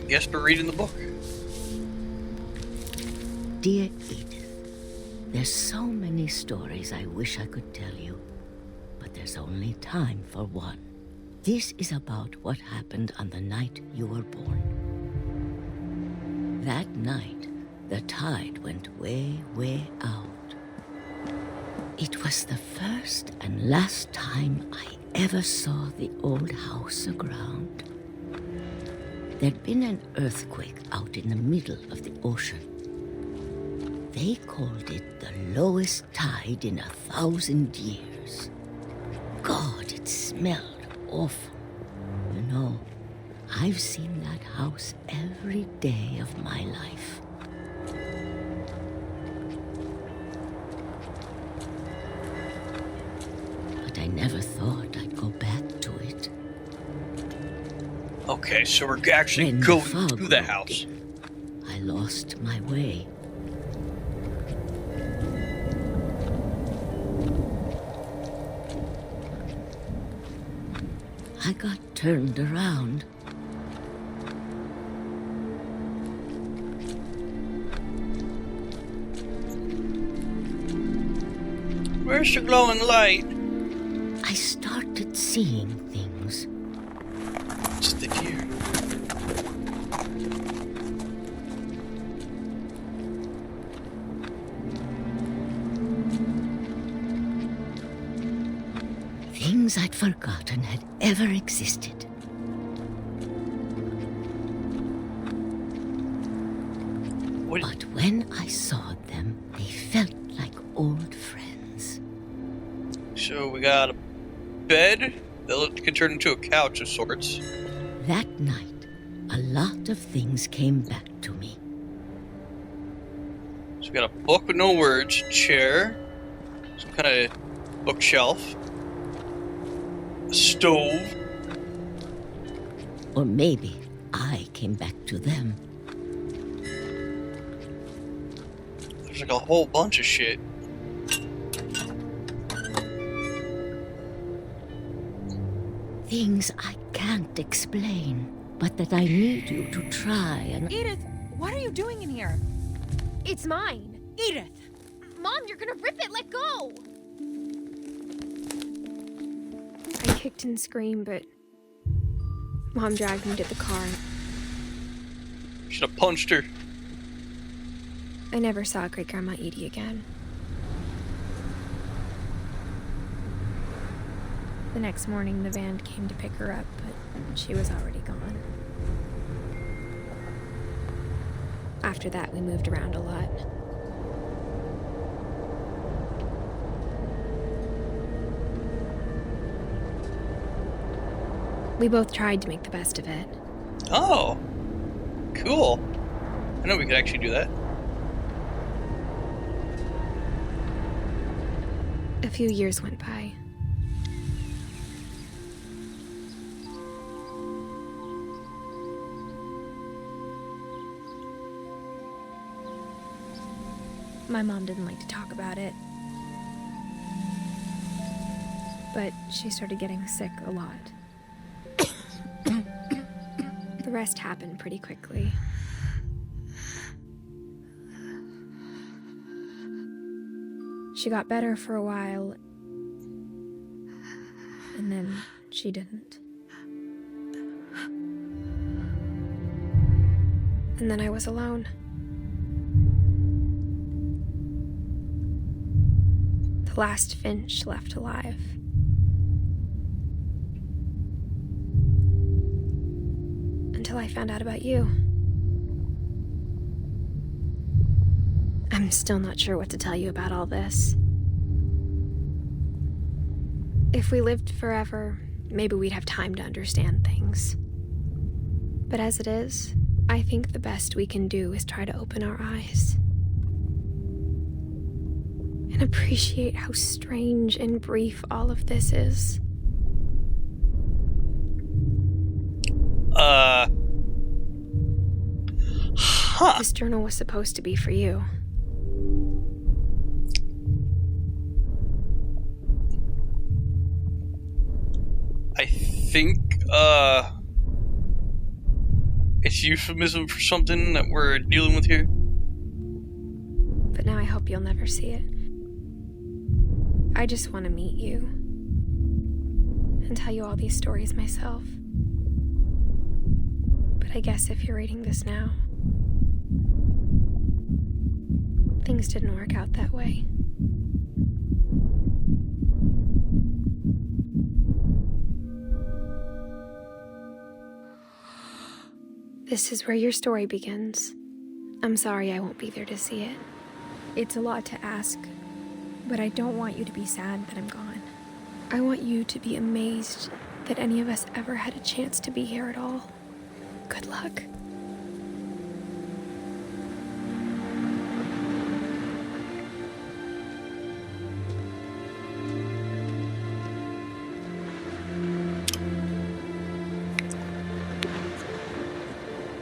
Guess we're reading the book.
Dear Edith, there's so many stories I wish I could tell you, but there's only time for one. This is about what happened on the night you were born. That night, the tide went way, way out. It was the first and last time I ever saw the old house aground. There'd been an earthquake out in the middle of the ocean. They called it the lowest tide in 1,000 years. God, it smelled awful. You know, I've seen that house every day of my life. But I never thought I'd go back to it.
Okay, so we're actually going to the house.
I lost my way. I got turned around.
Where's the glowing light?
I started seeing things.
What's the deer?
Things I'd forgotten had ever existed. But when I saw them, they felt like old friends.
So we got a bed that can turn into a couch of sorts.
That night, a lot of things came back to me.
So we got a book with no words, chair, some kind of bookshelf, a stove.
Or maybe I came back to them.
There's like a whole bunch of shit.
Things I can't explain, but that I need you to try and...
Edith, what are you doing in here?
It's mine.
Edith!
Mom, you're gonna rip it! Let go! I kicked and screamed, but Mom dragged me to the car.
Should have punched her.
I never saw Great Grandma Edie again. The next morning, the van came to pick her up, but she was already gone. After that, we moved around a lot. We both tried to make the best of it.
Oh, cool. I know we could actually do that.
A few years went by. My mom didn't like to talk about it. But she started getting sick a lot. The rest happened pretty quickly. She got better for a while, and then she didn't. And then I was alone. The last Finch left alive. Until I found out about you. I'm still not sure what to tell you about all this. If we lived forever, maybe we'd have time to understand things. But as it is, I think the best we can do is try to open our eyes. And appreciate how strange and brief all of this is. This journal was supposed to be for you.
I think, it's euphemism for something that we're dealing with here.
But now I hope you'll never see it. I just want to meet you. And tell you all these stories myself. But I guess if you're reading this now, things didn't work out that way. This is where your story begins. I'm sorry I won't be there to see it. It's a lot to ask, but I don't want you to be sad that I'm gone. I want you to be amazed that any of us ever had a chance to be here at all. Good luck.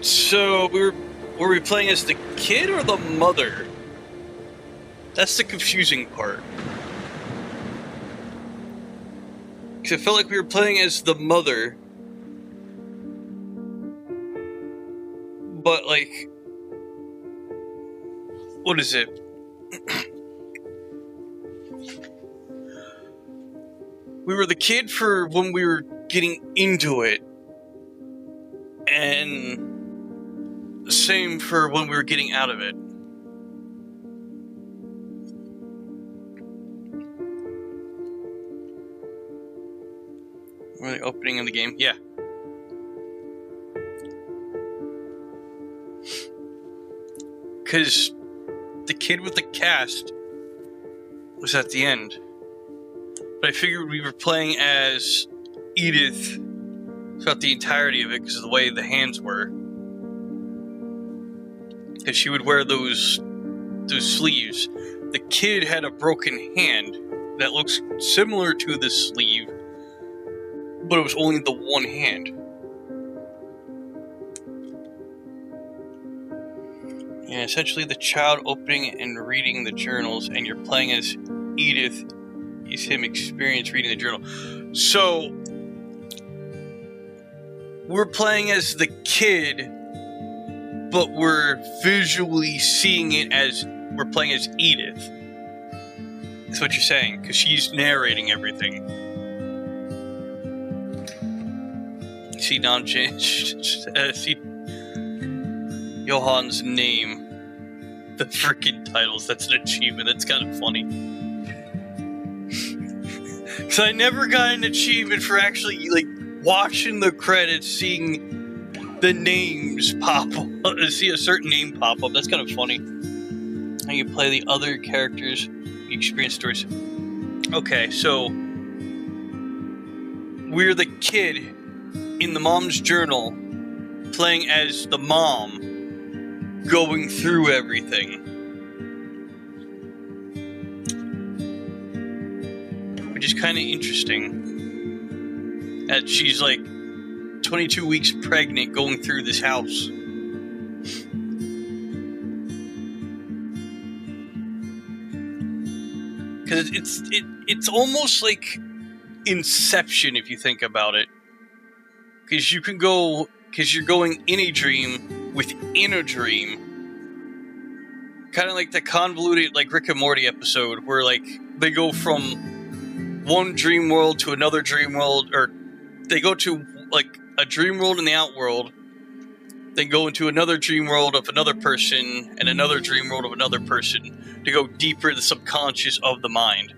So were we playing as the kid or the mother? That's the confusing part. Because I felt like we were playing as the mother, but like, what is it? We were the kid for when we were getting into it, and same for when we were getting out of it. Or the opening of the game, yeah. Because the kid with the cast was at the end. But I figured we were playing as Edith throughout the entirety of it because of the way the hands were. Because she would wear those sleeves. The kid had a broken hand that looks similar to the sleeve, but it was only the one hand. Yeah, essentially the child opening and reading the journals, and you're playing as Edith is him experience reading the journal. So we're playing as the kid, but we're visually seeing it as we're playing as Edith. That's what you're saying, because she's narrating everything. See Don changed. See Johan's name. The freaking titles. That's an achievement. That's kind of funny. Because I never got an achievement for actually like watching the credits, seeing the names pop up, see a certain name pop up. That's kind of funny. And you play the other characters, you experience stories. Okay, so we're the kid in the mom's journal playing as the mom, going through everything. Which is kind of interesting. That she's like 22 weeks pregnant going through this house. Because it's almost like Inception if you think about it. Because you're going in a dream within a dream. Kind of like the convoluted like Rick and Morty episode where like they go from one dream world to another dream world, or they go to like a dream world in the outworld, then go into another dream world of another person and another dream world of another person to go deeper in the subconscious of the mind.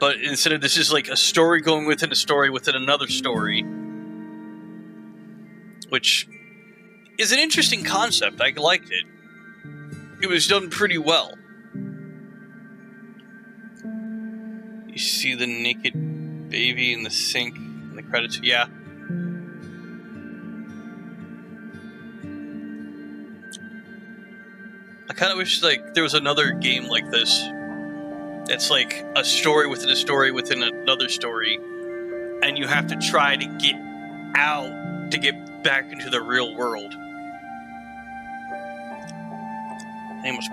But instead of this is like a story going within a story within another story, which is an interesting concept. I liked it. It was done pretty well. You see the naked baby in the sink in the credits. Yeah. I kind of wish like there was another game like this. It's like a story within a story within another story, and you have to try to get out to get back into the real world. His name was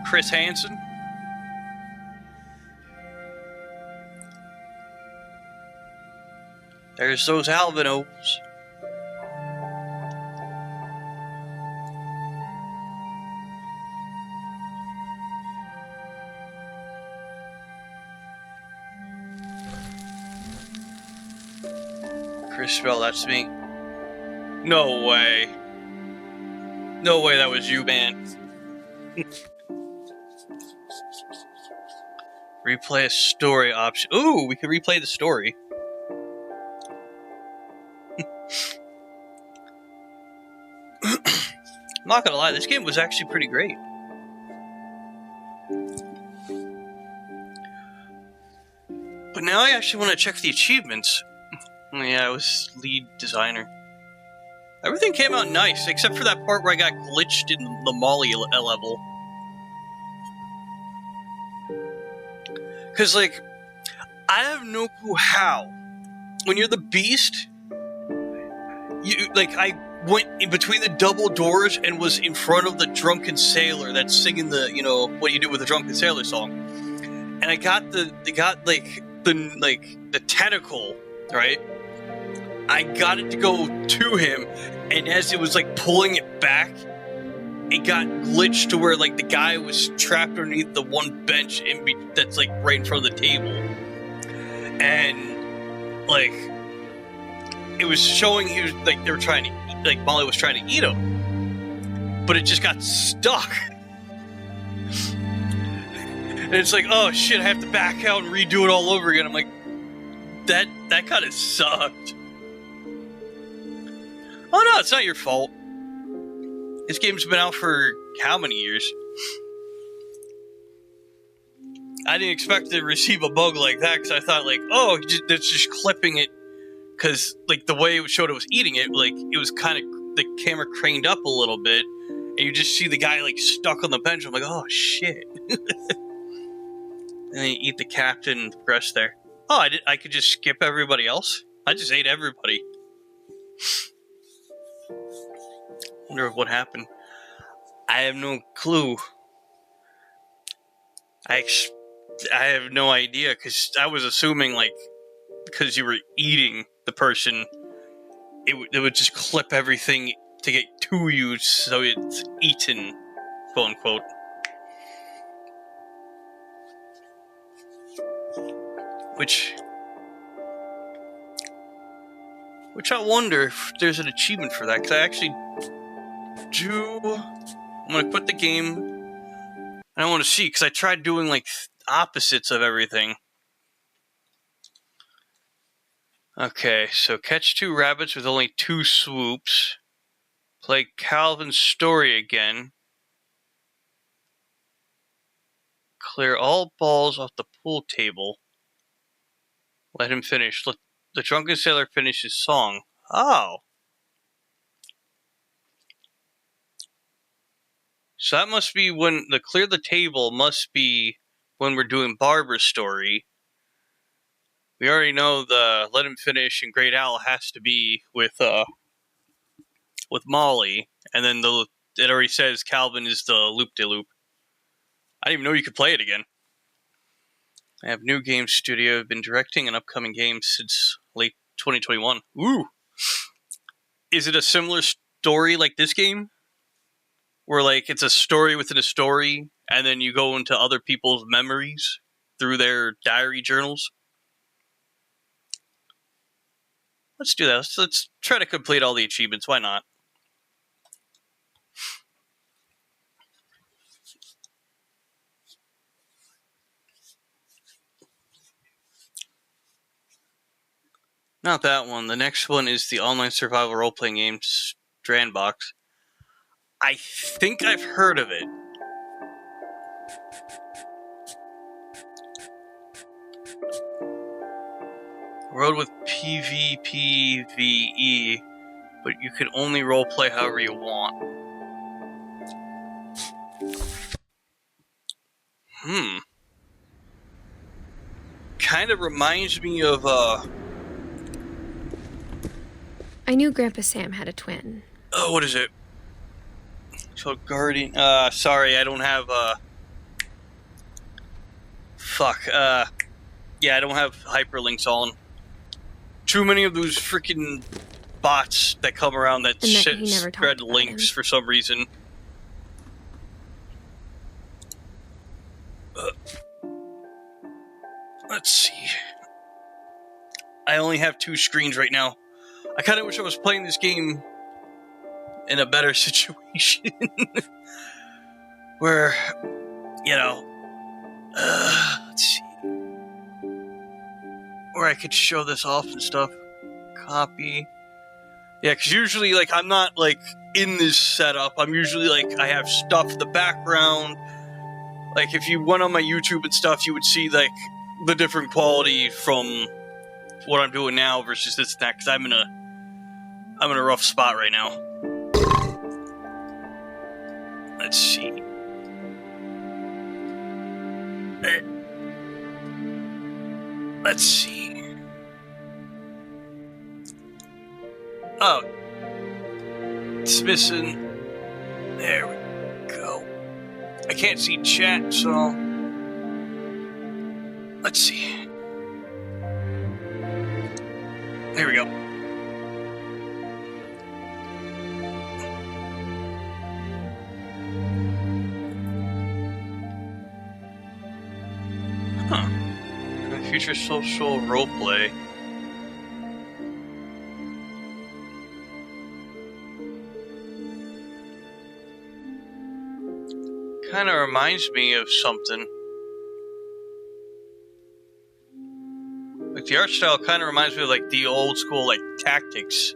Chris Hansen. There's those albinos. Chris Bell, that's me. No way. No way that was you, man. Replay a story option. Ooh, we could replay the story. I'm not gonna lie, this game was actually pretty great. But now I actually want to check the achievements. Yeah, I was lead designer. Everything came out nice, except for that part where I got glitched in the Molly level. Because, like, I have no clue how. When you're the beast, I went in between the double doors and was in front of the drunken sailor that's singing the, what do you do with a drunken sailor song. And I got the tentacle, right? I got it to go to him, and as it was like pulling it back, it got glitched to where like the guy was trapped underneath the one bench that's like right in front of the table, and like it was showing he was like they were trying to eat, like Molly was trying to eat him, but it just got stuck. And it's like, oh shit, I have to back out and redo it all over again. I'm like, that kind of sucked. Oh no, it's not your fault. This game's been out for how many years? I didn't expect to receive a bug like that because I thought like, oh, it's just clipping it because like the way it showed it was eating it, like it was kind of the camera craned up a little bit, and you just see the guy like stuck on the bench. I'm like, oh shit. And then you eat the captain and the rest there. Oh, I could just skip everybody else? I just ate everybody. Wonder what happened. I have no clue. I have no idea, because I was assuming, like, because you were eating the person, it would just clip everything to get to you so it's eaten, quote unquote. Which I wonder if there's an achievement for that, because I actually do. I'm going to quit the game, and I want to see, because I tried doing, like, opposites of everything. Okay, so catch 2 rabbits with only 2 swoops. Play Calvin's story again. Clear all balls off the pool table. Let him finish. Let the drunken sailor finish his song. Oh. So that must be when the clear the table must be when we're doing Barbara's story. We already know the let him finish and Great Owl has to be with Molly, and then it already says Calvin is the loop-de-loop. I didn't even know you could play it again. I have new game studio. I've been directing an upcoming game since late 2021. Ooh! Is it a similar story like this game? Where, like, it's a story within a story, and then you go into other people's memories through their diary journals? Let's do that. Let's try to complete all the achievements. Why not? Not that one. The next one is the online survival role-playing game, Strandbox. I think I've heard of it. World with PvPvE, but you can only roleplay however you want. Kind of reminds me of,
I knew Grandpa Sam had a twin.
Oh, what is it? So, Guardian... sorry, I don't have, yeah, I don't have hyperlinks on. Too many of those freaking bots that come around that spread links for some reason. Let's see. I only have 2 screens right now. I kind of wish I was playing this game in a better situation. Where, you know... let's see. Where I could show this off and stuff. Copy. Yeah, because usually, like, I'm not, like, in this setup. I'm usually, like, I have stuff in the background. Like, if you went on my YouTube and stuff, you would see, like, the different quality from what I'm doing now versus this and that, because I'm in a rough spot right now. Let's see. Let's see. Oh. It's missing. There we go. I can't see chat, so... Let's see. There we go. Huh. Future social roleplay. Kind of reminds me of something. Like, the art style kind of reminds me of, like, the old school, like, Tactics.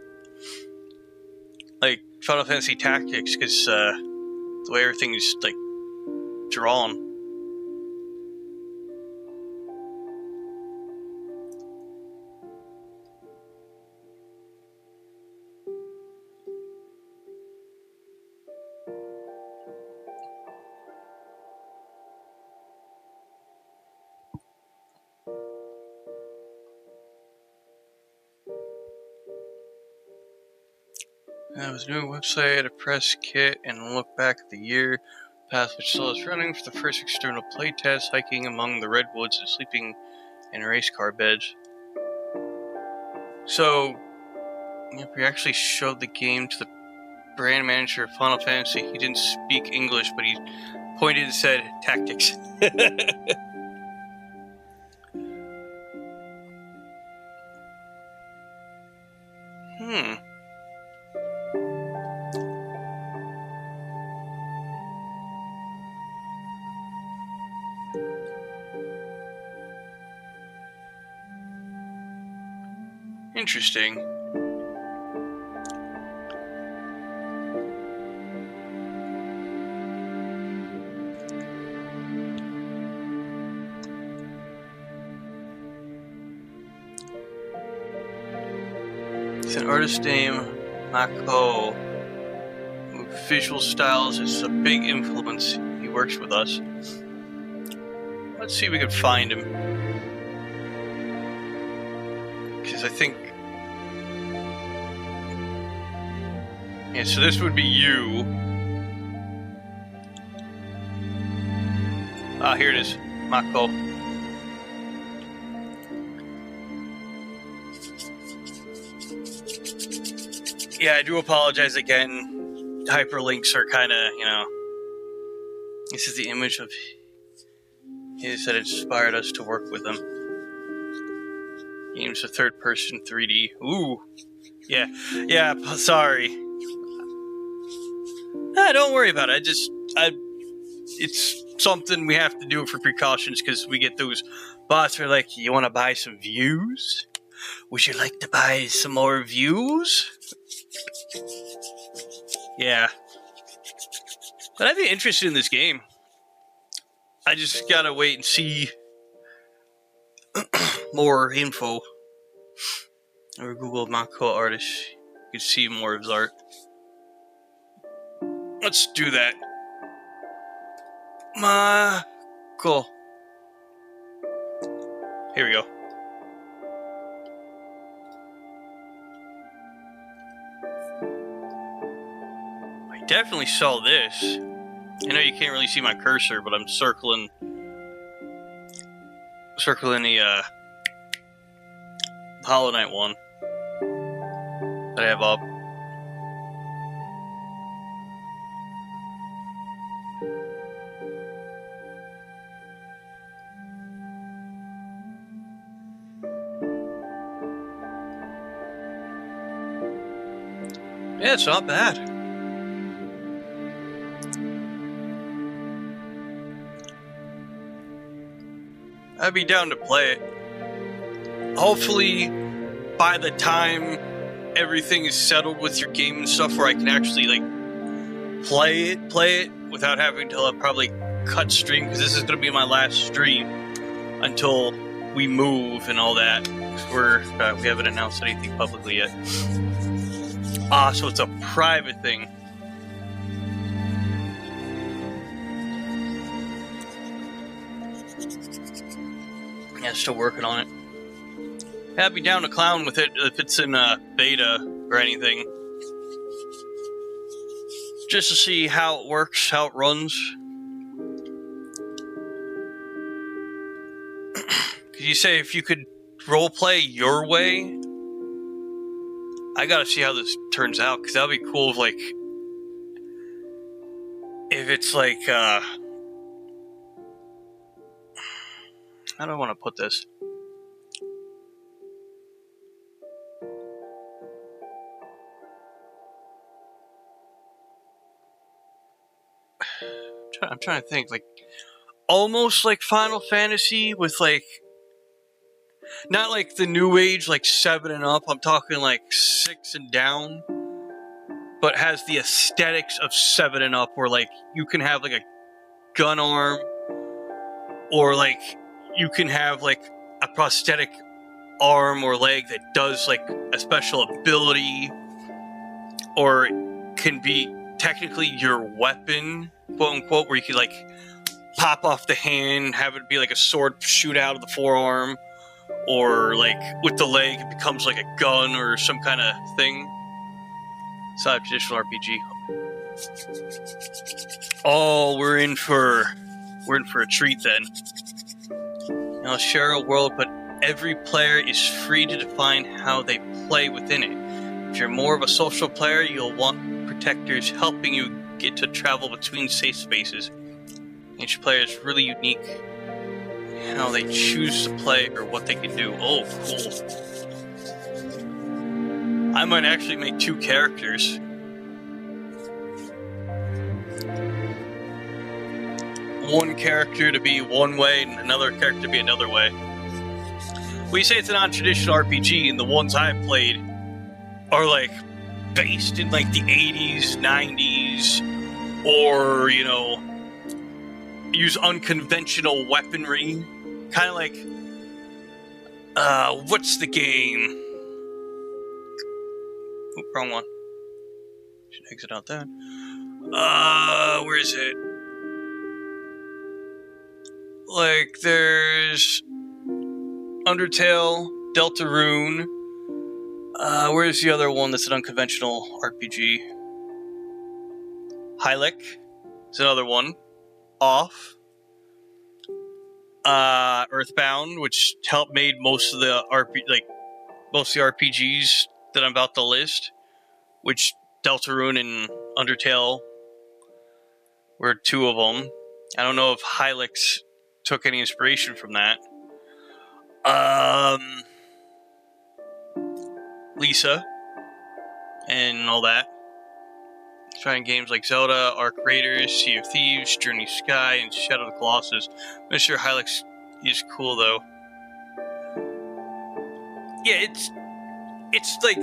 Like, Final Fantasy Tactics, because, the way everything is, like, drawn. There was a new website, a press kit, and look back at the year path which still is running for the first external playtest, hiking among the redwoods and sleeping in race car beds. So, yep, we actually showed the game to the brand manager of Final Fantasy. He didn't speak English, but he pointed and said, Tactics. Interesting. It's an artist named Mako visual styles is a big influence. He works with us. Let's see if we can find him. Because I think... Yeah, so this would be you. Ah, here it is. Mako. Yeah, I do apologize again. Hyperlinks are kind of, you know... This is the image of his that inspired us to work with him. Games of third-person 3D. Ooh. Yeah, sorry. Don't worry about it. It's something we have to do for precautions because we get those bots who are like, you want to buy some views? Would you like to buy some more views? Yeah. But I'd be interested in this game. I just gotta wait and see more info. Or Google Mako artist. You can see more of his art. Let's do that. Cool. Here we go. I definitely saw this. I know you can't really see my cursor, but I'm circling the Hollow Knight one that I have up. Yeah, it's not bad. I'd be down to play it. Hopefully, by the time everything is settled with your game and stuff, where I can actually like play it without having to probably cut stream, because this is going to be my last stream until we move and all that. We haven't announced anything publicly yet. So it's a private thing. Yeah, still working on it. I'd be down to clown with it if it's in beta or anything. Just to see how it works, how it runs. Could you say if you could roleplay your way? I gotta see how this turns out, because that'd be cool if, like, if it's like, how do I want to put this? I'm trying to think, like, almost like Final Fantasy with, like, not like the new age, like 7 and up, I'm talking like 6 and down, but has the aesthetics of 7 and up, where, like, you can have, like, a gun arm, or, like, you can have, like, a prosthetic arm or leg that does, like, a special ability, or it can be technically your weapon, quote unquote, where you could, like, pop off the hand, have it be like a sword shoot out of the forearm, or, like, with the leg it becomes like a gun or some kind of thing. It's not a traditional RPG. Oh, we're in for a treat then. Now, share a world, but every player is free to define how they play within it. If you're more of a social player, you'll want protectors helping you get to travel between safe spaces. Each player is really unique in how they choose to play or what they can do. Oh, cool. I might actually make 2 characters. One character to be one way and another character to be another way. We say it's a non-traditional RPG, and the ones I've played are, like, based in, like, the 80s, 90s, or, you know, use unconventional weaponry. Kind of like, what's the game? Oop, wrong one. Should exit out that. Where is it? Like, there's Undertale, Deltarune. Where's the other one that's an unconventional RPG? Hylic is another one. Off. Earthbound, which made most of the RPGs that I'm about to list, which Deltarune and Undertale were two of them. I don't know if Hylic took any inspiration from that. Lisa and all that. Trying games like Zelda, Ark Raiders, Sea of Thieves, Journey Sky, and Shadow of the Colossus. I'm not sure Hylic is cool though. Yeah, it's like,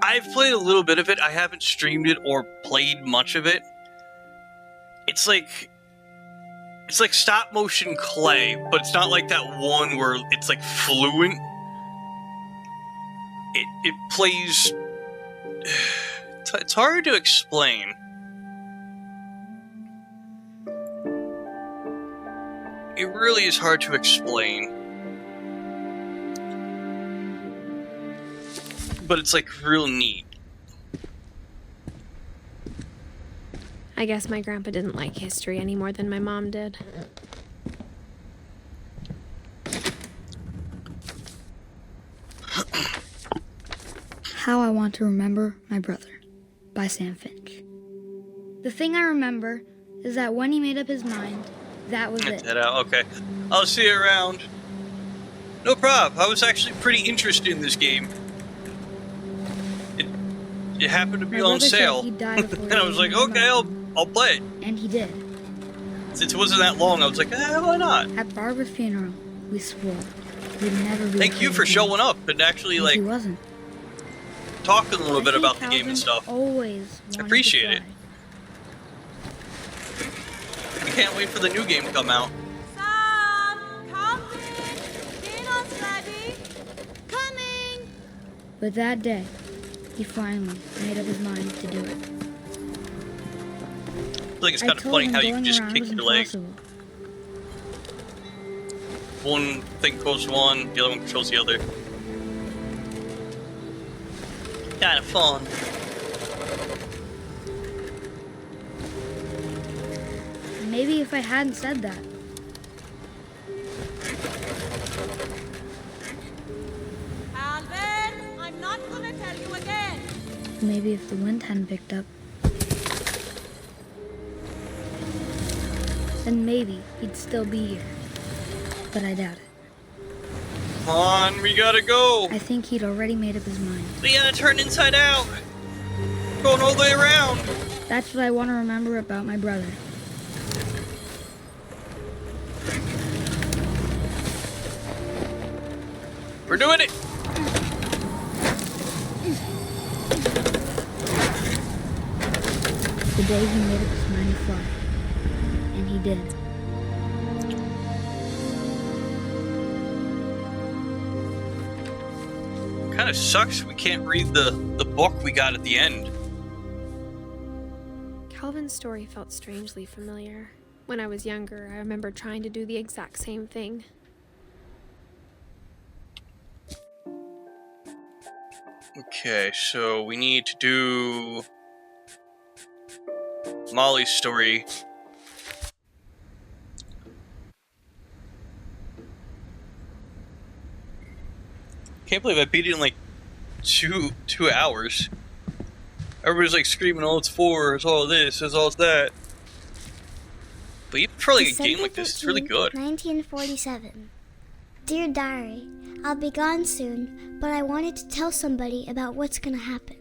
I've played a little bit of it. I haven't streamed it or played much of it. It's like stop motion clay, but it's not like that one where it's like fluent. It plays. It's hard to explain. It really is hard to explain. But it's like real neat.
I guess my grandpa didn't like history any more than my mom did.
How I Want to Remember My Brother by Sam Finch. The thing I remember is that when he made up his mind, that was it.
That out. Okay. I'll see you around. No problem. I was actually pretty interested in this game. It happened to be on sale. And I was like, okay, I'll play it.
And he did.
Since it wasn't that long, I was like, why not?
At Barbara's funeral, we swore we'd never be.
Thank you for showing up and actually, like,
he wasn't.
Talking a little bit about the game and stuff.
Always
I appreciate it. I can't wait for the new game to come out.
Sam, come in. Dinner's ready. Coming.
But that day, he finally made up his mind to do it.
I feel like it's kind of funny how you can just kick your leg. One thing controls one, the other one controls the other. Kind of fun.
Maybe if I hadn't said that.
Alvin, I'm not gonna tell you again.
Maybe if the wind hadn't picked up. Then maybe he'd still be here. But I doubt it.
Come on, we gotta go.
I think he'd already made up his mind.
We gotta turn inside out. Going all the way around.
That's what I want to remember about my brother.
We're doing it.
The day he made up his mind to fly. And he did.
Kind of sucks we can't read the book we got at the end.
Calvin's story felt strangely familiar. When I was younger, I remember trying to do the exact same thing.
Okay, so we need to do Molly's story. Can't believe I beat it in like two hours. Everybody's like screaming, "Oh, it's 4, it's all this, it's all that." But even for like a game like this, it's really good.
1947. Dear Diary, I'll be gone soon, but I wanted to tell somebody about what's gonna happen.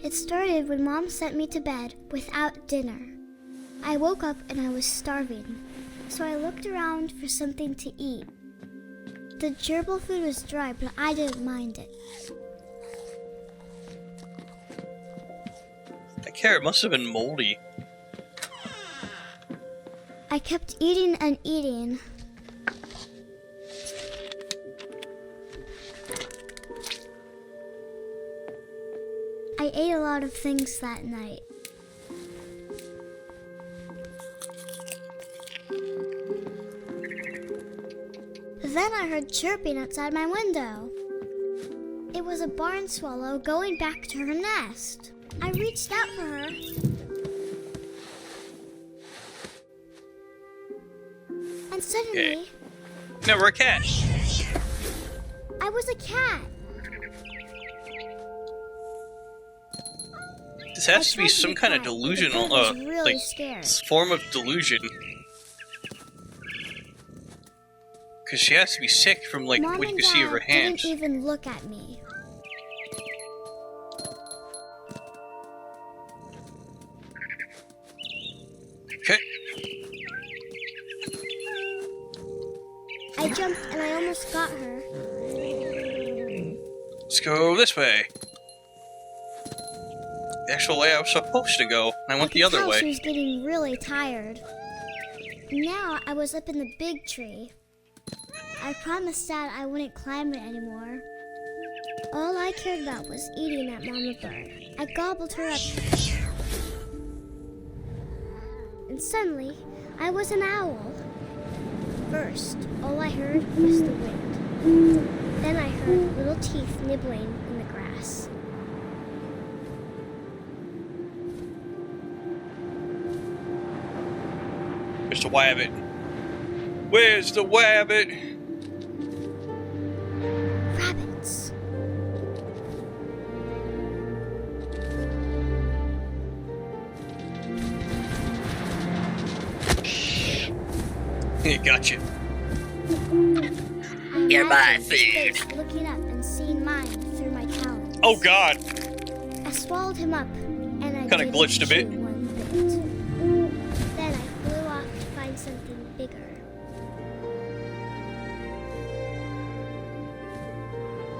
It started when Mom sent me to bed without dinner. I woke up and I was starving, so I looked around for something to eat. The gerbil food was dry, but I didn't mind it.
That carrot must have been moldy.
I kept eating and eating. I ate a lot of things that night. Then I heard chirping outside my window. It was a barn swallow going back to her nest. I reached out for her. And suddenly...
Okay. No, we're a cat.
I was a cat.
This has to be some kind of delusional,
really
like,
scared.
form of delusion. Because she has to be sick from, like,
Mom
what you
and
can see of her
Dad
hands.
didn't even look at me.
Okay.
I jumped and I almost got her.
Let's go this way. The actual way I was supposed to go. And I went the other way.
She was getting really tired. Now I was up in the big tree. I promised Dad I wouldn't climb it anymore. All I cared about was eating that mama bird. I gobbled her up. And suddenly, I was an owl. First, all I heard was the wind. Then I heard little teeth nibbling in the grass.
Where's the wabbit? Where's the wabbit?
Rabbits.
Gotcha.
You're my food. Looking up and seeing mine through my talons.
Oh God!
I swallowed him up, and I
kind of glitched a bit.
one bit. Then I flew off to find something bigger.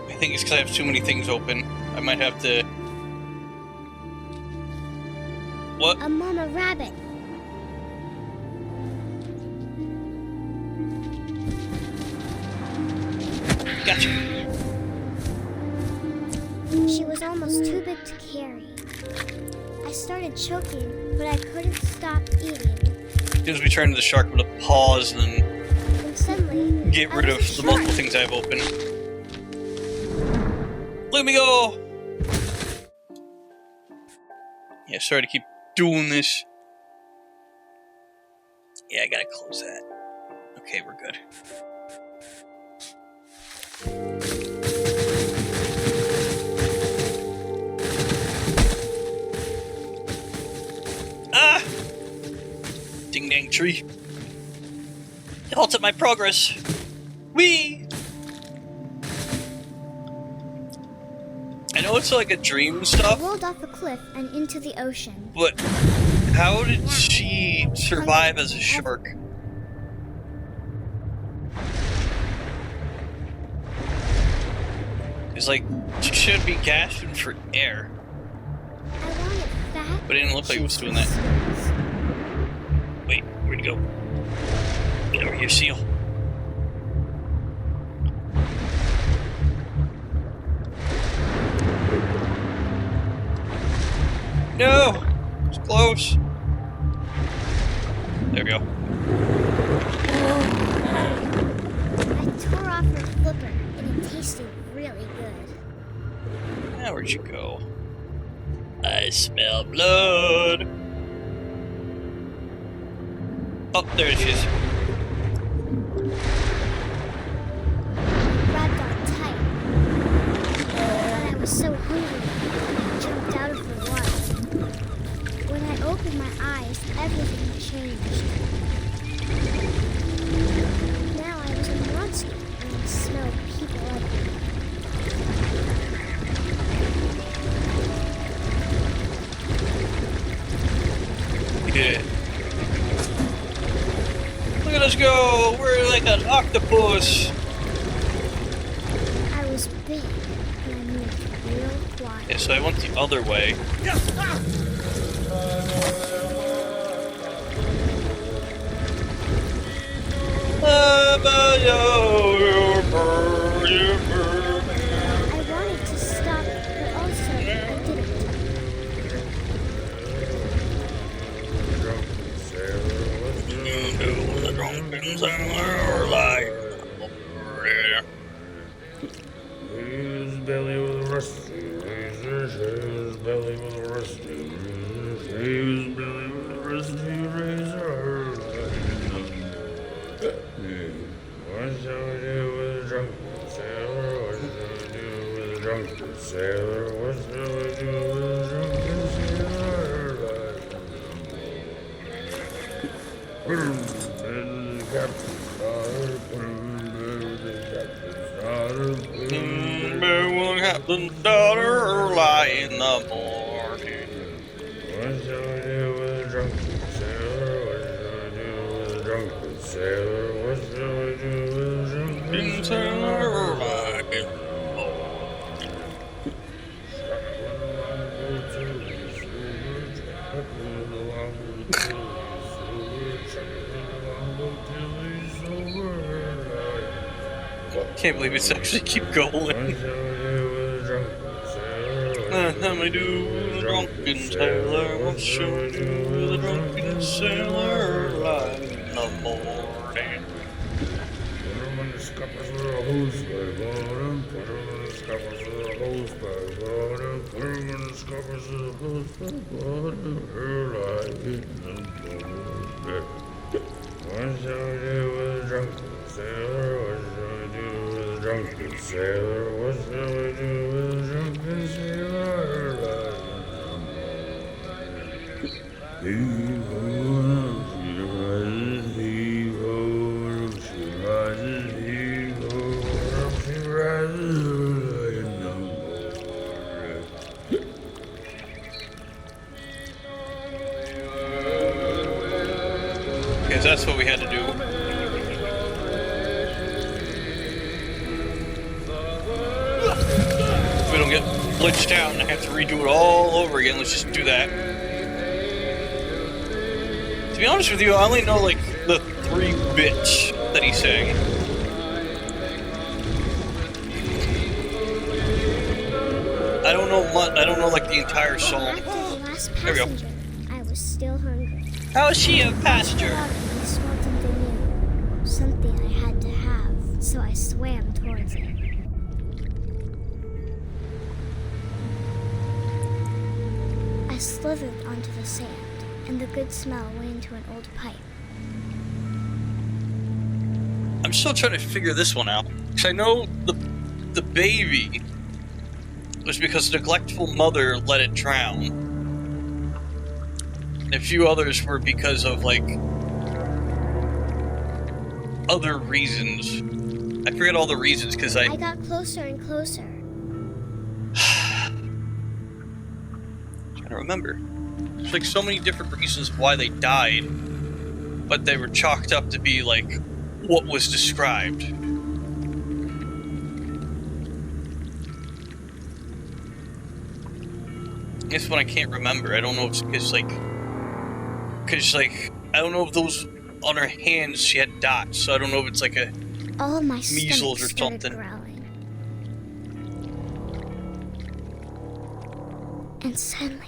I think it's because I have too many things open. I might have to. What?
A mama rabbit.
Gotcha.
She was almost too big to carry. I started choking, but I couldn't stop eating.
As soon as we turn to the shark, I'm gonna pause and
Suddenly,
get rid of the multiple things I have open. Let me go! Yeah, sorry to keep doing this. Yeah, I gotta close that. Okay, we're good. Ah! Ding dang tree. It halted my progress. Whee! I know it's like a dream and
I
stuff,
rolled off a cliff and into the ocean.
but how did she survive as a shark? It's like, she should be gasping for air.
I wanted fat.
But it didn't look like it was doing that. Wait, where'd it go? Get over here, seal. No! It's close. There we go.
I tore off her flipper, and it tasted really good.
Now where'd you go? I smell blood. Oh, there she is.
Grabbed on tight. But I was so hungry, I jumped out of the water. When I opened my eyes, everything changed. Now I was a monster, and I smelled people everywhere.
Yeah. Look at us go! We're like an octopus!
I was big, and I moved real quiet.
Yeah, so I went the other way.
I wanted to stop, but also I didn't.
What's gonna do with a drunken sailor? What's gonna do with a drunken sailor? What's gonna do with a drunken sailor? Put him in bed with the captain's daughter. Put him in bed with the captain's daughter. Put him in bed with the captain's daughter. Lie in the morning. What's gonna do with a drunken sailor? What's gonna do with a drunken sailor? What's gonna do with a drunken sailor? Lie in the morning.
Can't believe it's actually keep going. I'm I do with a drunken sailor. What shall I do with a drunken sailor? Lie in the morning.
Put him in the scuppers with a hose pipe on him. Put him in the scuppers with a hose pipe on him. Put him in the scuppers with a hose pipe on him. Lie in the morning. What shall I do with a drunken sailor? What shall I do with a drunken sailor? What shall I do with a drunken sailor? Heave-ho, she rises, heave-ho, she rises, heave-ho, she rises in the morning.
Because that's what we had to do. If we don't get glitched out and I have to redo it all over again, let's just do that. To be honest with you, I only know like the 3 bits that he sang. I don't know what. I don't know like the entire song.
After the last
There we go.
passenger, I was still hungry.
How is she a passenger?
I smelled something new, something I had to have, so I swam towards it. I slithered onto the sand, and the good smell went into an old pipe.
I'm still trying to figure this one out. Because I know the baby was because a neglectful mother let it drown. And a few others were because of, like, other reasons. I forget all the reasons because
I got closer and closer.
trying to remember. There's like so many different reasons why they died, but they were chalked up to be like what was described. This one I can't remember. I don't know if it's because I don't know if those on her hands she had dots, so I don't know if it's like a
All my
measles or
stomach started
something.
growling. And suddenly,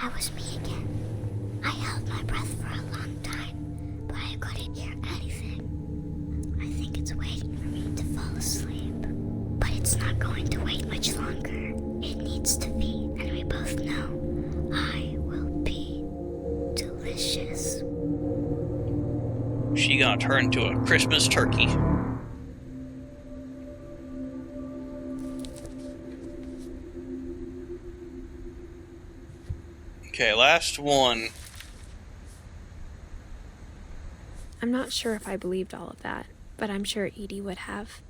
I was me again. I held my breath for a long time, but I couldn't hear anything. I think it's waiting for me to fall asleep. But it's not going to wait much longer. It needs to be, and we both know I will be delicious.
She gonna turn into a Christmas turkey. Okay, last one.
I'm not sure if I believed all of that, but I'm sure Edie would have.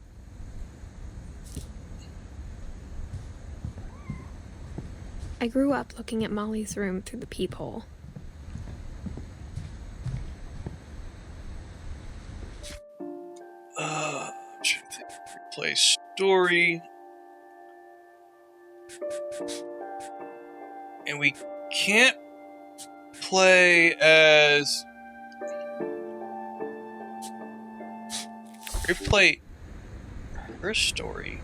I grew up looking at Molly's room through the peephole.
I'm trying to think. Replay story. And we can't play as... Replay her story.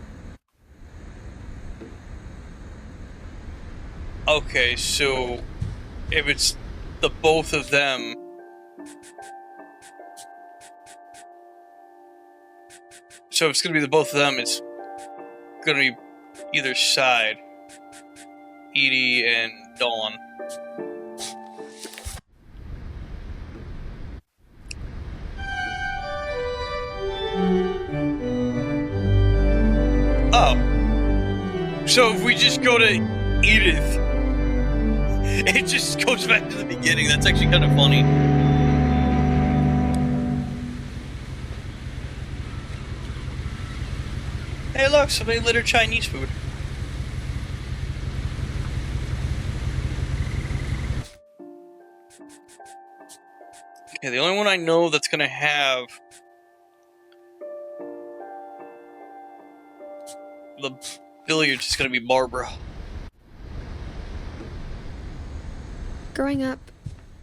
Okay, so if it's the both of them, so if it's gonna be the both of them, it's gonna be either side, Edie and Dawn. Oh. So if we just go to Edith, it just goes back to the beginning. That's actually kind of funny. Hey look, somebody lit her Chinese food. Okay, the only one I know that's gonna have the billiards is gonna be Barbara.
Growing up,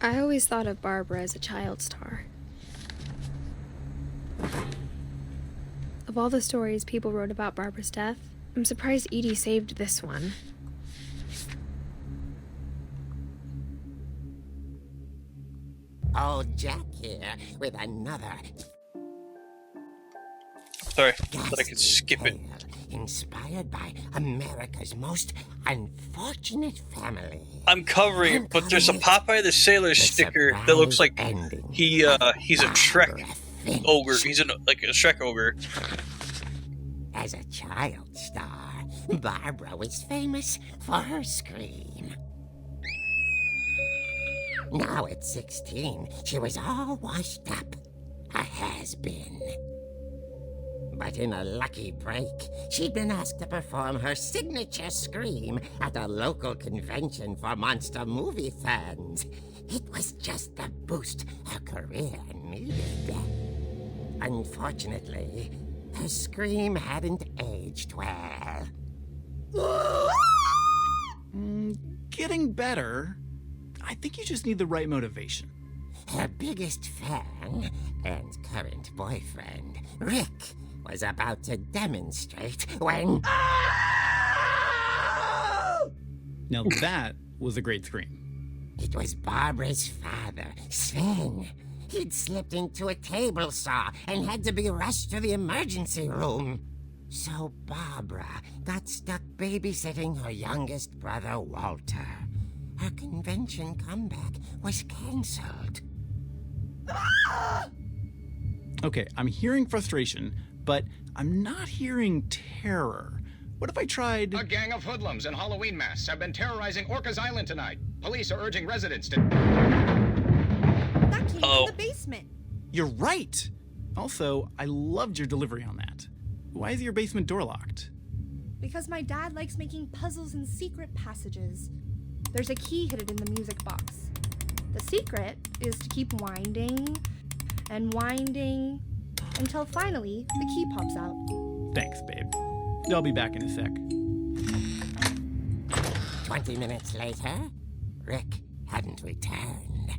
I always thought of Barbara as a child star. Of all the stories people wrote about Barbara's death, I'm surprised Edie saved this one.
Old Jack here with another.
Sorry, but I could skip it.
Inspired by America's most unfortunate family.
I'm covering it, but there's a Popeye the Sailor sticker that looks like he's a Shrek ogre. He's like a Shrek ogre.
As a child star, Barbara was famous for her scream. Now at 16, she was all washed up. A has-been. But in a lucky break, she'd been asked to perform her signature scream at a local convention for monster movie fans. It was just the boost her career needed. Unfortunately, her scream hadn't aged well.
Getting better. I think you just need the right motivation.
Her biggest fan and current boyfriend, Rick, was about to demonstrate when...
Now that was a great scream.
It was Barbara's father, Sven. He'd slipped into a table saw and had to be rushed to the emergency room. So Barbara got stuck babysitting her youngest brother, Walter. Her convention comeback was cancelled.
Okay, I'm hearing frustration, but I'm not hearing terror. What if I tried...
A gang of hoodlums in Halloween masks have been terrorizing Orcas Island tonight. Police are urging residents to...
That came from the basement.
You're right! Also, I loved your delivery on that. Why is your basement door locked?
Because my dad likes making puzzles and secret passages. There's a key hidden in the music box. The secret is to keep winding and winding until finally the key pops out.
Thanks, babe. I'll be back in a sec.
20 minutes later, Rick hadn't returned.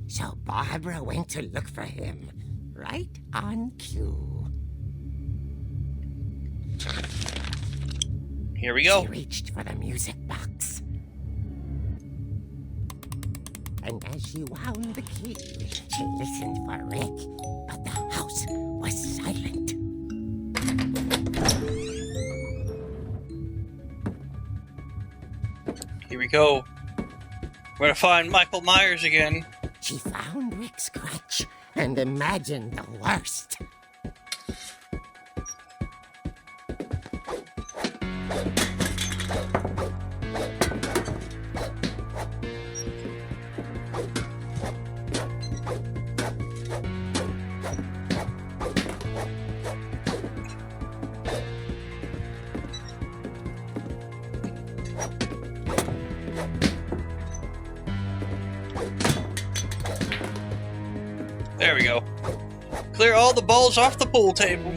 So Barbara went to look for him, right on cue.
Here we go.
She reached for the music box. And as she wound the key, she listened for Rick, but the house was silent.
Here we go. We're gonna find Michael Myers again.
She found Rick's crutch and imagined the worst.
There we go. Clear all the balls off the pool table.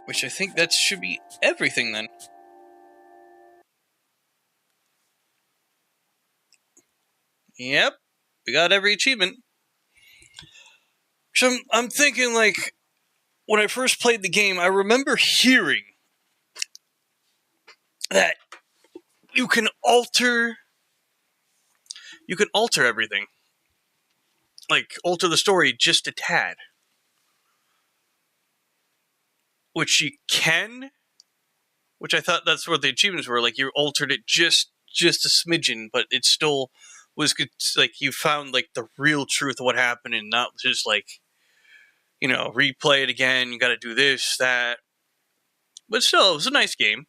Which I think that should be everything then. Yep, we got every achievement. So I'm thinking, like, when I first played the game, I remember hearing that you can alter everything. Like, alter the story just a tad. Which you can which I thought that's what the achievements were. Like, you altered it just a smidgen, but it still was good. Like, you found like the real truth of what happened, and not just like, replay it again. You got to do this, that. But still, it was a nice game.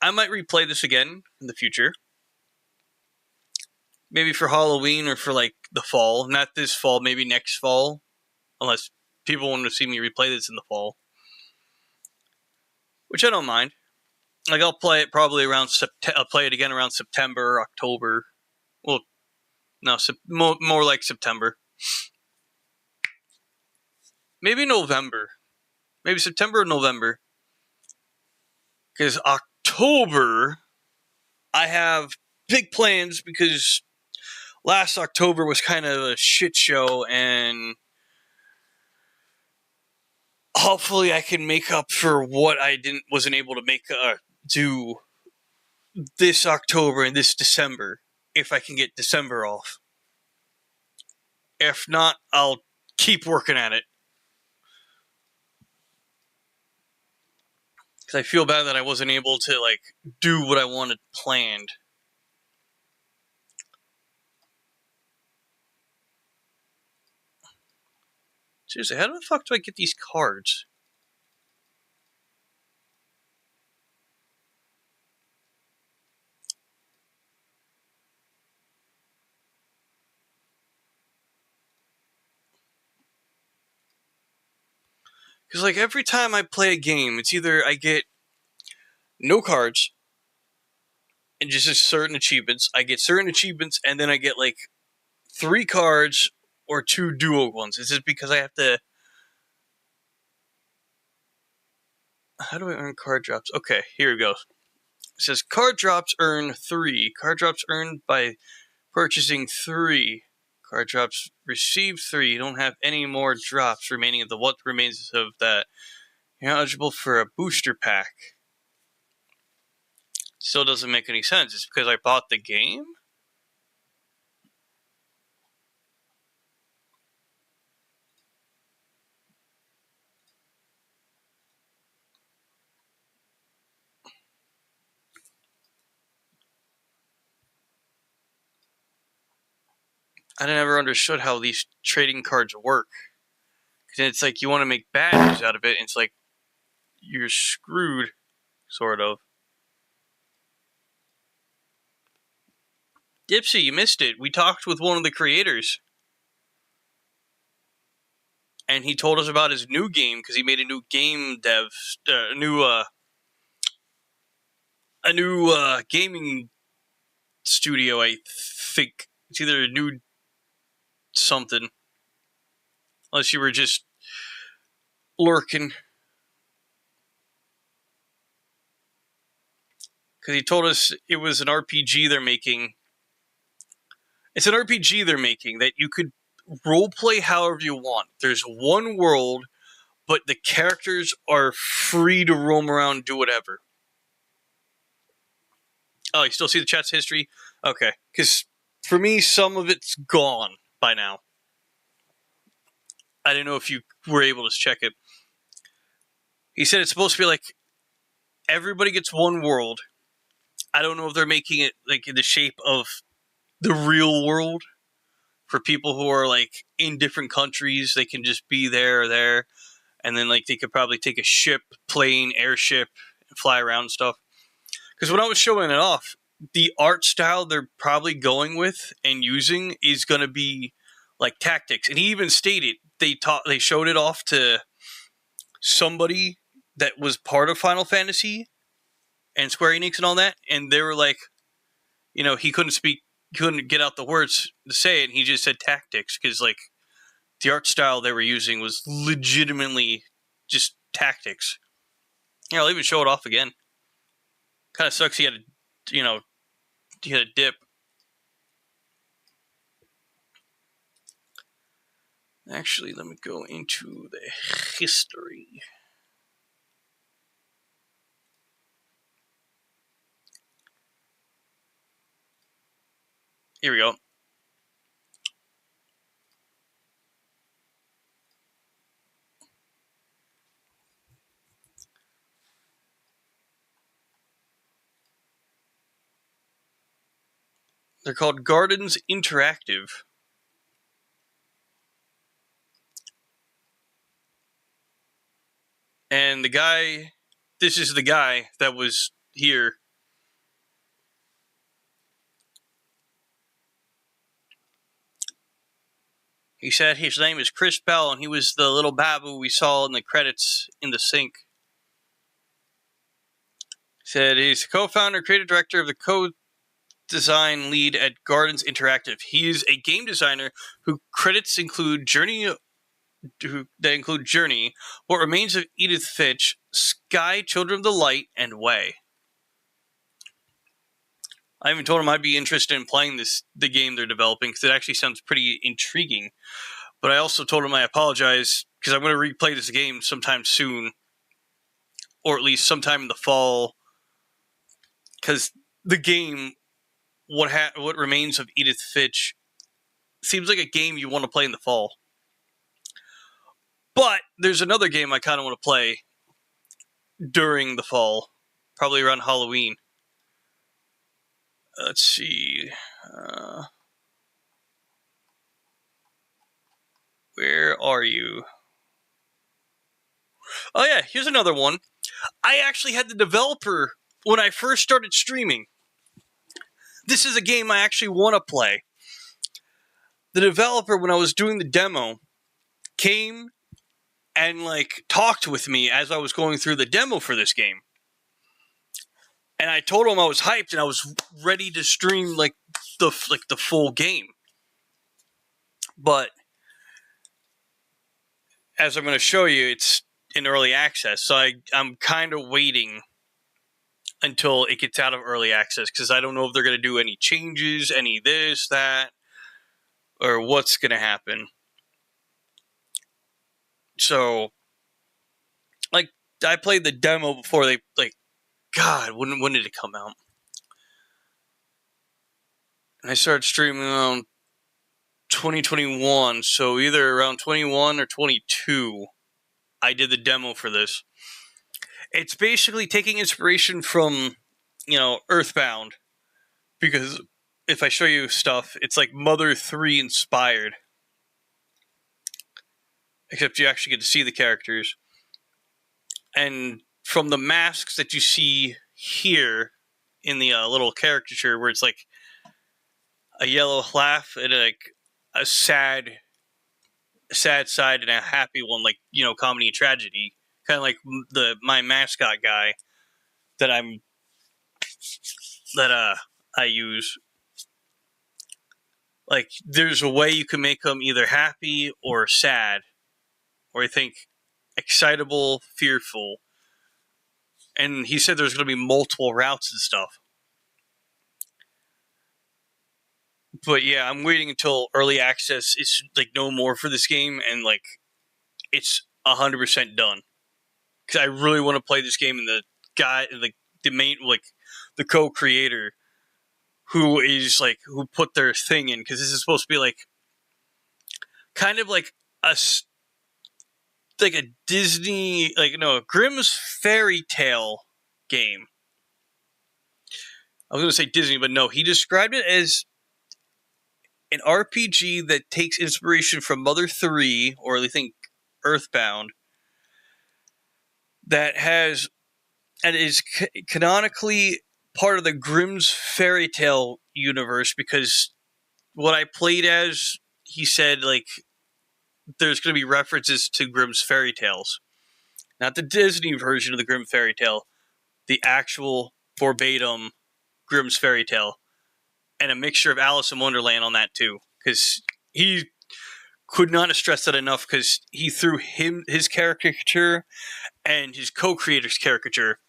I might replay this again in the future. Maybe for Halloween or for like the fall. Not this fall, maybe next fall. Unless people want to see me replay this in the fall. Which I don't mind. Like, I'll play it probably around I'll play it again around September, October. Well, no, more like September. Maybe November. Maybe September or November. Because October, I have big plans because last October was kind of a shit show, and hopefully I can make up for what I wasn't able to do this October and this December, if I can get December off. If not, I'll keep working at it. Because I feel bad that I wasn't able to, like, do what I wanted planned. Seriously, how the fuck do I get these cards? Because, like, every time I play a game, it's either I get no cards and just certain achievements. I get certain achievements, and then I get, like, 3 cards or 2 duo ones. Is it because I have to... How do I earn card drops? Okay, here we go. It says card drops earn 3. Card drops earned by purchasing 3. Card drops received 3. You don't have any more drops remaining of what remains of that. You're eligible for a booster pack. Still doesn't make any sense. It's because I bought the game? I never understood how these trading cards work. Because it's like you want to make badges out of it, and it's like you're screwed, sort of. Dipsy, you missed it. We talked with one of the creators. And he told us about his new game, because he made a new game a new gaming studio, I think. It's either a new something. Unless you were just lurking. Because he told us it was an RPG they're making. It's an RPG they're making that you could roleplay however you want. There's one world, but the characters are free to roam around and do whatever. Oh, you still see the chat's history? Okay. Because for me, some of it's gone by now. I didn't know if you were able to check it. He said it's supposed to be like everybody gets one world. I don't know if they're making it like in the shape of the real world for people who are like in different countries. They can just be there or there, and then like they could probably take a ship, plane, airship, and fly around and stuff. Because when I was showing it off, the art style they're probably going with and using is going to be like tactics. And he even stated they showed it off to somebody that was part of Final Fantasy and Square Enix and all that, and they were like, he couldn't get out the words to say it, and he just said tactics, because like the art style they were using was legitimately just tactics. Yeah, I'll even show it off again. Kind of sucks he had a dip. Actually, let me go into the history. Here we go. They're called Gardens Interactive. And this is the guy that was here. He said his name is Chris Bell, and he was the little babu we saw in the credits in the sink. He said he's the co-founder, creative director of the co-design lead at Gardens Interactive. He is a game designer who credits include Journey, What Remains of Edith Finch, Sky, Children of the Light, and Way. I even told him I'd be interested in playing the game they're developing because it actually sounds pretty intriguing. But I also told him I apologize because I'm going to replay this game sometime soon, or at least sometime in the fall. Because the game, What Remains of Edith Finch, seems like a game you want to play in the fall. But there's another game I kind of want to play during the fall, probably around Halloween. Let's see. Where are you? Oh yeah, here's another one. I actually had the developer when I first started streaming. This is a game I actually want to play. The developer, when I was doing the demo, came and talked with me as I was going through the demo for this game. And I told him I was hyped and I was ready to stream the full game. But as I'm going to show you, it's in early access, so I'm kind of waiting until it gets out of early access because I don't know if they're going to do any changes, any this, that, or what's going to happen. So, I played the demo before they, God, when did it come out? And I started streaming around 2021, so either around 21 or 22, I did the demo for this. It's basically taking inspiration from, Earthbound, because if I show you stuff, it's like Mother 3 inspired. Except you actually get to see the characters. And from the masks that you see here in the little caricature, where it's like a yellow laugh and a sad side and a happy one, comedy and tragedy, kind of like my mascot guy that I use. There's a way you can make them either happy or sad, or I think excitable, fearful. And he said there's going to be multiple routes and stuff. But yeah, I'm waiting until early access is no more for this game, and it's 100% done. Because I really want to play this game, and the guy, the main, the co-creator, who put their thing in, because this is supposed to be kind of a Disney, a Grimm's fairy tale game. I was going to say Disney, but no, he described it as an RPG that takes inspiration from Mother 3, or I think Earthbound, that has, and is canonically part of the Grimm's fairy tale universe, because what I played as, he said, there's going to be references to Grimm's fairy tales. Not the Disney version of the Grimm fairy tale, the actual verbatim Grimm's fairy tale. And a mixture of Alice in Wonderland on that too. Because he could not have stressed that enough, because he threw his caricature and his co-creator's caricature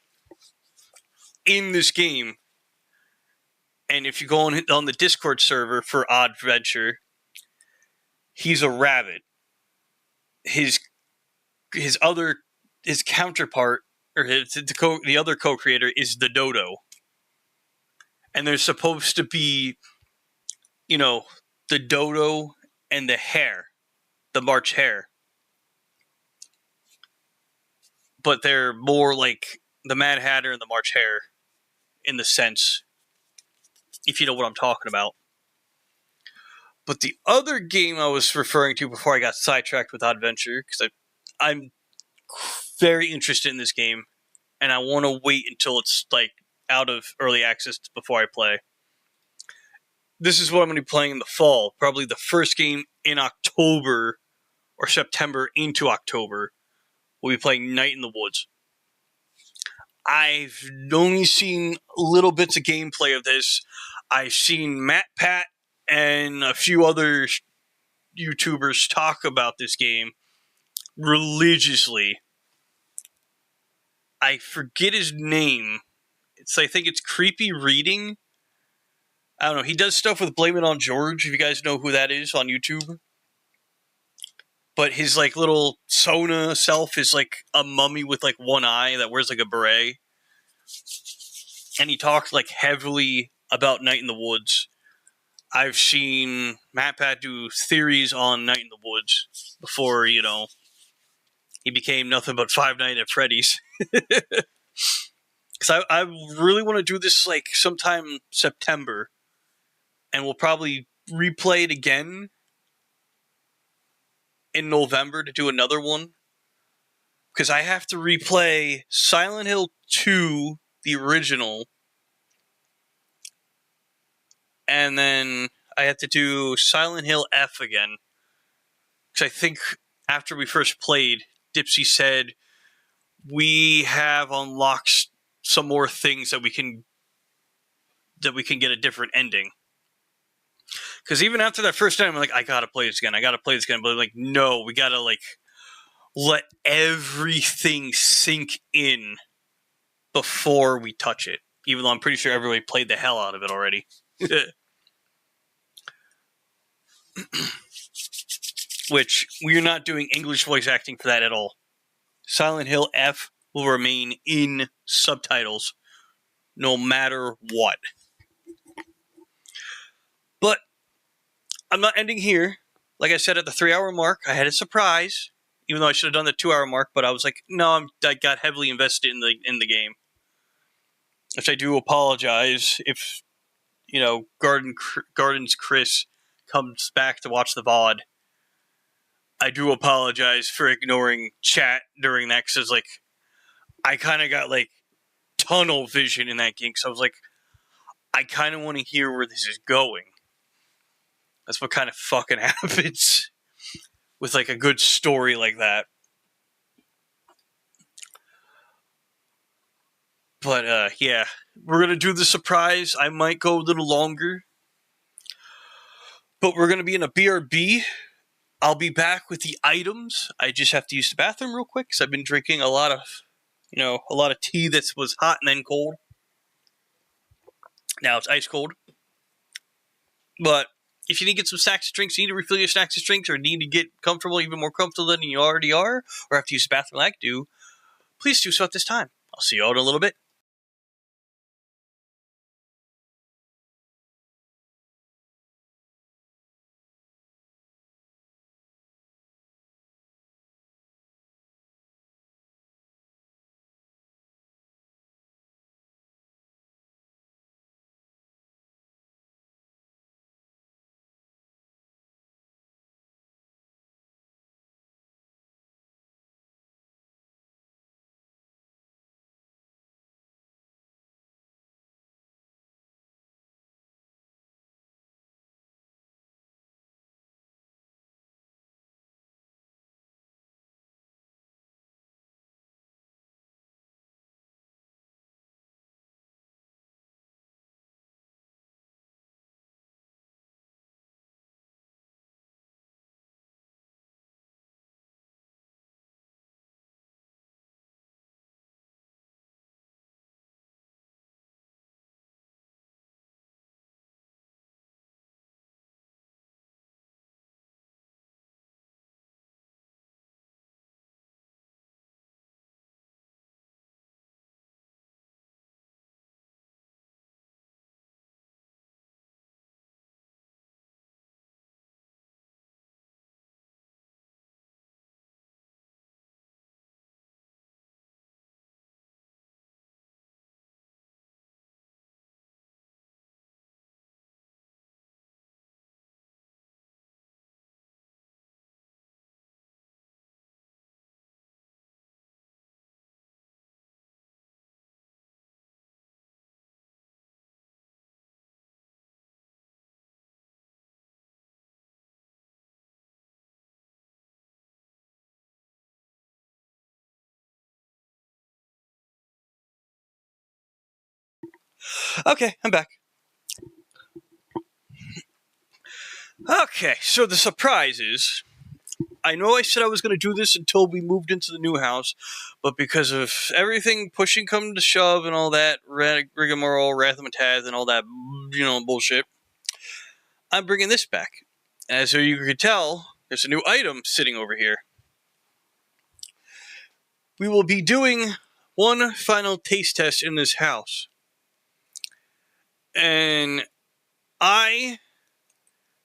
in this game. And if you go on the Discord server for Odd Venture, he's a rabbit. His counterpart, or the other co-creator, is the dodo. And there's supposed to be, the dodo and the hare, the March hare. But they're more like the Mad Hatter and the March Hare, in the sense, if you know what I'm talking about. But the other game I was referring to before I got sidetracked with Adventure, because I'm very interested in this game, and I want to wait until it's like out of early access before I play. This is what I'm going to be playing in the fall. Probably the first game in October or September into October. We'll be playing Night in the Woods. I've only seen little bits of gameplay of this. I've seen Matt Pat and a few other YouTubers talk about this game religiously. I forget his name. I think it's Creepy Reading. I don't know. He does stuff with Blame It on George, if you guys know who that is on YouTube. But his like little Sona self is like a mummy with like one eye that wears like a beret. And he talks like heavily about Night in the Woods. I've seen Matt Pat do theories on Night in the Woods before, he became nothing but Five Nights at Freddy's. Because I really want to do this like sometime September. And we'll probably replay it again in November to do another one. Because I have to replay Silent Hill 2, the original. And then I have to do Silent Hill F again. Because I think after we first played, Dipsy said we have unlocked some more things that we can get a different ending. Because even after that first time, I'm like, I gotta play this again. But like, no, we gotta like let everything sink in before we touch it. Even though I'm pretty sure everybody played the hell out of it already. Which, we're not doing English voice acting for that at all. Silent Hill F will remain in subtitles no matter what. But I'm not ending here. Like I said, at the 3-hour mark, I had a surprise. Even though I should have done the 2-hour mark, but I was like, no, I got heavily invested in the game. Which I do apologize if, Garden's Chris comes back to watch the VOD. I do apologize for ignoring chat during that, because like, I kind of got like tunnel vision in that game, because I was like, I kind of want to hear where this is going. That's what kind of fucking happens with like a good story like that. But yeah, we're gonna do the surprise. I might go a little longer, but we're gonna be in a BRB. I'll be back with the items. I just have to use the bathroom real quick because I've been drinking a lot of tea that was hot and then cold. Now it's ice cold. But if you need to get some snacks and drinks, you need to refill your snacks and drinks, or need to get comfortable, even more comfortable than you already are, or have to use the bathroom like I do, please do so at this time. I'll see you all in a little bit. Okay, I'm back. Okay, so the surprise is, I know I said I was going to do this until we moved into the new house, but because of everything pushing come to shove and all that rigmarole, rathmataz, and all that, bullshit, I'm bringing this back. As you can tell, there's a new item sitting over here. We will be doing one final taste test in this house. And I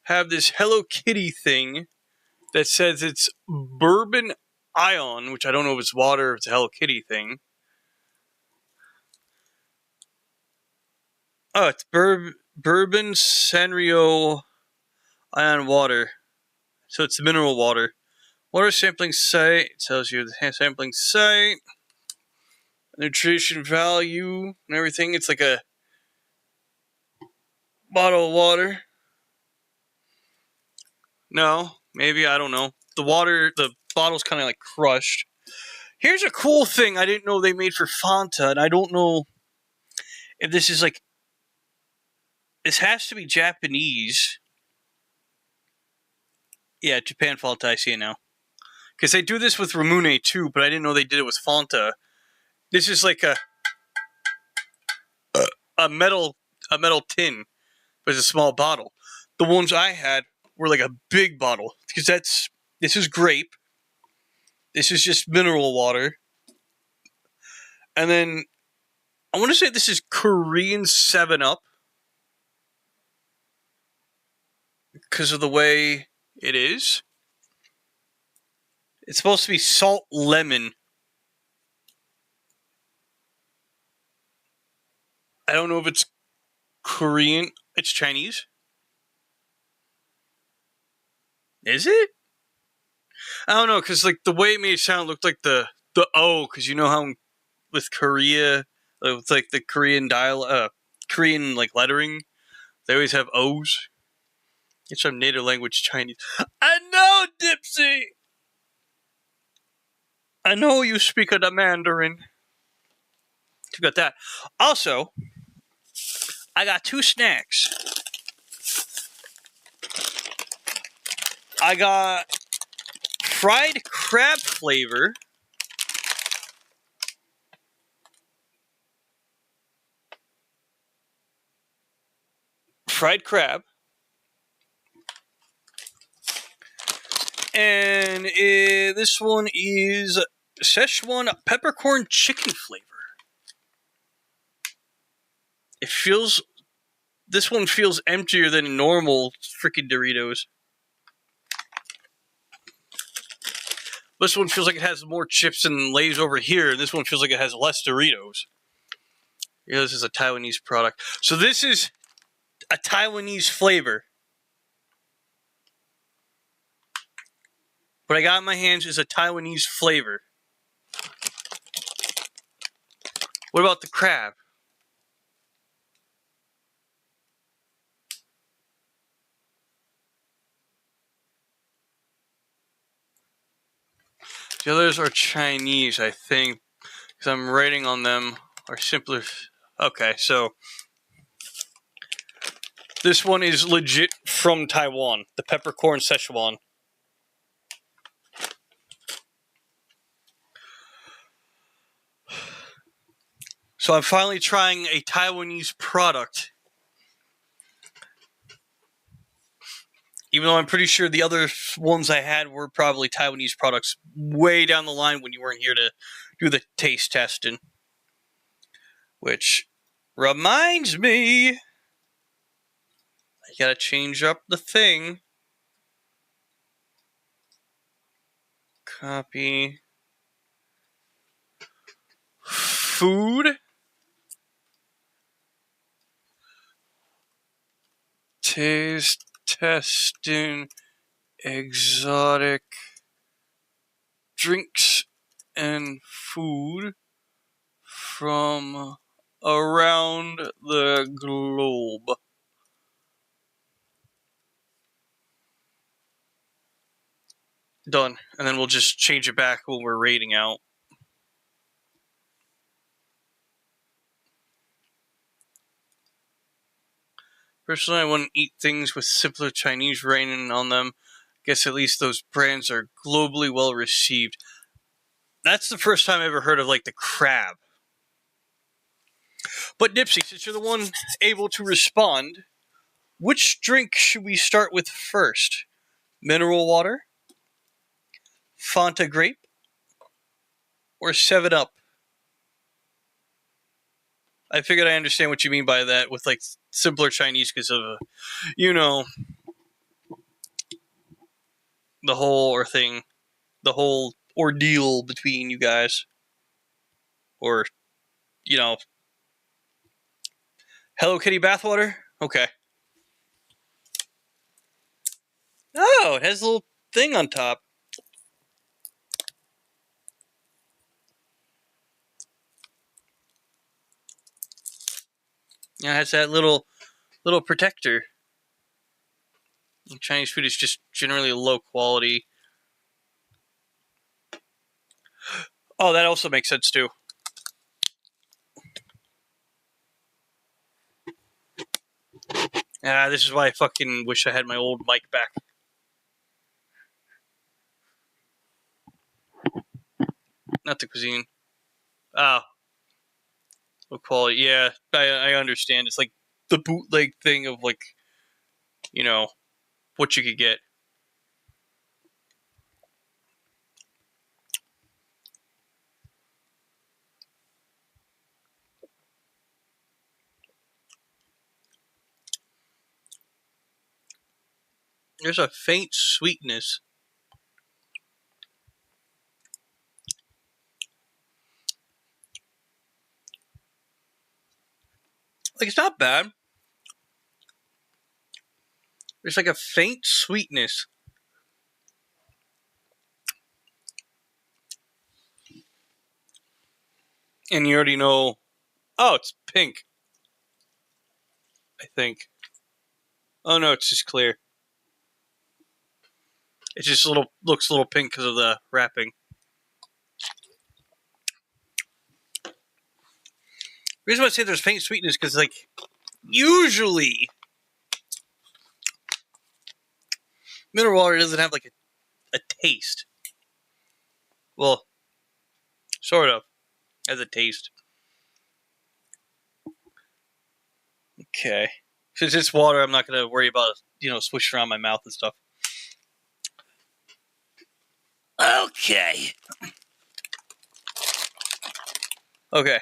have this Hello Kitty thing that says it's Bourbon Ion, which I don't know if it's water or if it's a Hello Kitty thing. Oh, it's Bourbon Sanrio Ion Water. So it's mineral water. Water sampling site. It tells you the sampling site, nutrition value, and everything. It's like a bottle of water. No, maybe, I don't know. The bottle's kind of like crushed. Here's a cool thing I didn't know they made for Fanta, and I don't know if this is like... This has to be Japanese. Yeah, Japan Fanta, I see it now. Because they do this with Ramune too, but I didn't know they did it with Fanta. This is like a metal tin, but it's a small bottle. The ones I had were like a big bottle, because this is grape. This is just mineral water. And then I want to say this is Korean 7-Up, because of the way it is. It's supposed to be salt lemon. I don't know if it's Korean. It's Chinese. Is it? I don't know, because like the way it made it sound looked like the O, because you know how with Korea, with like the Korean Korean like lettering, they always have O's. It's from native language Chinese. I know, Dipsy! I know you speak of the Mandarin. You got that. Also, I got 2 snacks. I got fried crab flavor. Fried crab. And this one is Szechuan peppercorn chicken flavor. This one feels emptier than normal freaking Doritos. This one feels like it has more chips and Lay's over here, and this one feels like it has less Doritos. Yeah, this is a Taiwanese product. So this is a Taiwanese flavor. What I got in my hands is a Taiwanese flavor. What about the crab? The others are Chinese, I think, because I'm writing on them, or simpler. Okay, so this one is legit from Taiwan, the peppercorn Szechuan. So I'm finally trying a Taiwanese product. Even though I'm pretty sure the other ones I had were probably Taiwanese products way down the line when you weren't here to do the taste testing. Which reminds me, I gotta change up the thing. Copy. Food. Taste testing exotic drinks and food from around the globe. Done. And then we'll just change it back when we're rating out. Personally, I wouldn't eat things with simpler Chinese writing on them. Guess at least those brands are globally well received. That's the first time I ever heard of, like, the crab. But Nipsey, since you're the one able to respond, which drink should we start with first? Mineral water? Fanta grape? Or 7-Up? I figured I understand what you mean by that with, like, simpler Chinese because of, the whole ordeal between you guys. Or, Hello Kitty bathwater? Okay. Oh, it has a little thing on top. Yeah, it has that little protector. Chinese food is just generally low quality. Oh, that also makes sense too. This is why I fucking wish I had my old mic back. Not the cuisine. Oh. Low quality. Yeah, I understand. It's like the bootleg thing of, like, what you could get. There's a faint sweetness. Like, it's not bad. There's like a faint sweetness. And you already know, oh, it's pink. I think. Oh no, it's just clear. It just looks a little pink because of the wrapping. The reason why I say there's faint sweetness because, like, usually mineral water doesn't have, like, a taste. Well, sort of has a taste. Okay. Since it's water, I'm not going to worry about, swishing around my mouth and stuff. Okay. Okay.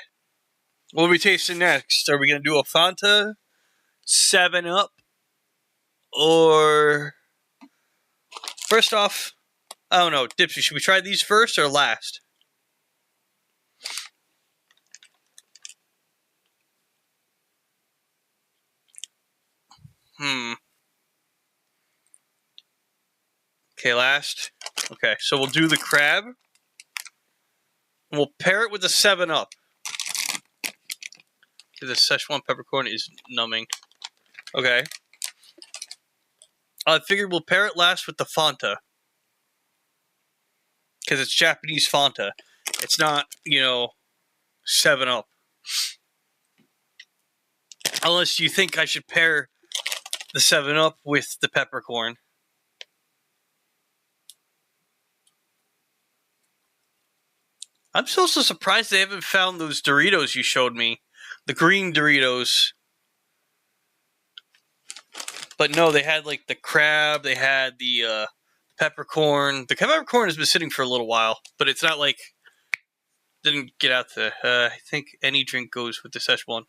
What are we tasting next? Are we going to do a Fanta, 7-Up, or... First off, I don't know, Dipsy, should we try these first or last? Okay, last. Okay, so we'll do the crab. And we'll pair it with the 7-Up. The Szechuan peppercorn is numbing. Okay. I figured we'll pair it last with the Fanta. Because it's Japanese Fanta. It's not, 7-Up. Unless you think I should pair the 7-Up with the peppercorn. I'm still so surprised they haven't found those Doritos you showed me. The green Doritos. But no, they had, like, the crab, they had the peppercorn. The peppercorn has been sitting for a little while, but it's not like... Didn't get out I think any drink goes with the Szechuan.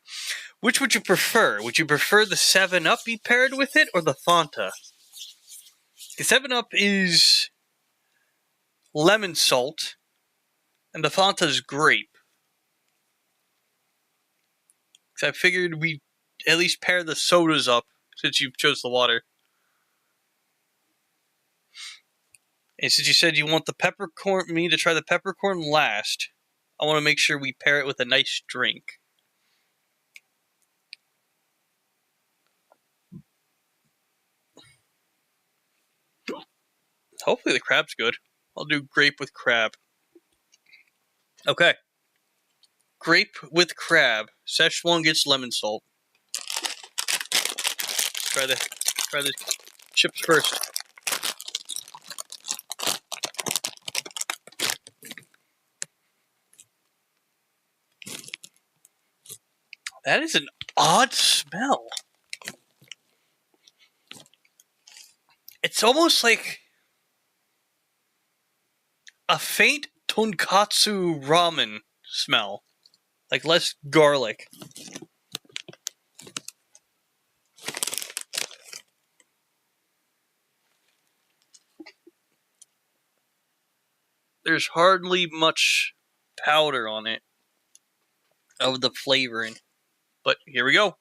Which would you prefer? Would you prefer the 7-Up be paired with it or the Fanta? The 7-Up is lemon salt, and the Fanta is grape. So I figured we'd at least pair the sodas up since you chose the water. And since you said you want the peppercorn, me to try the peppercorn last, I want to make sure we pair it with a nice drink. Hopefully the crab's good. I'll do grape with crab. Okay. Grape with crab. Szechuan gets lemon salt. try the chips first. That is an odd smell. It's almost like a faint tonkatsu ramen smell. Like less garlic. There's hardly much powder on it of the flavoring. But here we go.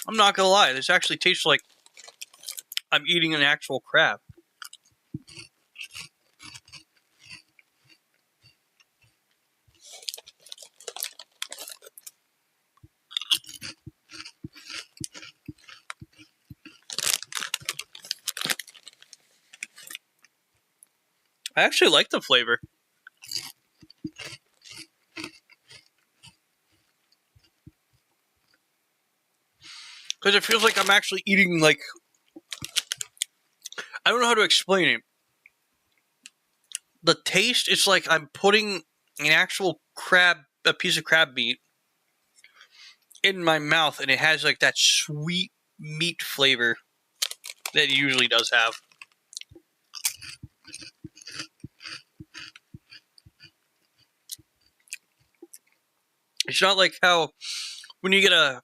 I'm not gonna lie, this actually tastes like I'm eating an actual crab. I actually like the flavor. Because it feels like I'm actually eating, like... I don't know how to explain it. The taste, it's like I'm putting an actual crab, a piece of crab meat, in my mouth, and it has, like, that sweet meat flavor that it usually does have. It's not like how when you get a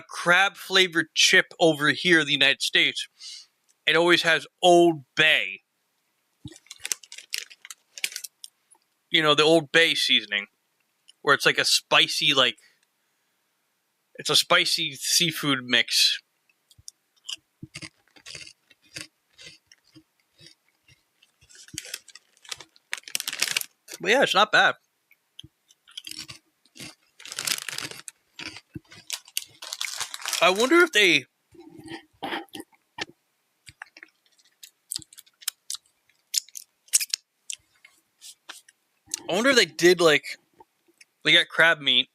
crab flavored chip over here in the United States, it always has Old Bay. You know, the Old Bay seasoning, where it's like a spicy, like, it's a spicy seafood mix. But yeah, it's not bad. I wonder if they... I wonder if they did, like... They got crab meat.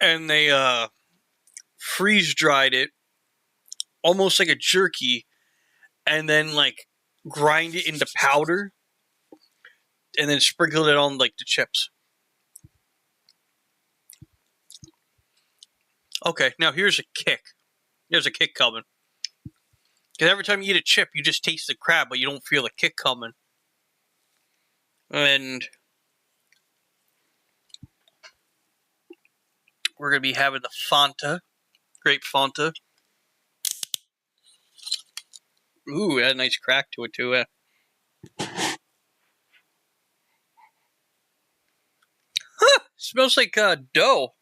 And they, freeze-dried it. Almost like a jerky. And then, like, grind it into powder. And then sprinkled it on, like, the chips. Okay, now here's a kick. There's a kick coming. Because every time you eat a chip, you just taste the crab, but you don't feel a kick coming. And we're going to be having the Fanta. Grape Fanta. Ooh, it had a nice crack to it, too. Huh! Smells like dough.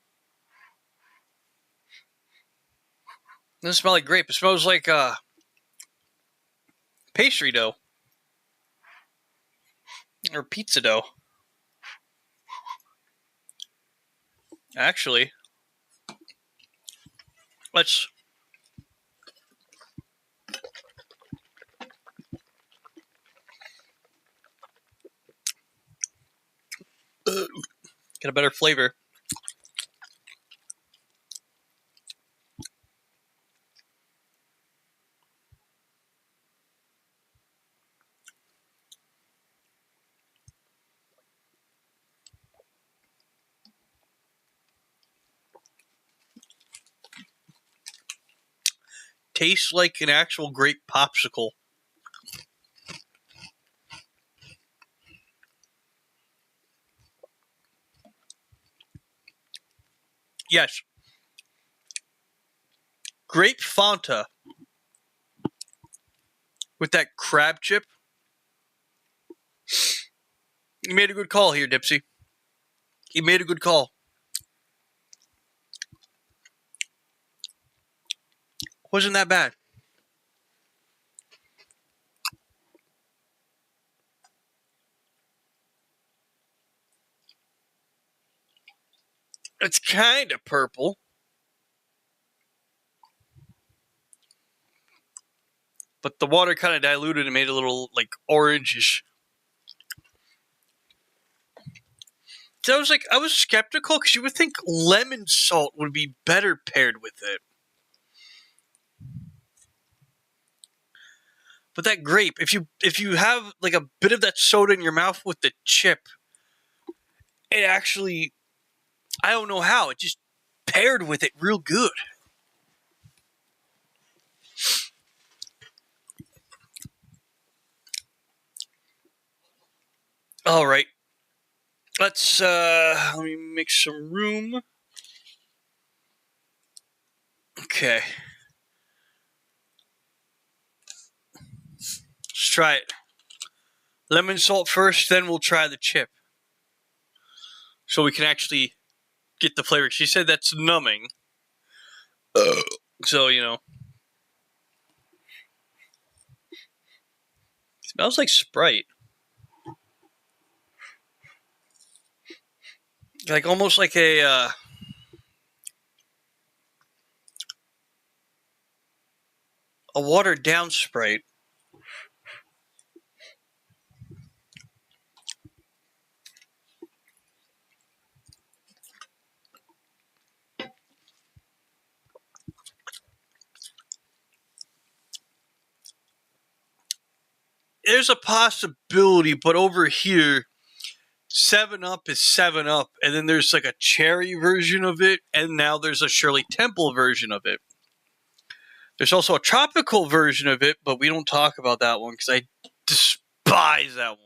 It doesn't smell like grape. It smells like pastry dough. Or pizza dough. Actually, let's... get a better flavor. Tastes like an actual grape popsicle. Yes. Grape Fanta. With that crab chip. You made a good call here, Dipsy. You made a good call. Wasn't that bad. It's kind of purple. but the water kind of diluted and made it a little like orangish. So I was skeptical because you would think lemon salt would be better paired with it. But that grape, if you have like a bit of that soda in your mouth with the chip, it actually, I don't know how, it just paired with it real good. All right. Let's let me make some room. Okay. Let's try it. Lemon salt first, then we'll try the chip. So we can actually get the flavor. She said that's numbing. So, you know. It smells like Sprite. Like almost like a watered down Sprite. There's a possibility, but over here, 7-Up is 7-Up, and then there's like a cherry version of it, and now there's a Shirley Temple version of it. There's also a tropical version of it, but we don't talk about that one because I despise that one.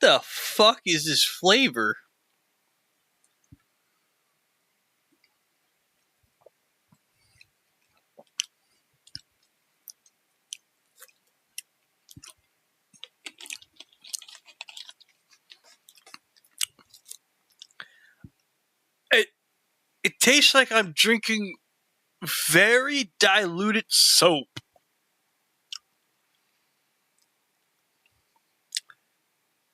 The fuck is this flavor? It tastes like I'm drinking very diluted soap.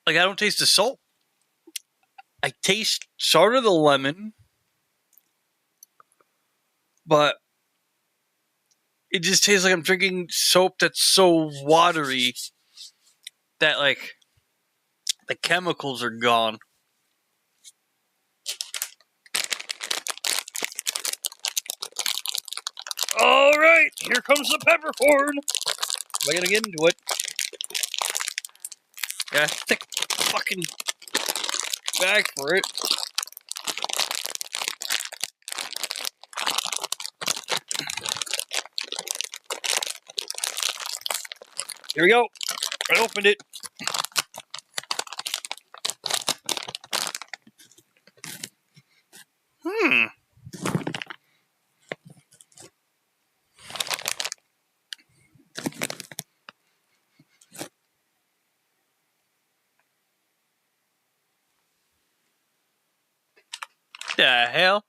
Like, I don't taste the salt. I taste sort of the lemon, but it just tastes like I'm drinking soap that's so watery that, like, the chemicals are gone. All right, here comes the peppercorn. Am I gonna get into it? Yeah, thick fucking bag for it. Here we go. I opened it. The hell?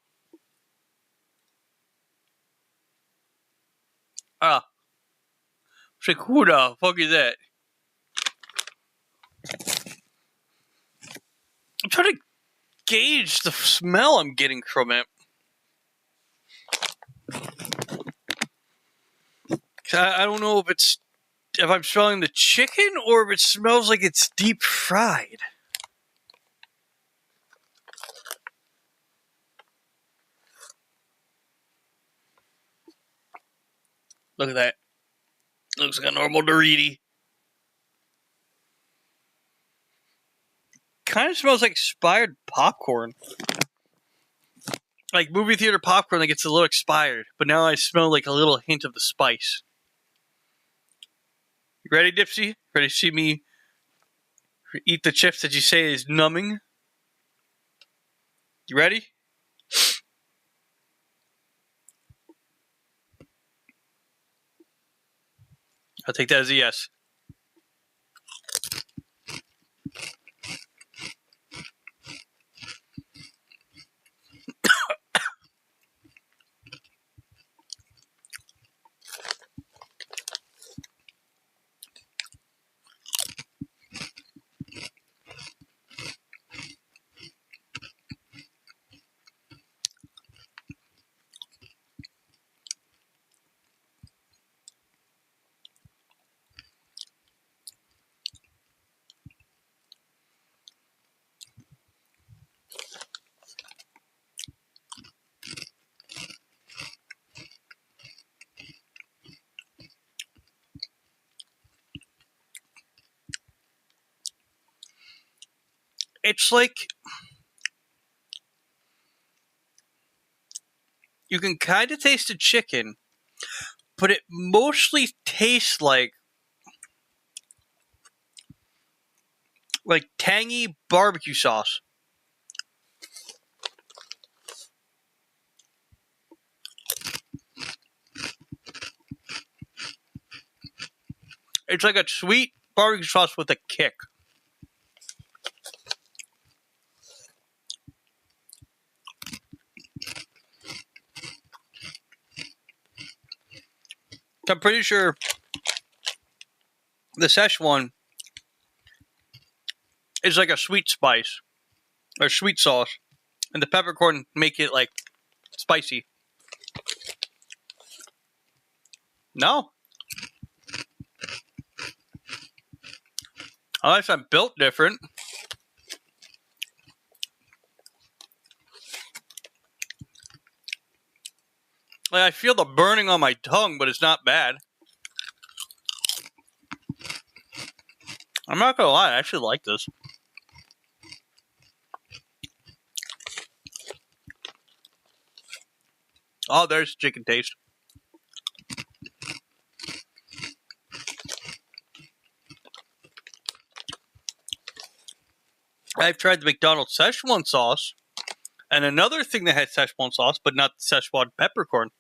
Ah. It's like, who the fuck is that? I'm trying to gauge the smell I'm getting from it. I don't know if I'm smelling the chicken or if it smells like it's deep fried. Look at that. Looks like a normal Dorito. Kind of smells like expired popcorn. Like movie theater popcorn that gets a little expired. But now I smell like a little hint of the spice. You ready, Dipsy? Ready to see me eat the chips that you say is numbing? You ready? I'll take that as a yes. It's like you can kind of taste the chicken, but it mostly tastes like tangy barbecue sauce. It's like a sweet barbecue sauce with a kick. I'm pretty sure the Szechuan is like a sweet spice or sweet sauce, and the peppercorn make it like spicy. No, unless I'm built different. Like, I feel the burning on my tongue, but it's not bad. I'm not gonna lie, I actually like this. Oh, there's chicken taste. I've tried the McDonald's Szechuan sauce, and another thing that had Szechuan sauce, but not the Szechuan peppercorn.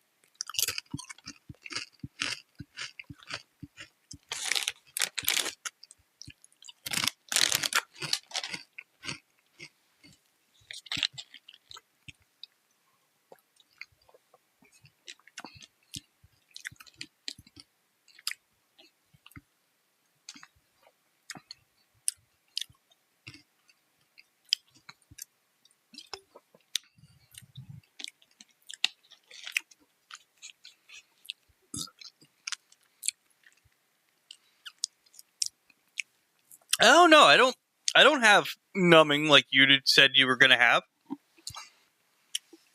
I don't know. I don't have numbing like you said you were gonna have.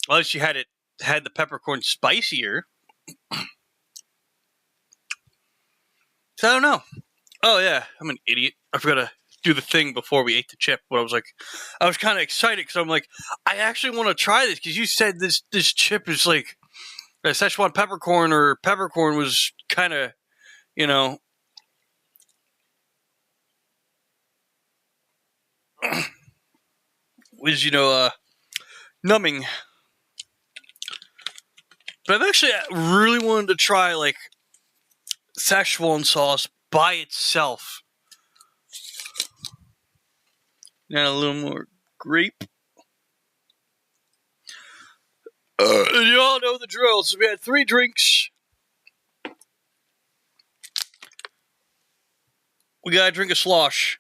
Unless you had the peppercorn spicier. So I don't know. Oh yeah, I'm an idiot. I forgot to do the thing before we ate the chip. But I was kind of excited because I'm like, I actually want to try this because you said this chip is like the Szechuan peppercorn or peppercorn was kind of, was numbing. But I've actually really wanted to try like Szechuan sauce by itself. And a little more grape. And you all know the drill. So we had 3 drinks. We gotta drink a slosh.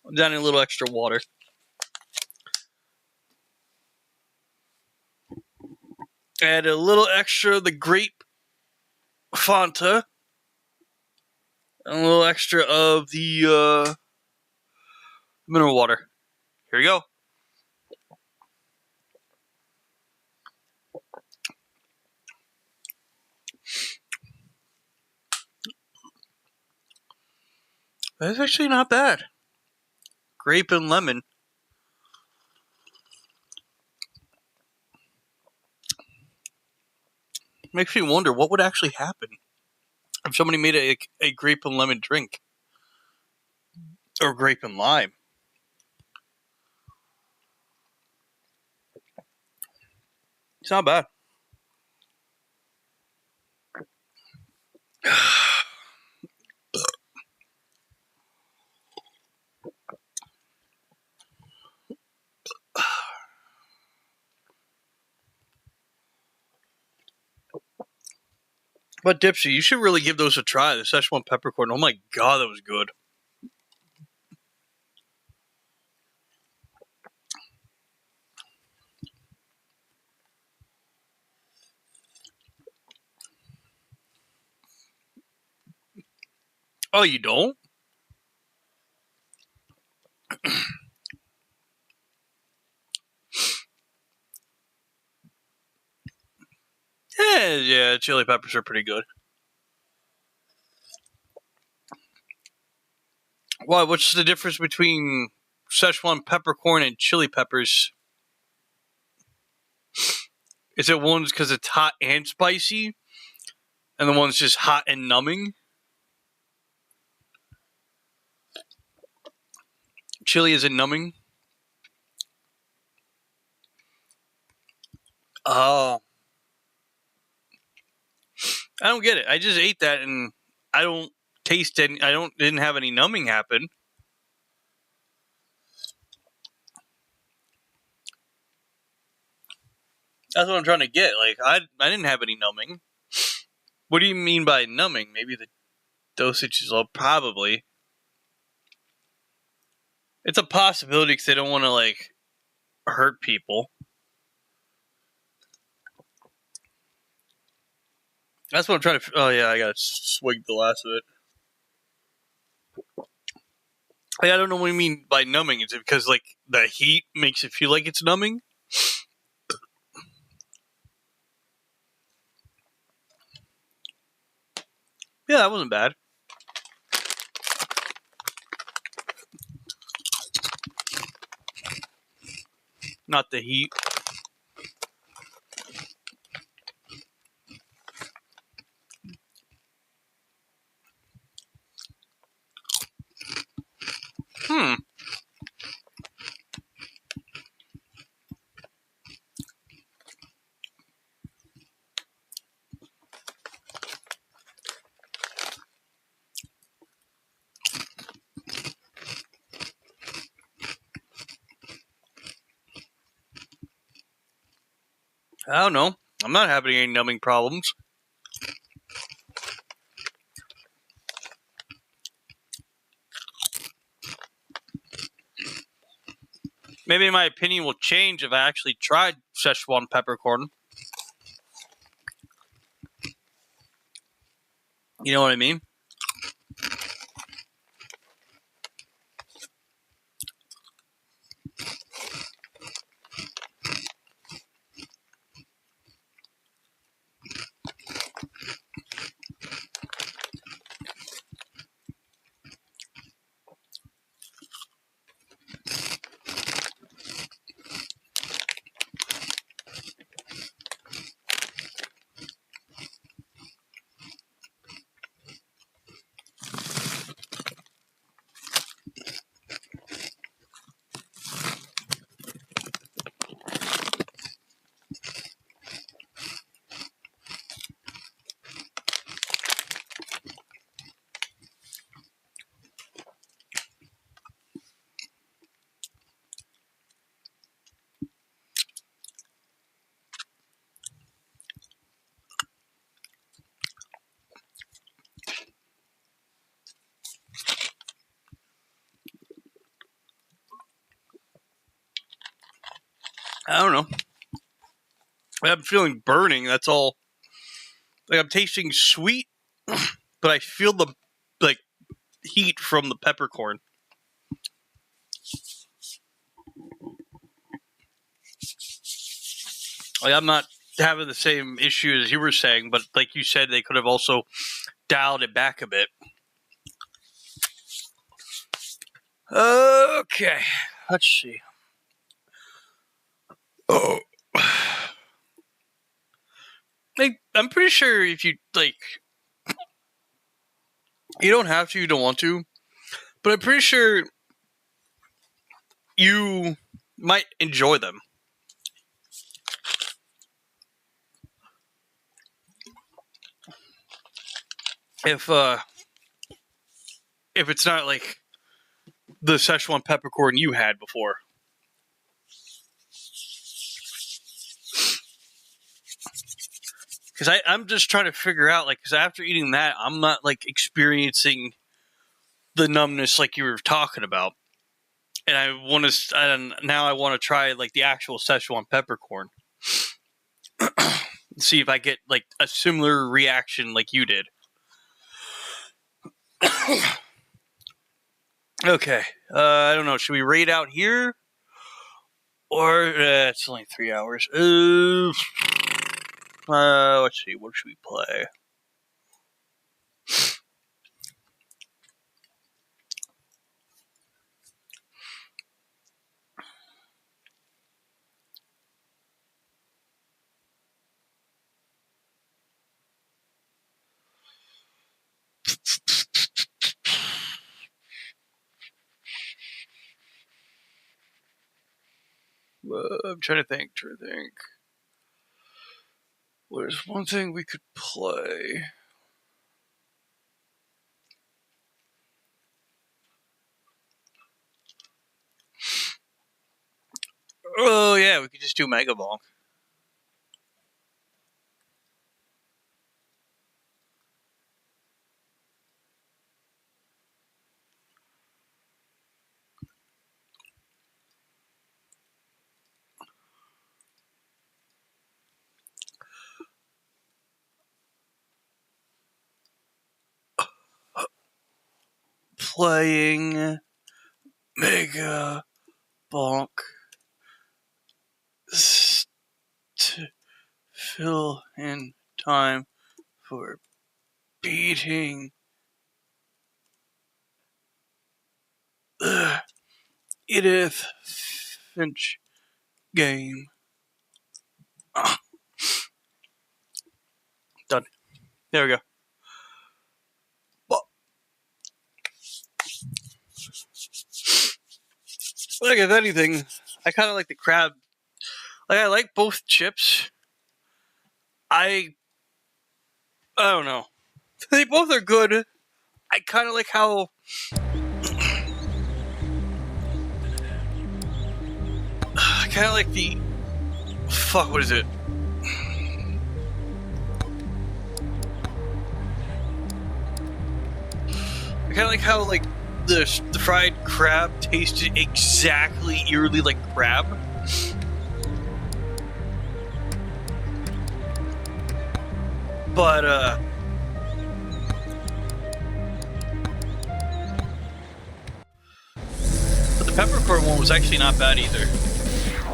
I'm down in a little extra water. Add a little extra of the grape Fanta. And a little extra of the mineral water. Here we go. That's actually not bad. Grape and lemon. Makes me wonder what would actually happen if somebody made a grape and lemon drink. Or grape and lime. It's not bad. But Dipsy, you should really give those a try. The Szechuan peppercorn. Oh my god, that was good. Oh, you don't? Yeah, chili peppers are pretty good. Why? What's the difference between Szechuan peppercorn and chili peppers. Is it one's because it's hot and spicy, and the one's just hot and numbing? Chili isn't numbing? Oh. I don't get it. I just ate that and I don't taste any. Didn't have any numbing happen. That's what I'm trying to get. Like I didn't have any numbing. What do you mean by numbing? Maybe the dosage is low. Probably. It's a possibility because they don't want to like hurt people. That's what I'm trying to. Oh yeah, I got to swig the last of it. I don't know what you mean by numbing. Is it because like the heat makes it feel like it's numbing? Yeah, that wasn't bad. Not the heat. Hmm. I don't know. I'm not having any numbing problems. Maybe my opinion will change if I actually tried Szechuan peppercorn. You know what I mean? I don't know. I'm feeling burning. That's all. Like I'm tasting sweet, but I feel the like heat from the peppercorn. Like I'm not having the same issue as you were saying, but like you said, they could have also dialed it back a bit. Okay, let's see. Oh, like I'm pretty sure if you like, you don't have to, you don't want to, but I'm pretty sure you might enjoy them. If it's not like the Szechuan peppercorn you had before. Because I'm just trying to figure out, like, because after eating that, I'm not, like, experiencing the numbness like you were talking about. And I want to, now I want to try, like, the actual Szechuan peppercorn. See if I get, like, a similar reaction like you did. Okay. I don't know. Should we raid out here? Or, it's only 3 hours. Let's see. What should we play? I'm trying to think. There's one thing we could play. Oh yeah, we could just do Mega Bonk. Playing Mega Bonk to fill in time for beating the Edith Finch game. Done. There we go. Like, if anything, I kind of like the crab. Like, I like both chips. I don't know. They both are good. I kind of like how... I kind of like the... Fuck, what is it? I kind of like how, like, the fried crab tasted exactly eerily like crab. But the peppercorn one was actually not bad either.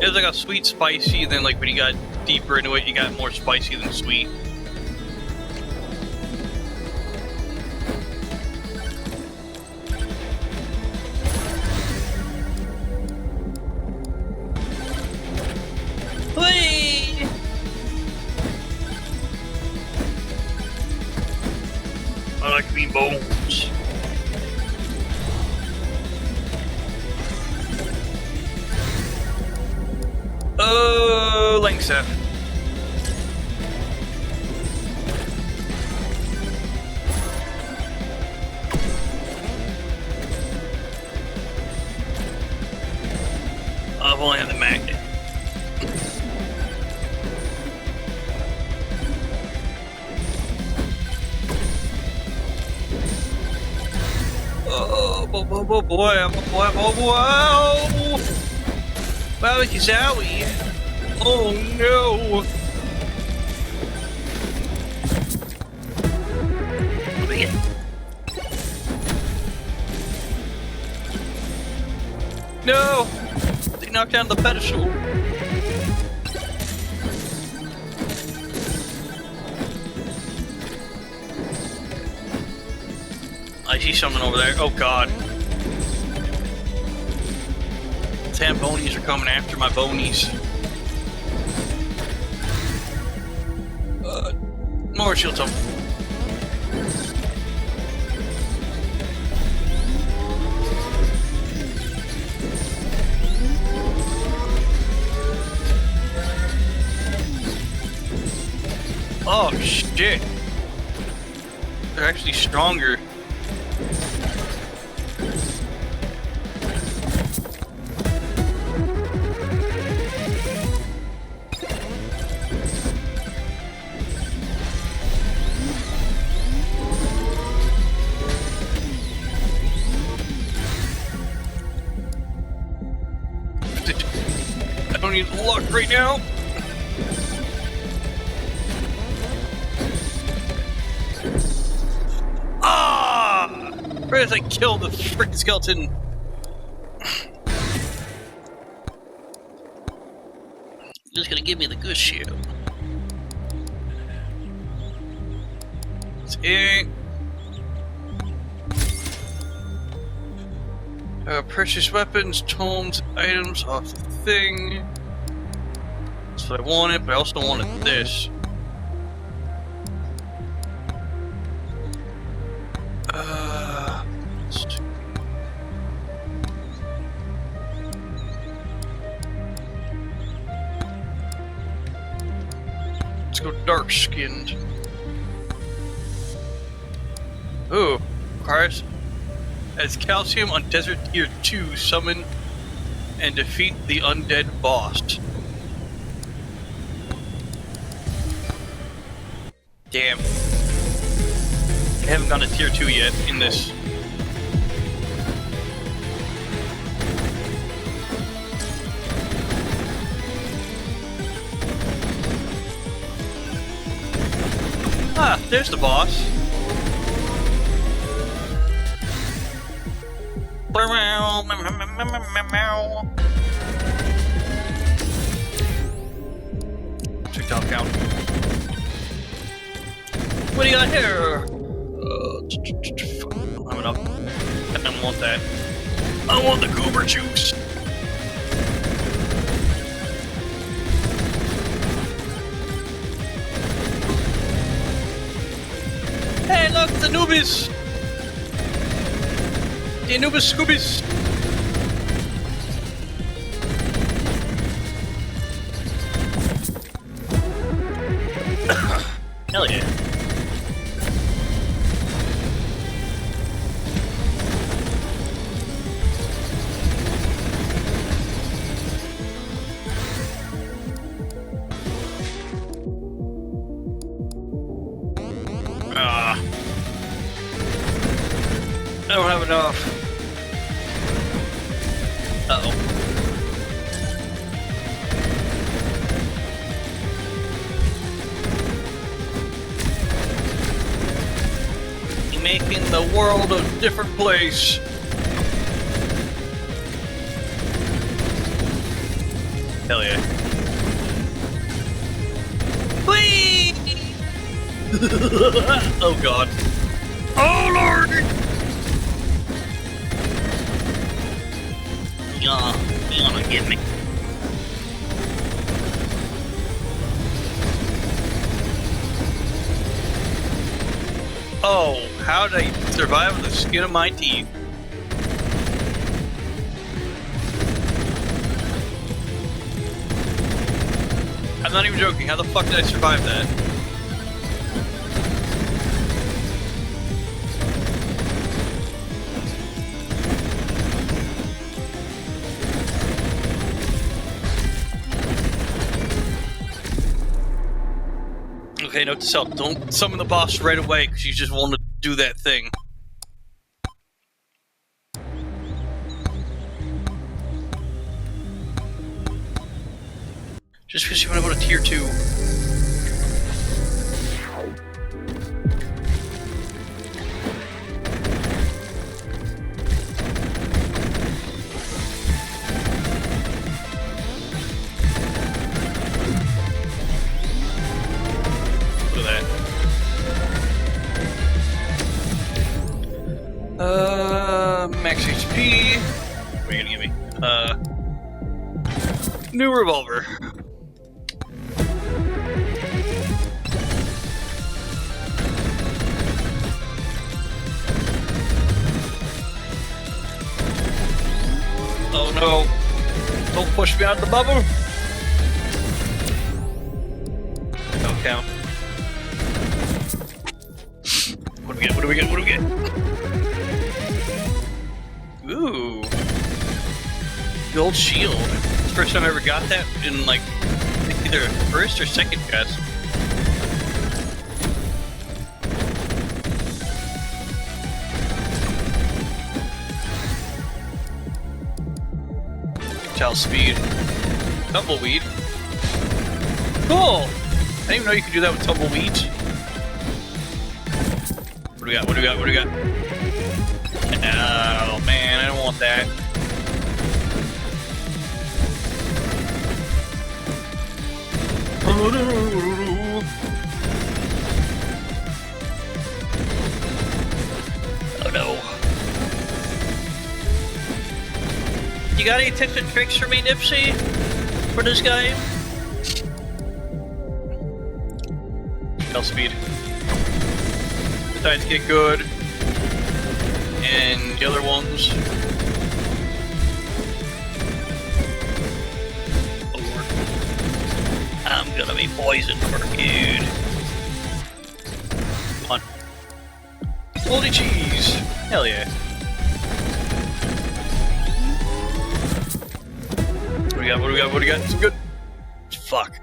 It was like a sweet spicy, and then like when you got deeper into it, you got more spicy than sweet. Whee! I like mean bones. Oh, Langstaff. I've only had the magnet. Oh, boy, Wowie zowie. Oh no. No! They knocked down the pedestal. I see something over there. Oh god. Tambonies are coming after my bonies. More shield up. Oh shit. They're actually stronger. I don't need luck right now. Ah! Right as I kill the freaking skeleton. Just gonna give me the good shit. See? Precious weapons, tomes, items off the thing. That's what I wanted, but I also wanted this. dark-skinned. Ooh, requires as calcium on Desert Tier 2, summon and defeat the undead boss. Damn. I haven't gone to Tier 2 yet in this. Ah, there's the boss. TikTok count. What do you got here? I'm enough. I don't want that. I want the goober juice. Hey, look, the Anubis! The Anubis Scoobies! Hell yeah. I don't have enough. Uh-oh. Making the world a different place. Hell yeah. Whee! Oh god. Oh lord! You wanna get me? Oh, how did I survive with the skin of my teeth? I'm not even joking. How the fuck did I survive that? Okay, note to self, don't summon the boss right away because you just want to do that thing. Just because you want to go to Tier 2. Max HP. What are you gonna give me? New revolver. Oh no. Don't push me out the bubble. Don't count. What do we get? What do we get? What do we get? Ooh. Gold shield. It's the first time I ever got that in, like, either first or second quest. Tell speed. Tumbleweed. Cool! I didn't even know you could do that with tumbleweeds. What do we got? What do we got? What do we got? Oh man, I don't want that. Oh no. You got any tips and tricks for me, Nipsey? For this game? Hell speed. The tides get good. And the other ones. Oh lord. I'm gonna be poisoned for good. Come on. Moldy cheese! Hell yeah. What do we got? What do we got? What do we got? Some good. Fuck.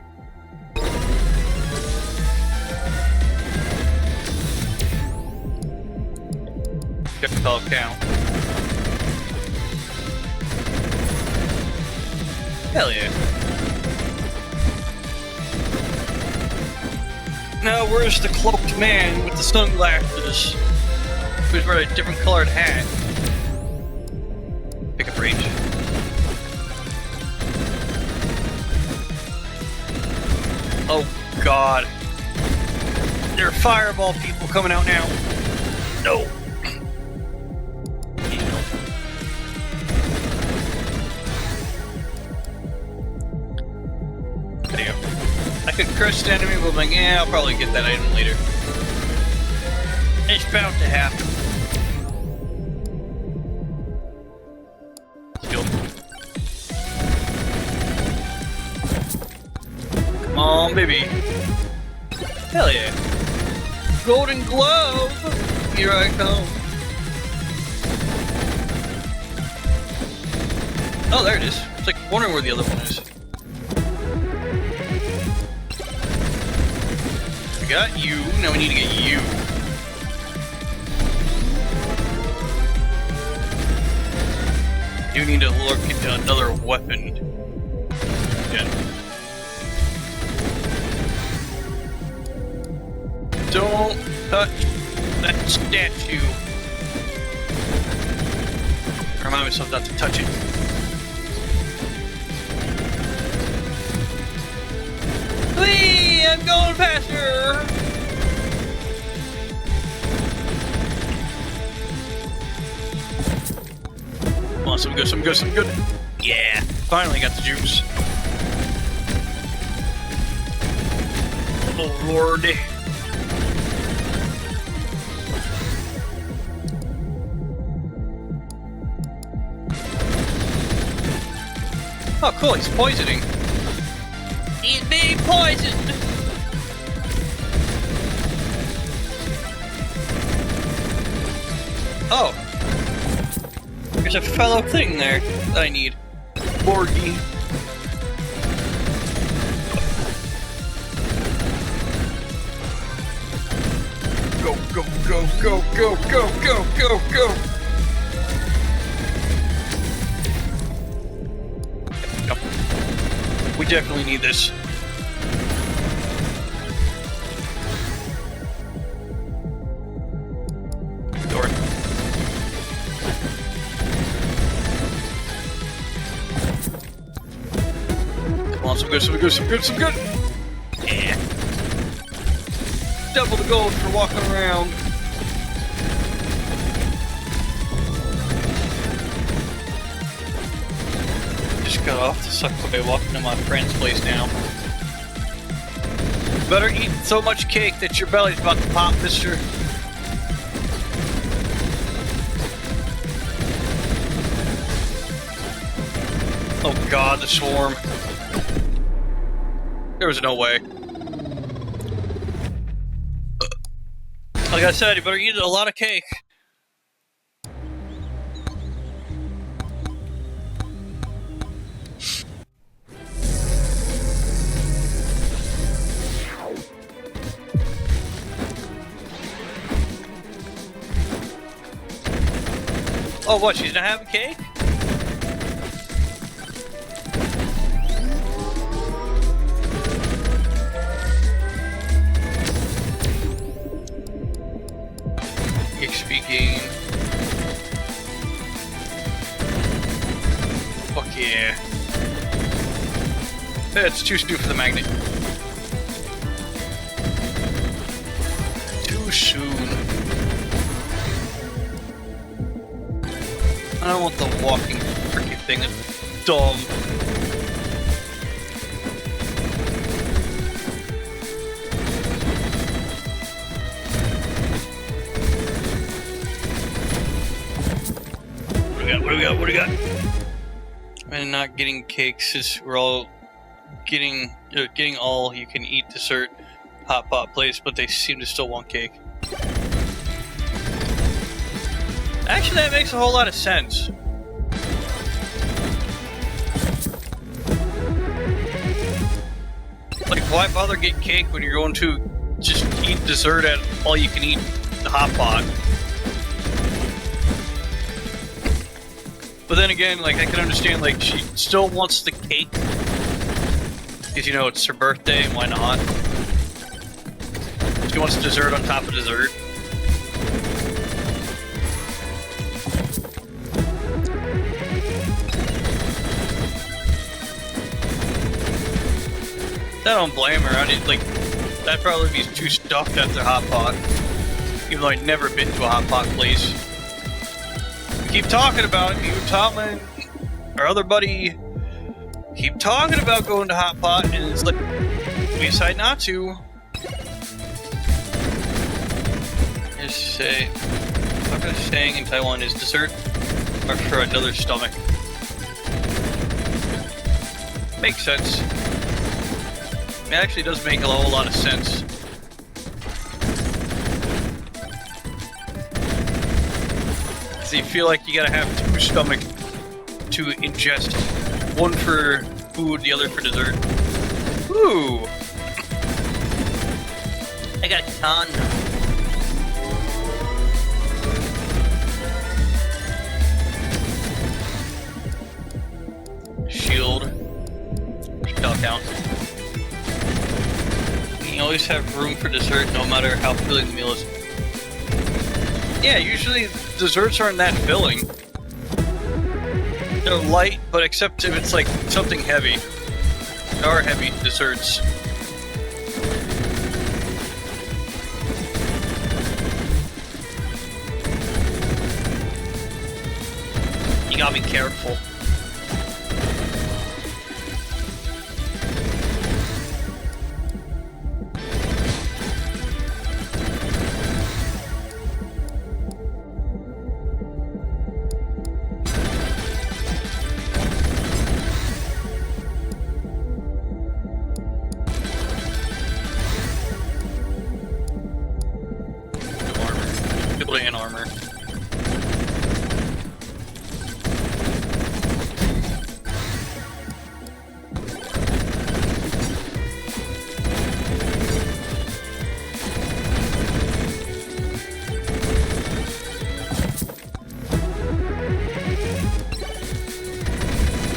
Difficult count. Hell yeah. Now, where's the cloaked man with the sunglasses? Who's wearing a different colored hat? Pick up range. Oh god. There are fireball people coming out now. No. There. I could crush the enemy, but I'm like, yeah, I'll probably get that item later. It's bound to happen. Let's go. Come on, baby. Hell yeah. Golden glove! Here I come. Oh, there it is. It's like wondering where the other one is. We got you. Now we need to get you. You need to look into another weapon. Yeah. Don't touch that statue. Remind myself not to touch it. Whee! I'm going faster! Come on, some good, some good, some good. Yeah, finally got the juice. Oh, Lord. Oh, cool, he's poisoning. He's being poisoned! Oh. There's a fellow thing there that I need. Borgie. Go, go, go, go, go, go, go, go, go! We definitely need this. Door. Come on, some good, some good, some good, some good. Yeah. Double the gold for walking around. Just got off the subway walking to my friend's place now. Better eat so much cake that your belly's about to pop, mister. Oh god, the swarm. There was no way. Like I said, you better eat a lot of cake. Oh, what? She's not having cake? XP gain. Fuck yeah. It's too soon for the magnet. Too soon. I don't want the walking freaking thing. It's dumb. What do we got? What do we got? And not getting cakes is we're all getting all you can eat dessert hot pot place, but they seem to still want cake. Actually, that makes a whole lot of sense. Like, why bother getting cake when you're going to just eat dessert at all you can eat the hot pot? But then again, like, I can understand, like, she still wants the cake. Because, you know, it's her birthday, and why not? She wants dessert on top of dessert. I don't blame her. I mean, like, that'd probably be too stuffed at their hot pot. Even though I'd never been to a hot pot place. We keep talking about it. You, Tom, and our other buddy keep talking about going to hot pot, and it's like we decide not to. Just say, what I'm saying in Taiwan is dessert or for another stomach. Makes sense. It actually does make a whole lot of sense. So you feel like you gotta have two stomachs to ingest. One for food, the other for dessert. Ooh! I got a ton. Shield. Shell count. You always have room for dessert no matter how filling the meal is. Yeah, usually desserts aren't that filling. They're light, but except if it's like something heavy. There are heavy desserts. You gotta be careful. And armor.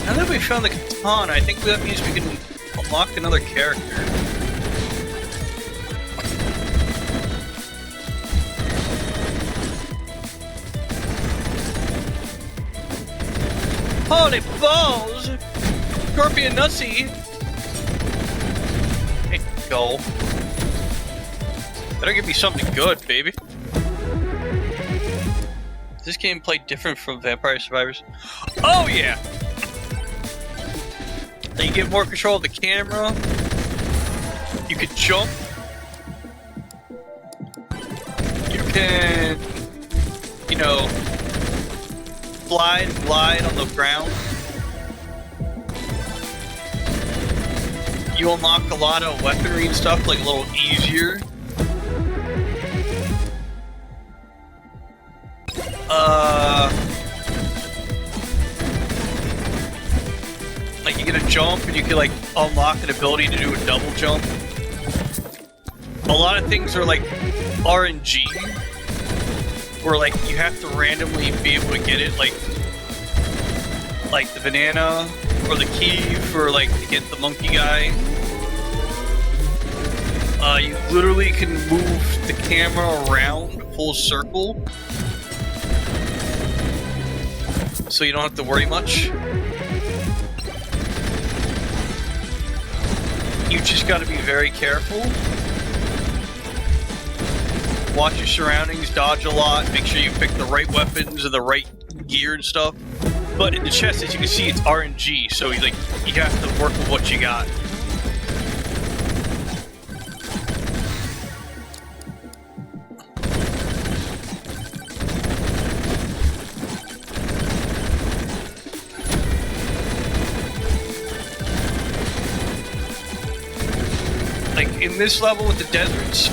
Now that we found the katana, I think that means we can unlock another character. Holy balls! Scorpion Nutsy! Hey, go. Better give me something good, baby. Does this game play different from Vampire Survivors? Oh yeah! Now you get more control of the camera. You can jump. You can, you know, glide on the ground. You unlock a lot of weaponry and stuff, like a little easier. Like you get a jump and you can like unlock an ability to do a double jump. A lot of things are like RNG. Where like you have to randomly be able to get it, like the banana or the key for like to get the monkey guy. You literally can move the camera around full circle, so you don't have to worry much. You just got to be very careful. Watch your surroundings, dodge a lot, make sure you pick the right weapons and the right gear and stuff. But in the chest, as you can see, it's RNG, so you have to work with what you got. in this level with the deserts,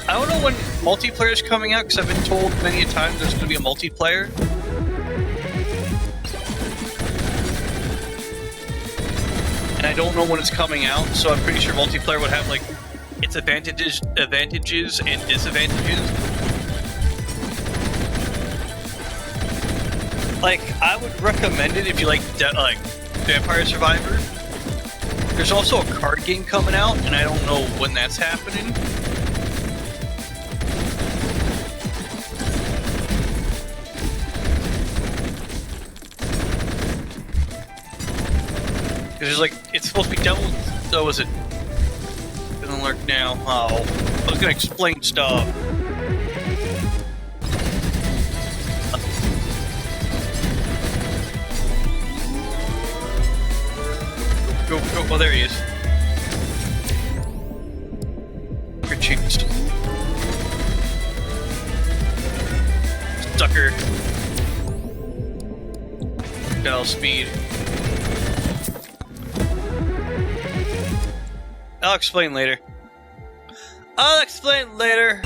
I don't know when multiplayer is coming out, because I've been told many a time there's going to be a multiplayer. And I don't know when it's coming out, so I'm pretty sure multiplayer would have, like, its advantages and disadvantages. Like, I would recommend it if you like Vampire Survivor. There's also a card game coming out, and I don't know when that's happening. Because there's like, it's supposed to be Devil. So is it? Doesn't lurk now. Oh, I was gonna explain stuff. Go, go. Oh, there he is. Good cheeks. Sucker. Battle speed. I'll explain later. I'll explain later.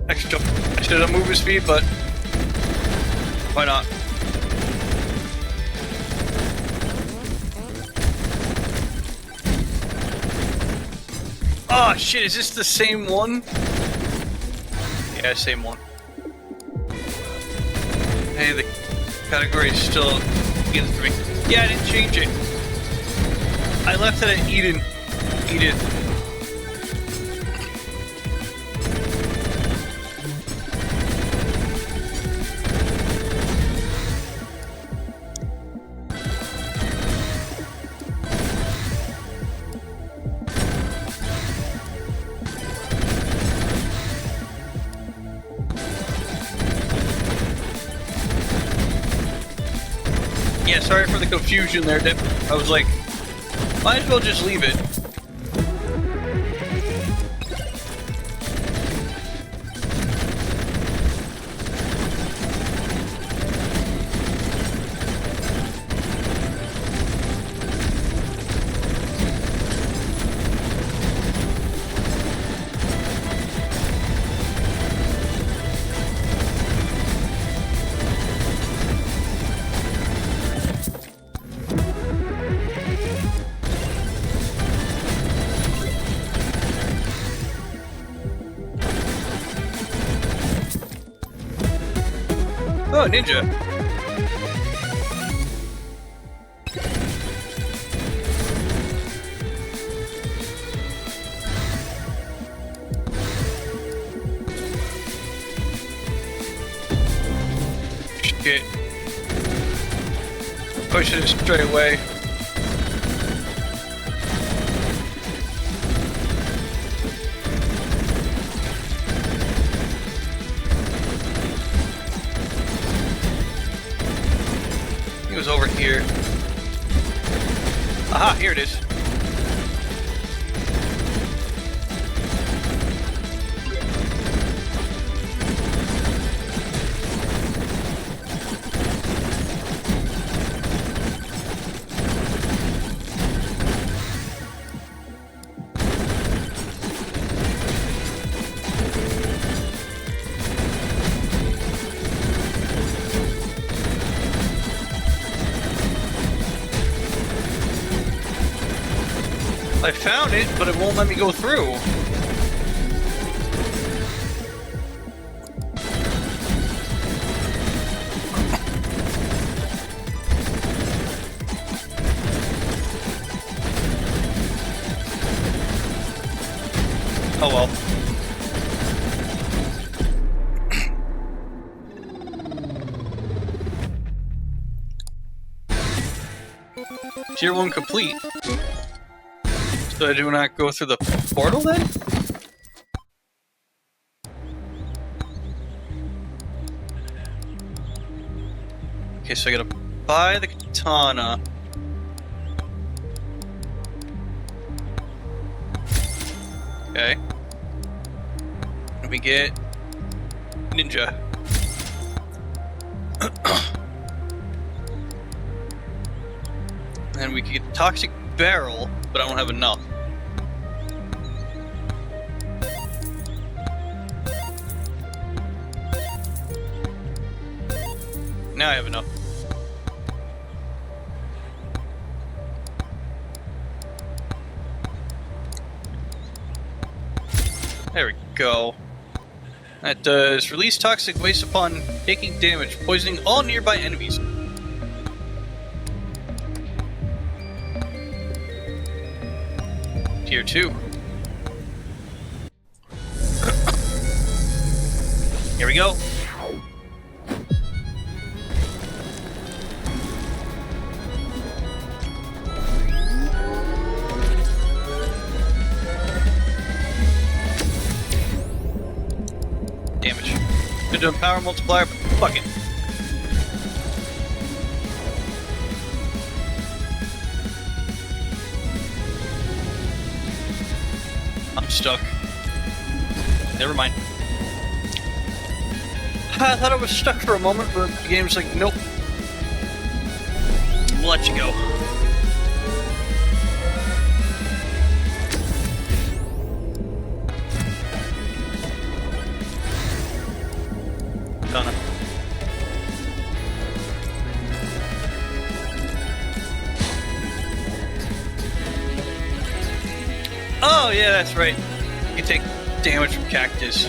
I should have moved his speed, but why not? Oh shit, is this the same one? Yeah, same one. Hey, the category is still begins for me. Yeah, I didn't change it. I left it at Edith. Yeah, sorry for the confusion there, Dip. I was like, might as well just leave it. Oh, ninja. Shit. Push it straight away. Was over here. Aha, here it is. I found it, but it won't let me go through. Oh well. Tier 1 complete. So I do not go through the portal then? Okay, so I gotta buy the katana. Okay. And we get ninja. And we can get the toxic barrel, but I don't have enough. Now I have enough. There we go. That does release toxic waste upon taking damage, poisoning all nearby enemies. Tier 2. Here we go. Damage. Could do a power multiplier, but fuck it. I'm stuck. Never mind. I thought I was stuck for a moment, but the game's like, nope. We'll let you go. Donna. Oh, yeah, that's right. You can take damage from cactus.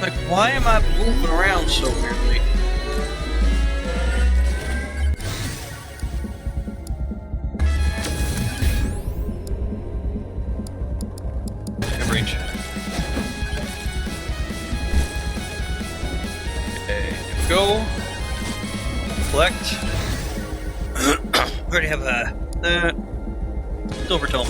Like, why am I moving around so weirdly? Have range. Okay, go. Collect. We already have a silver tome.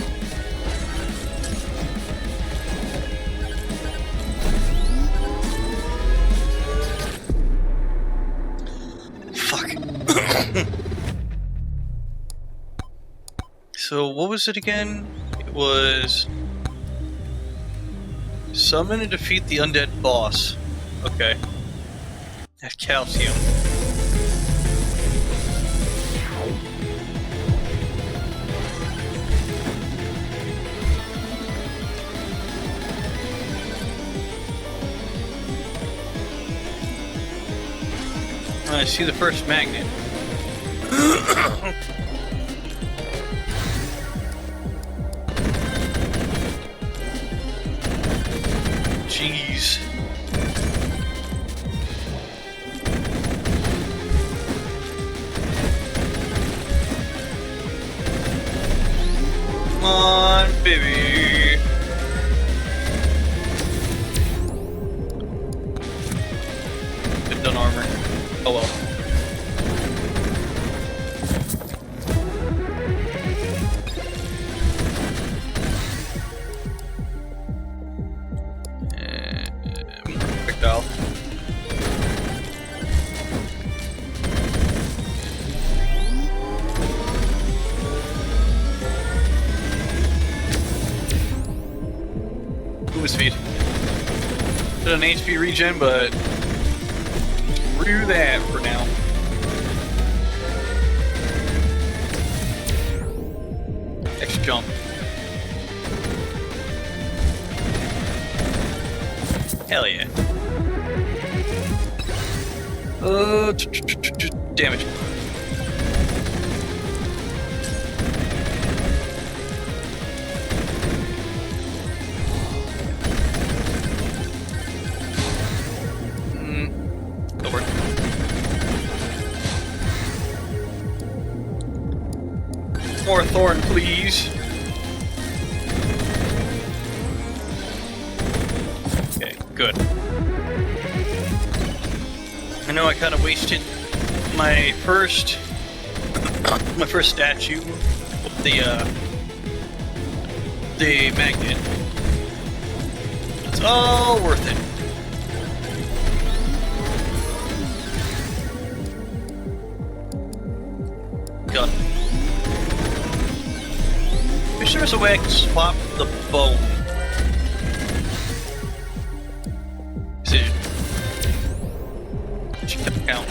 Fuck. So what was it again? It was summon and defeat the undead boss. Okay. That calcium. I see the first magnet. Jeez. Come on, baby. Good done armor. Oh well. Projectile. Movement speed. Did an HP regen, but screw that for now. Extra jump. Hell yeah. Damage. That'll work. More thorn, please. Okay, good. I know I kind of wasted my first my first statue with the magnet. It's all worth it. God. Wish there was a way I could swap the bow. Is it? Check the count.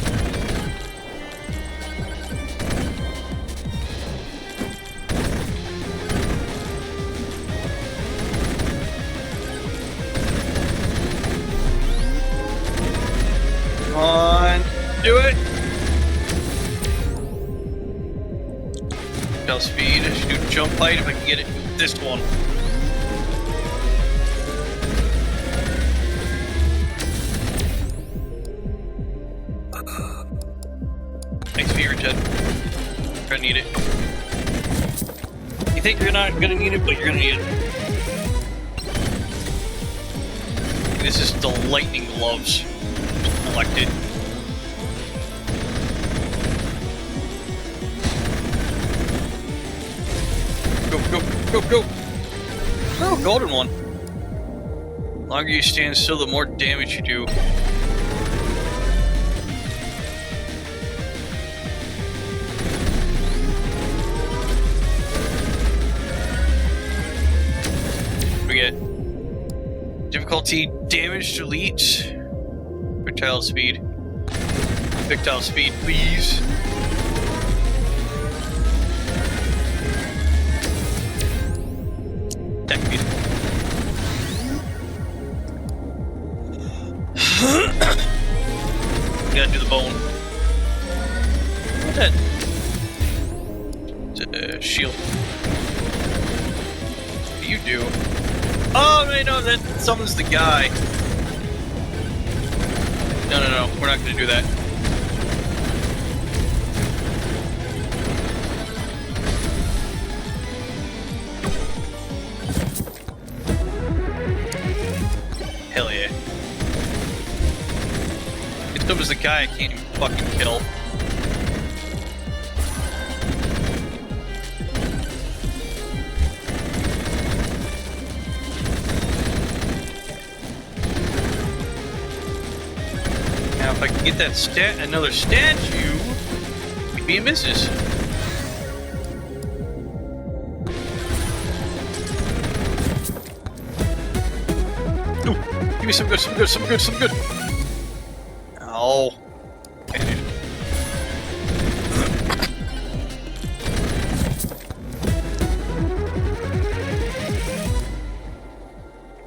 Come on, do it. Speed. I should do jump height if I can get it. This one. Thanks for your Ted. I'm gonna need it. You think you're not gonna need it, but you're gonna need it. This is the lightning gloves. Collected. Go, go! Oh, golden one. The longer you stand still, the more damage you do. We get difficulty, damage to elites, projectile speed. Projectile speed, please. Gotta do the bone. What's that? It's a shield. What do you do? Oh, I know that summons the guy. No, we're not gonna do that. Hell yeah. It comes the guy I can't even fucking kill. Now if I can get that another statue, it'd be a missus. Ooh, give me some good, some good, some good, some good. Oh.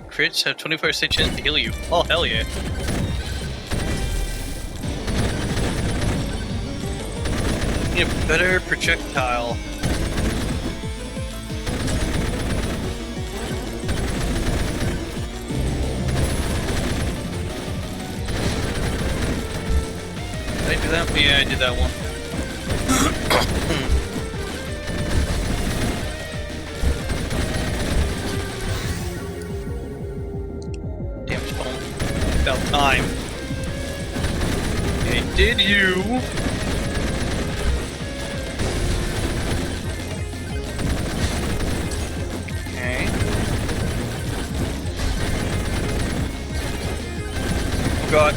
Crits have 25% chance to heal you. Oh, hell yeah. Need a better projectile. Did I do that? Yeah, I did that one. Damn spawn. About time. Okay, did you? Okay. Oh god.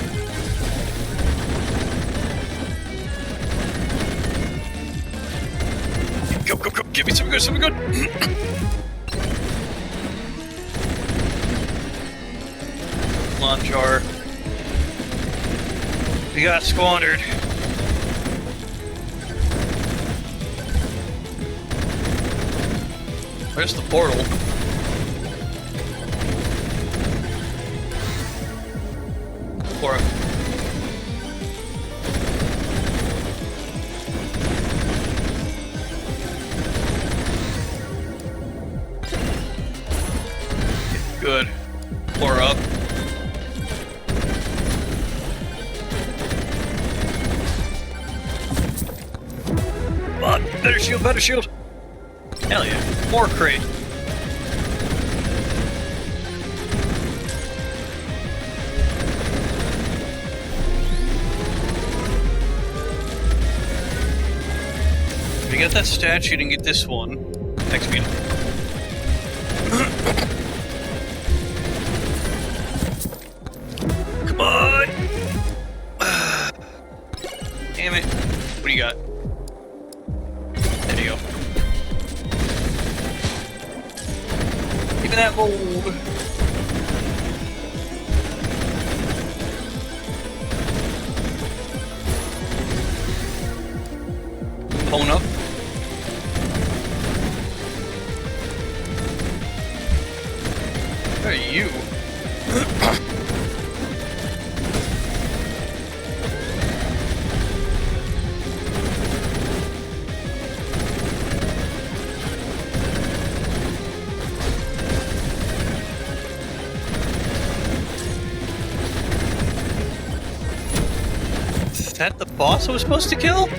Go, go, go! Give me some good, some good! Come on, Jar. We got squandered. Where's the portal? Or good. Pour up. Better shield, better shield. Hell yeah. More crate. got that statue, didn't get this one. Next meeting. Come on! Damn it. What do you got? There you go. Give me that gold. Phone up. Where are you? Is that the boss I was supposed to kill?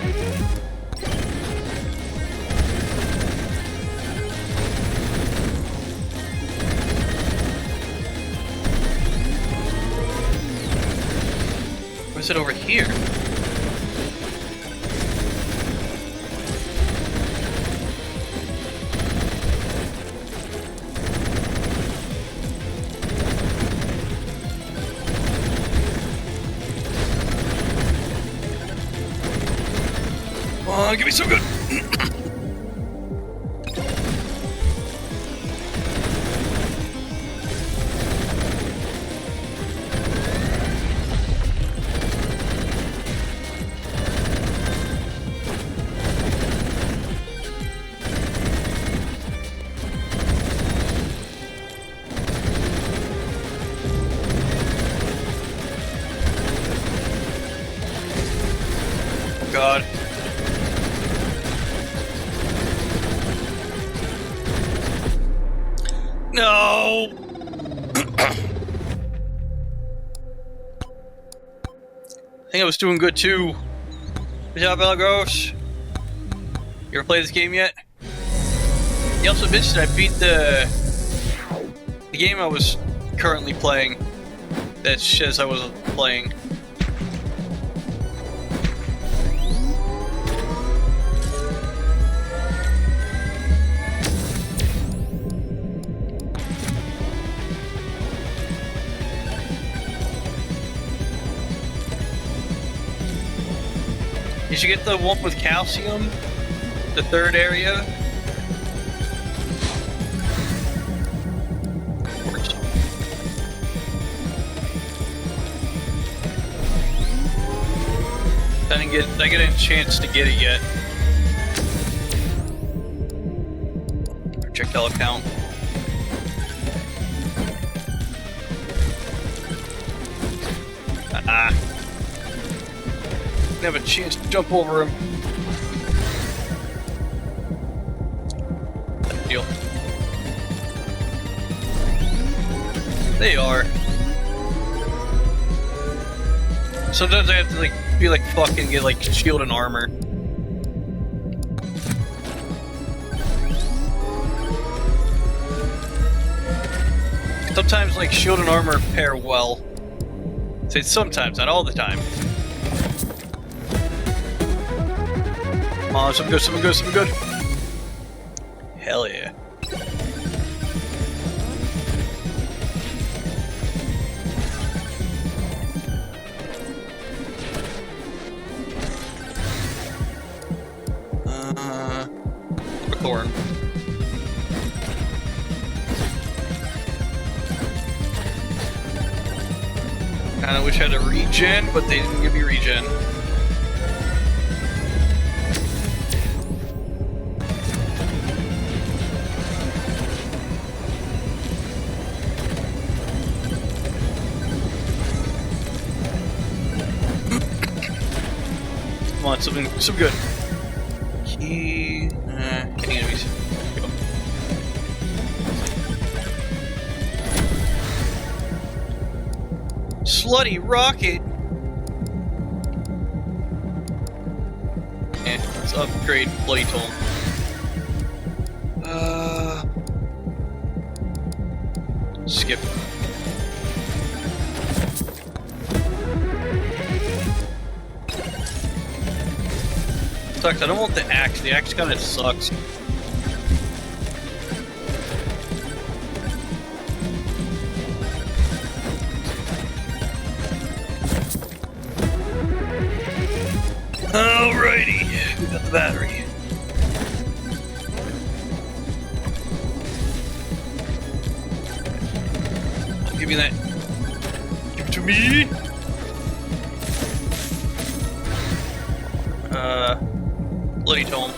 Or is it over here? Come on, give me some good. Oh God. No! I think I was doing good too. Good job, Belgros. You ever played this game yet? You also mentioned I beat the game I was currently playing that says I wasn't playing. Did you get the one with calcium? The third area? Of course. I didn't get a chance to get it yet. Projectile count. Have a chance to jump over him. Deal. They are. Sometimes I have to be fucking get shield and armor. Sometimes shield and armor pair well. Say sometimes, not all the time. Come on, something good, something good, something good. Hell yeah. Thorn. Kinda wish I had a regen, but they didn't give me regen. Come on, some good. Key. Any enemies? Go. Slutty rocket. Let's upgrade Bloody Toll. Skip. sucks. I don't want the axe. The axe kind of sucks. Alrighty, we got the battery. Give me that. Give it to me. Bloody tome.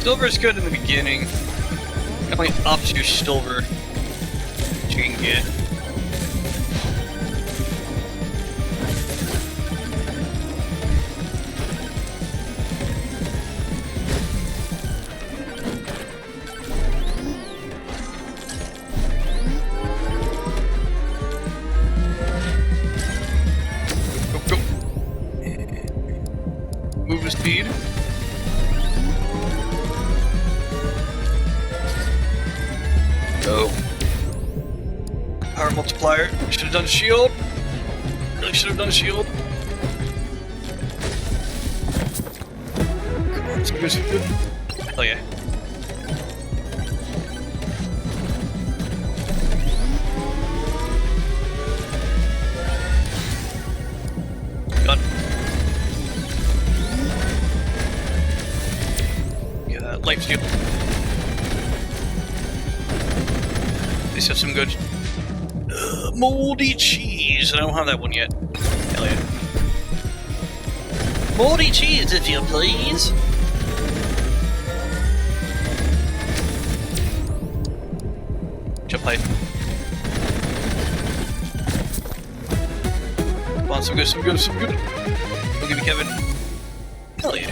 Silver is good in the beginning. It only ups your silver that you can get. Speed. Go. Power multiplier. Should have done shield. Really should have done shield. Come on, it's good, it's good. Hell yeah. Gun. Life steal. These have some good moldy cheese. I don't have that one yet. Hell yeah. Moldy cheese, if you please. Jump height. Come on, some good, some good, some good. Don't give me Kevin. Hell yeah.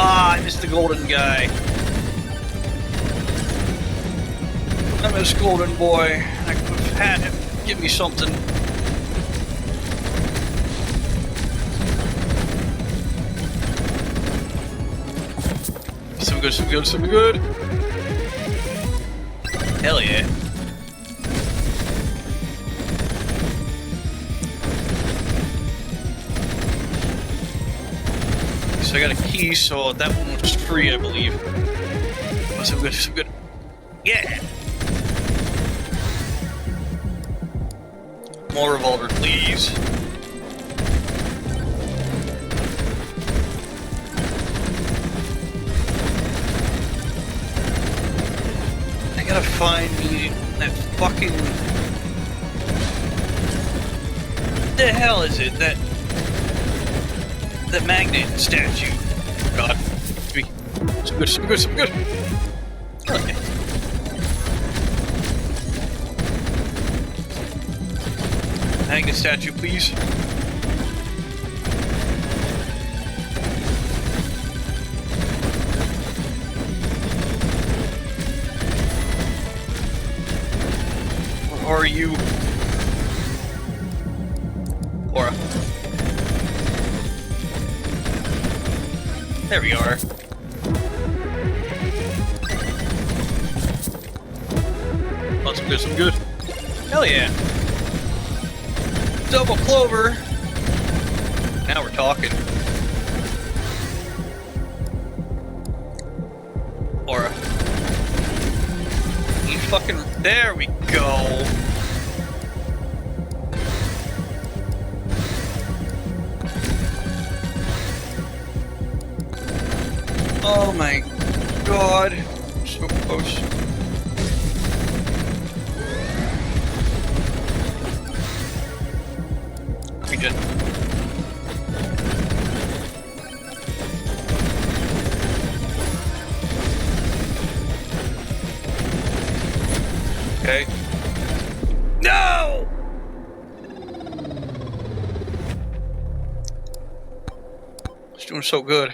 Ah, I missed the golden guy. I missed golden boy. I could have had him give me something. Some good, some good, some good. Hell yeah. So I got a key, so that one was free, I believe. Oh, so good, so good. Yeah! More revolver, please. I gotta find me that fucking... What the hell is it? That magnet statue. Oh god. Some good, some good, some good. Okay. Magnet statue, please. Where are you? Laura. There we are. Oh, some good, some good. Hell yeah. Double clover. Now we're talking. Aura. You fucking... There we go. Oh my god. So close. Regen. Okay. No! It's doing so good.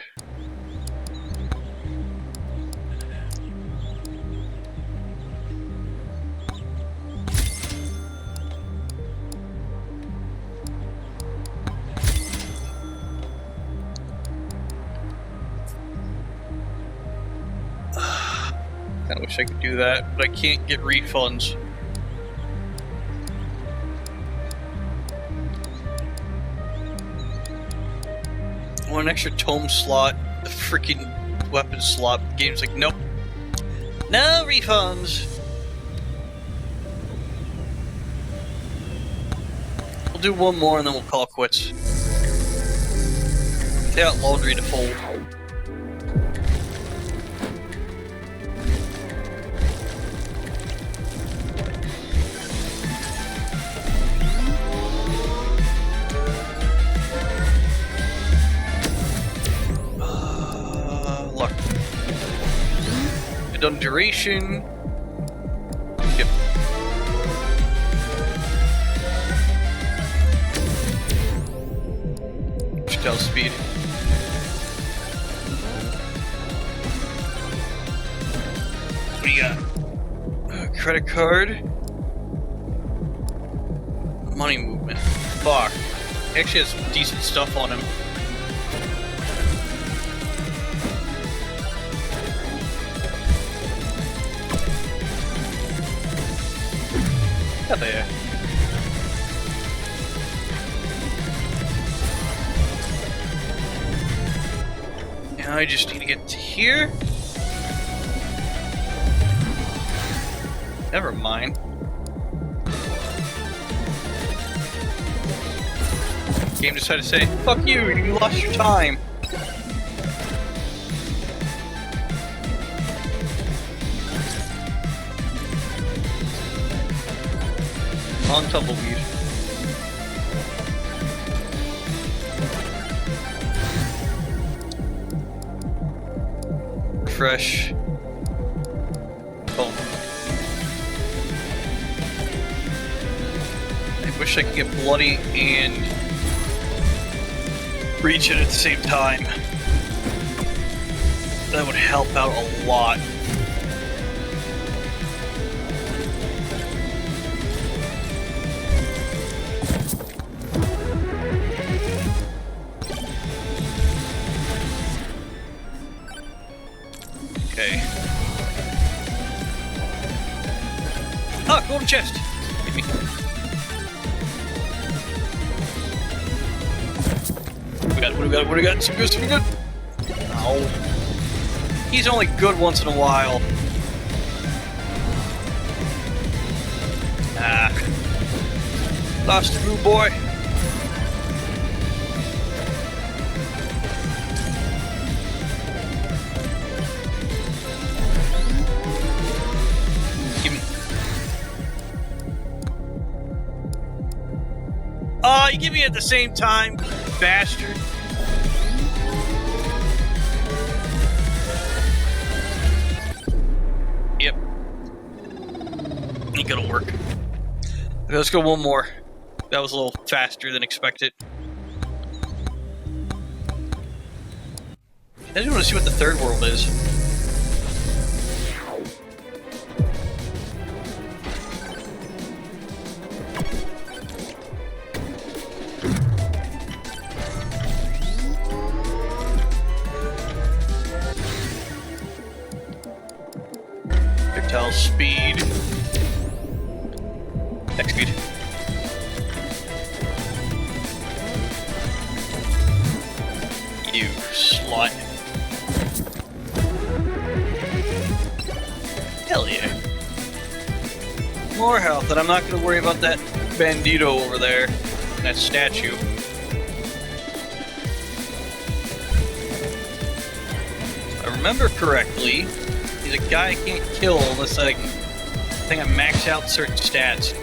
I wish I could do that, but I can't get refunds. want an extra tome slot, the freaking weapon slot. The game's like, nope. No refunds. We'll do one more and then we'll call it quits. They got laundry to fold. Luck. Done duration. Yep. Tell speed. What do you got? Credit card. Money movement. Fuck. He actually has some decent stuff on him. Hell yeah. Now I just need to get to here. Never mind. Game decided to say, fuck you, you lost your time. On tumbleweed. Refresh. Oh. I wish I could get bloody and reach it at the same time. That would help out a lot. Okay. Ah, golden chest! Hit me. What do we got? Some good, some good. Ow. He's only good once in a while. Ah. Lost the blue boy. Oh, you give me at the same time, bastard. Yep. Ain't gonna work. Okay, let's go one more. That was a little faster than expected. I just want to see what the third world is. Speed. Next speed. You slut. Hell yeah. More health, and I'm not going to worry about that bandito over there. That statue. If I remember correctly, he's a guy I can't kill unless I think I max out certain stats.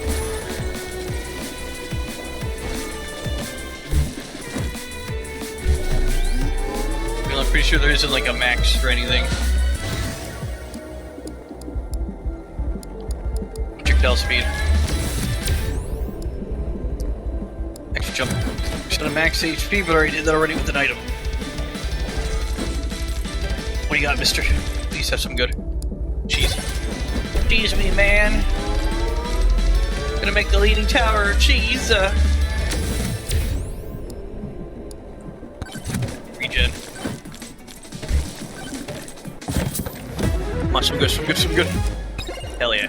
I'm pretty sure there isn't like a max or anything. Projectile speed. Extra jump. Just gonna max HP, but I already did that already with an item. What do you got, mister? Please have some good. Cheese. Cheese me, man. Gonna make the leaning tower cheese. Regen. Come on, some good, some good, some good. Hell yeah.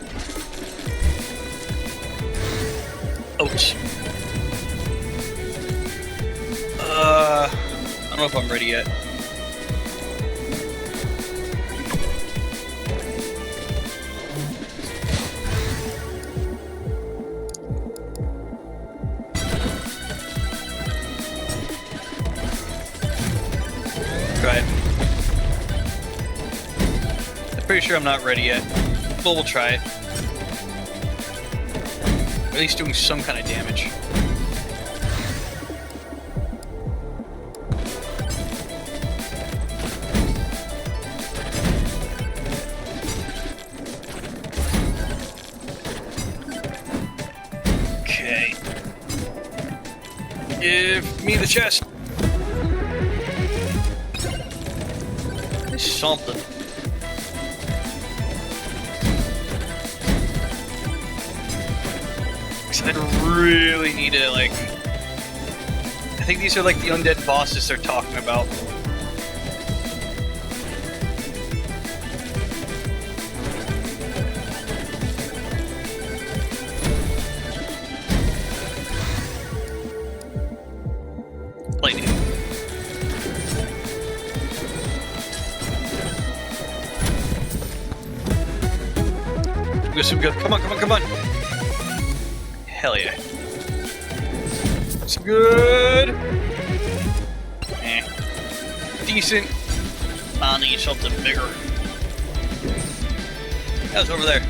Ouch. don't know if I'm ready yet. Try it. I'm pretty sure I'm not ready yet. But we'll try it. At least doing some kind of damage. Okay. Give me the chest. There's something. I really need to, like... I think these are like the undead bosses they're talking about. Lightning. We got some good... Come on, come on, come on! Hell yeah. It's good. Decent. I need something bigger. That was over there.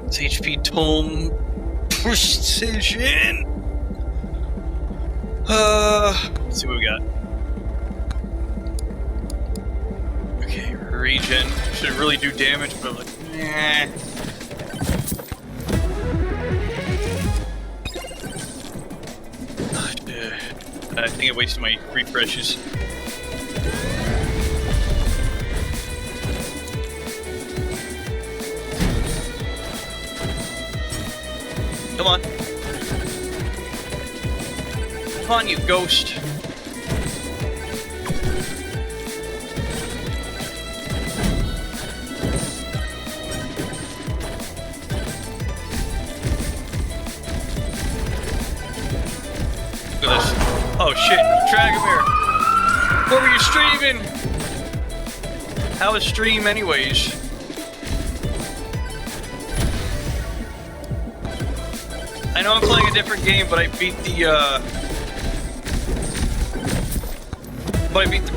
It's HP Tome Precision. Let's see what we got. Okay, regen. Should really do damage, but like, nah. I think I wasted my refreshes. Come on. Come on, you ghost. Look at this. Oh shit, Dragomir! What were you streaming? How was stream anyways? I know I'm playing a different game, but I beat the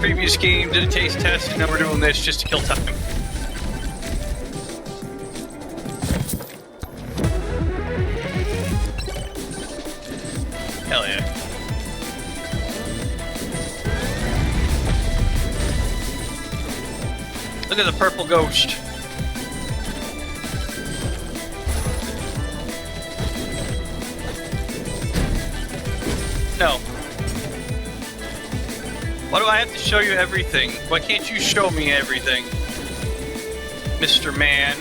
previous game, did a taste test, and now we're doing this just to kill time. Hell yeah. Look at the purple ghost. No. Why do I have to show you everything? Why can't you show me everything, Mr. Man?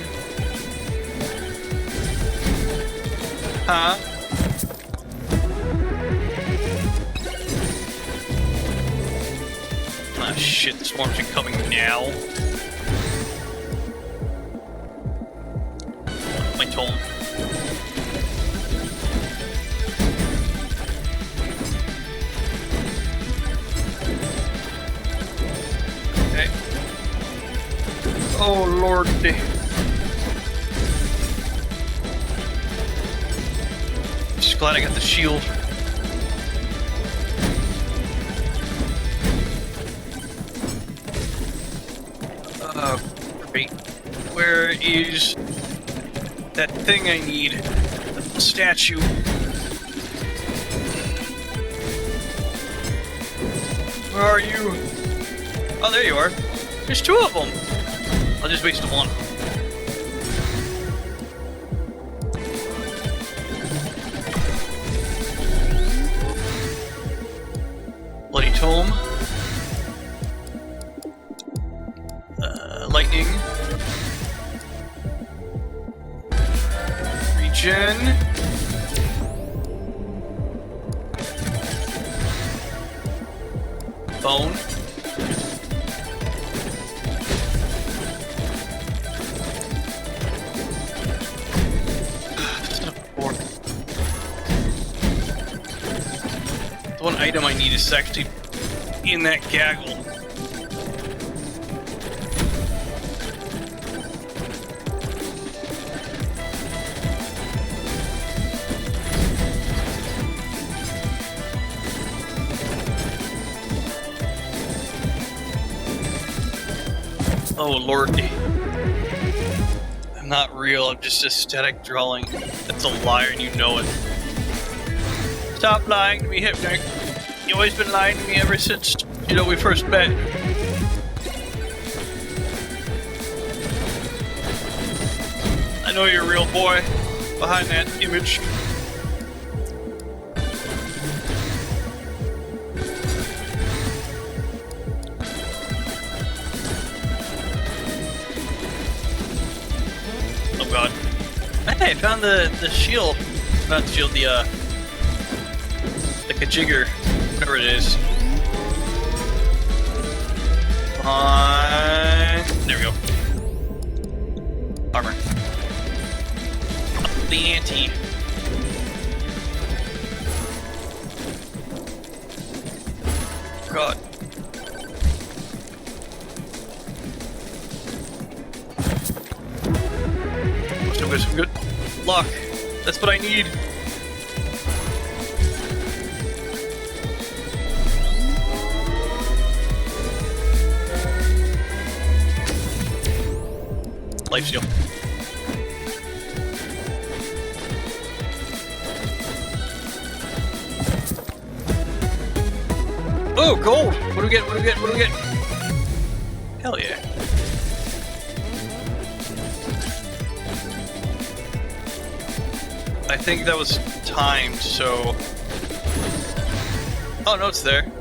Huh? Ah shit, the swarms are coming now. My tome. Okay. Oh lord. Just glad I got the shield. Great. Where is that thing I need? The statue. Where are you? Oh, there you are. There's two of them. I'll just waste one. Bloody tome. Lightning. Regen. Bone. item I need is actually in that gaggle. Oh lordy. I'm not real, I'm just aesthetic drawing. That's a liar and you know it. Stop lying to me, Hypnic. You've always been lying to me ever since, you know, we first met. I know you're a real boy behind that image. Oh god. Hey, I found the shield. Not the shield, the jigger, whatever it is. There we go. Armor. Up the ante. God. Some good luck. That's what I need. Life steal. Oh, gold! What do we get? What do we get? What do we get? Hell yeah. I think that was timed, so... Oh, no, it's there.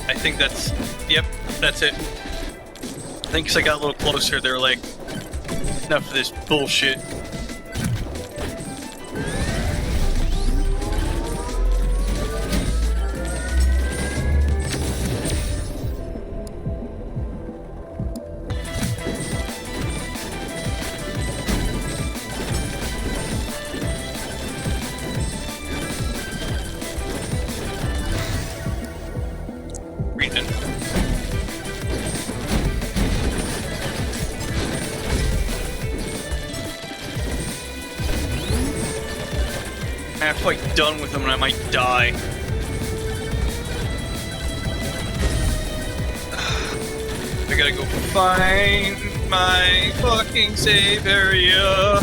I think that's... Yep, that's it. I think 'cause I got a little closer, they were like, enough of this bullshit. If I'm done with them, and I might die. I gotta go find my fucking save area.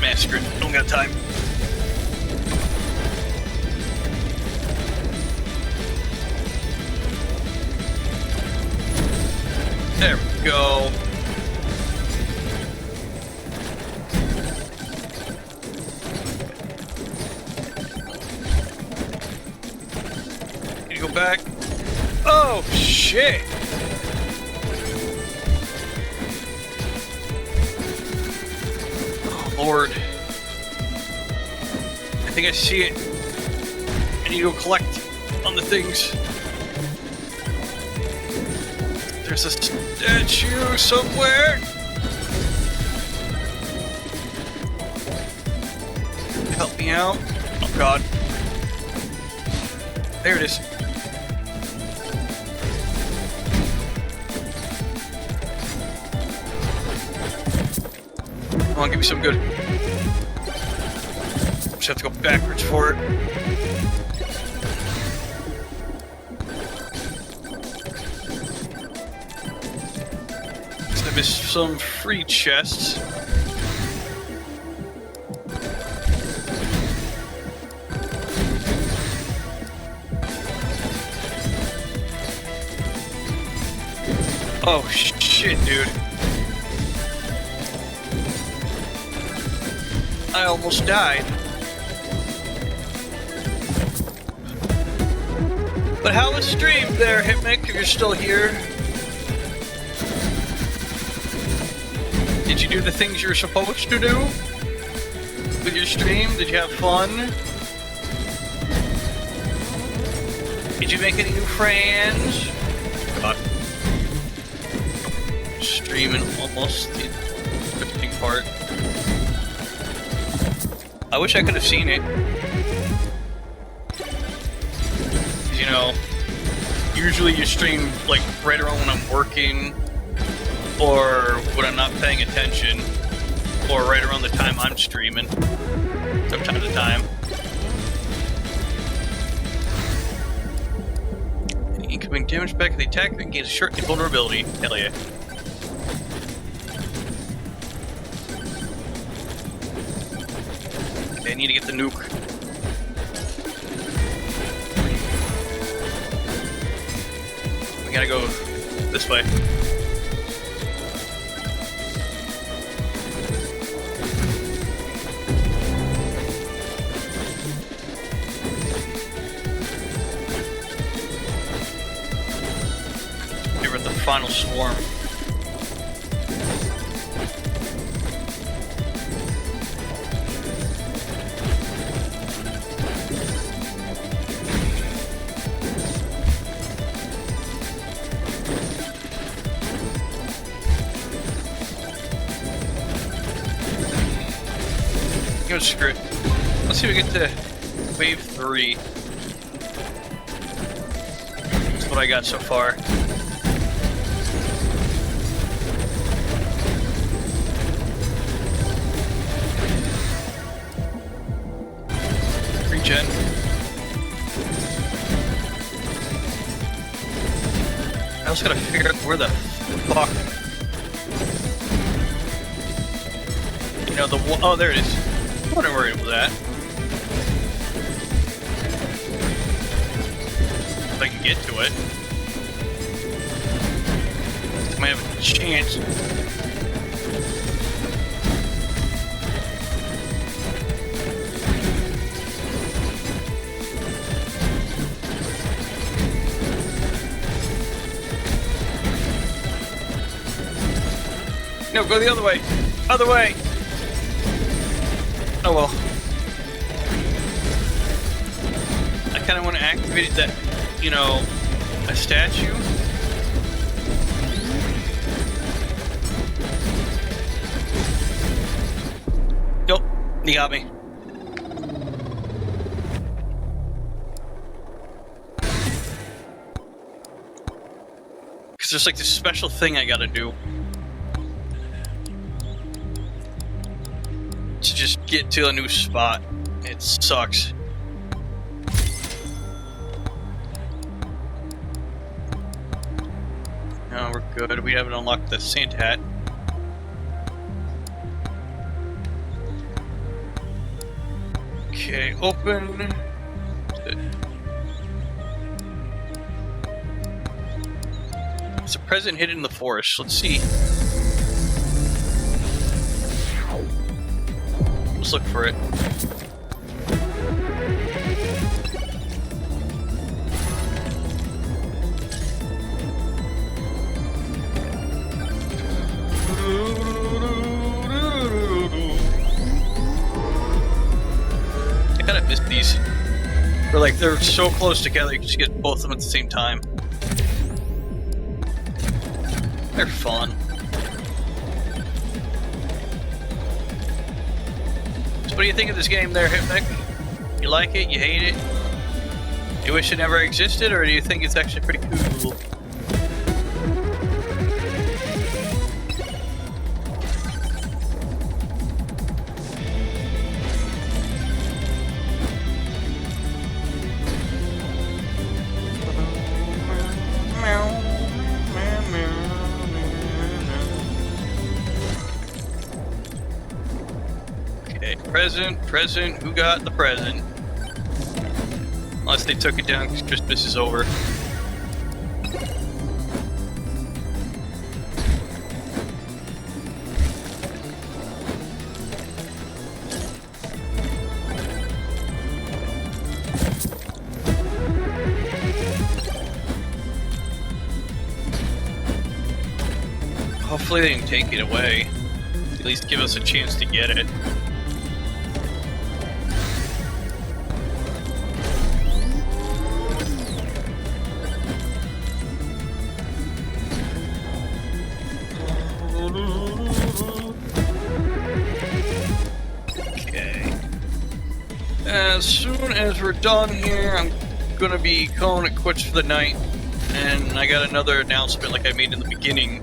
Man, screw it. Don't got time. There we go. Need to go back. Oh, shit. Oh, Lord. I think I see it. I need to go collect on the things. There's a statue somewhere. Help me out. Oh god. There it is. Come on, give me some good. Just have to go backwards for it. Missed some free chests. Oh shit, dude. I almost died. But how was stream there, Hypnic, if you're still here? Did you do the things you were supposed to do with your stream? Did you have fun? Did you make any new friends? God. Streaming almost the interesting part. I wish I could have seen it. You know, usually you stream like right around when I'm working or when I'm not paying attention or right around the time I'm streaming from time to time. Any incoming damage back at the attacker gains a short invulnerability. Hell yeah. Okay, I need to get the nuke. We gotta go this way. Here with the final swarm. Go screw it. Let's see if we get to wave 3. That's what I got so far. Regen. I also gotta figure out where the fuck. You know, oh, there it is. I wasn't worried about that. If I can get to it. I might have a chance. No, go the other way. Other way. Oh well. I kind of want to activate that, you know, a statue. Nope, you got me. Because there's like this special thing I gotta do. To just get to a new spot. It sucks. No, we're good. We haven't unlocked the Santa hat. Okay, open. There's a present hidden in the forest. Let's see. Let's look for it. I kind of miss these. Where like they're so close together, you can just get both of them at the same time. They're fun. What do you think of this game there, Hypnic? You like it? You hate it? You wish it never existed, or do you think it's actually pretty cool? Present, who got the present? Unless they took it down because Christmas is over. Hopefully they can take it away. At least give us a chance to get it. Okay. As soon as we're done here, I'm gonna be calling it quits for the night. And I got another announcement like I made in the beginning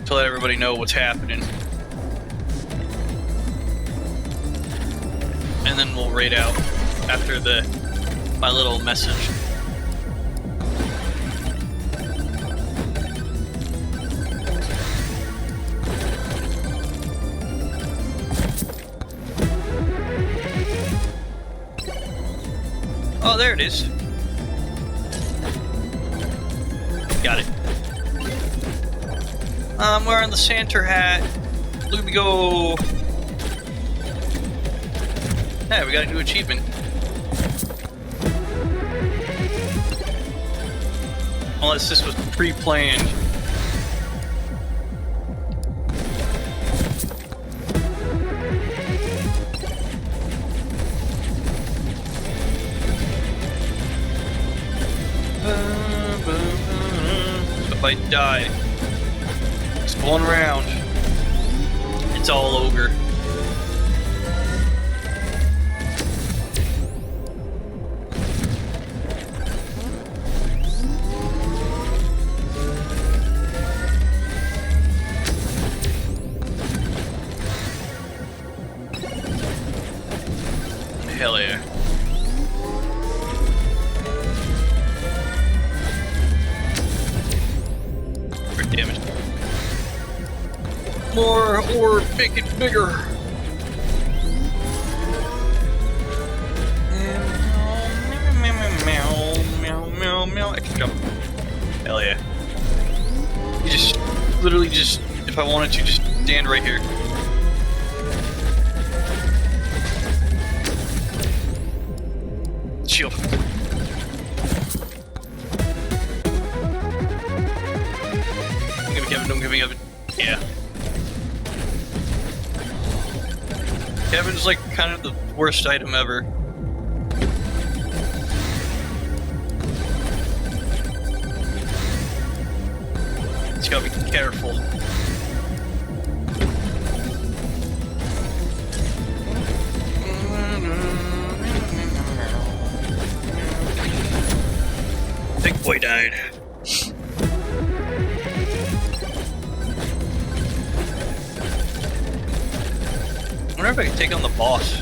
to let everybody know what's happening. And then we'll raid out after my little message. Oh, there it is. Got it. I'm wearing the Santa hat. Look me go. Hey, we got a new achievement. Unless this was pre-planned. If I die, just one round, it's all over. Hell yeah. Damage. More or make it bigger. Meow. I can jump. Hell yeah. You just literally just, if I wanted to, just stand right here. Shield. Kevin, don't give me Kevin. Yeah. Kevin's like kind of the worst item ever. Just gotta be careful. Big boy died. I wonder if I can take on the boss.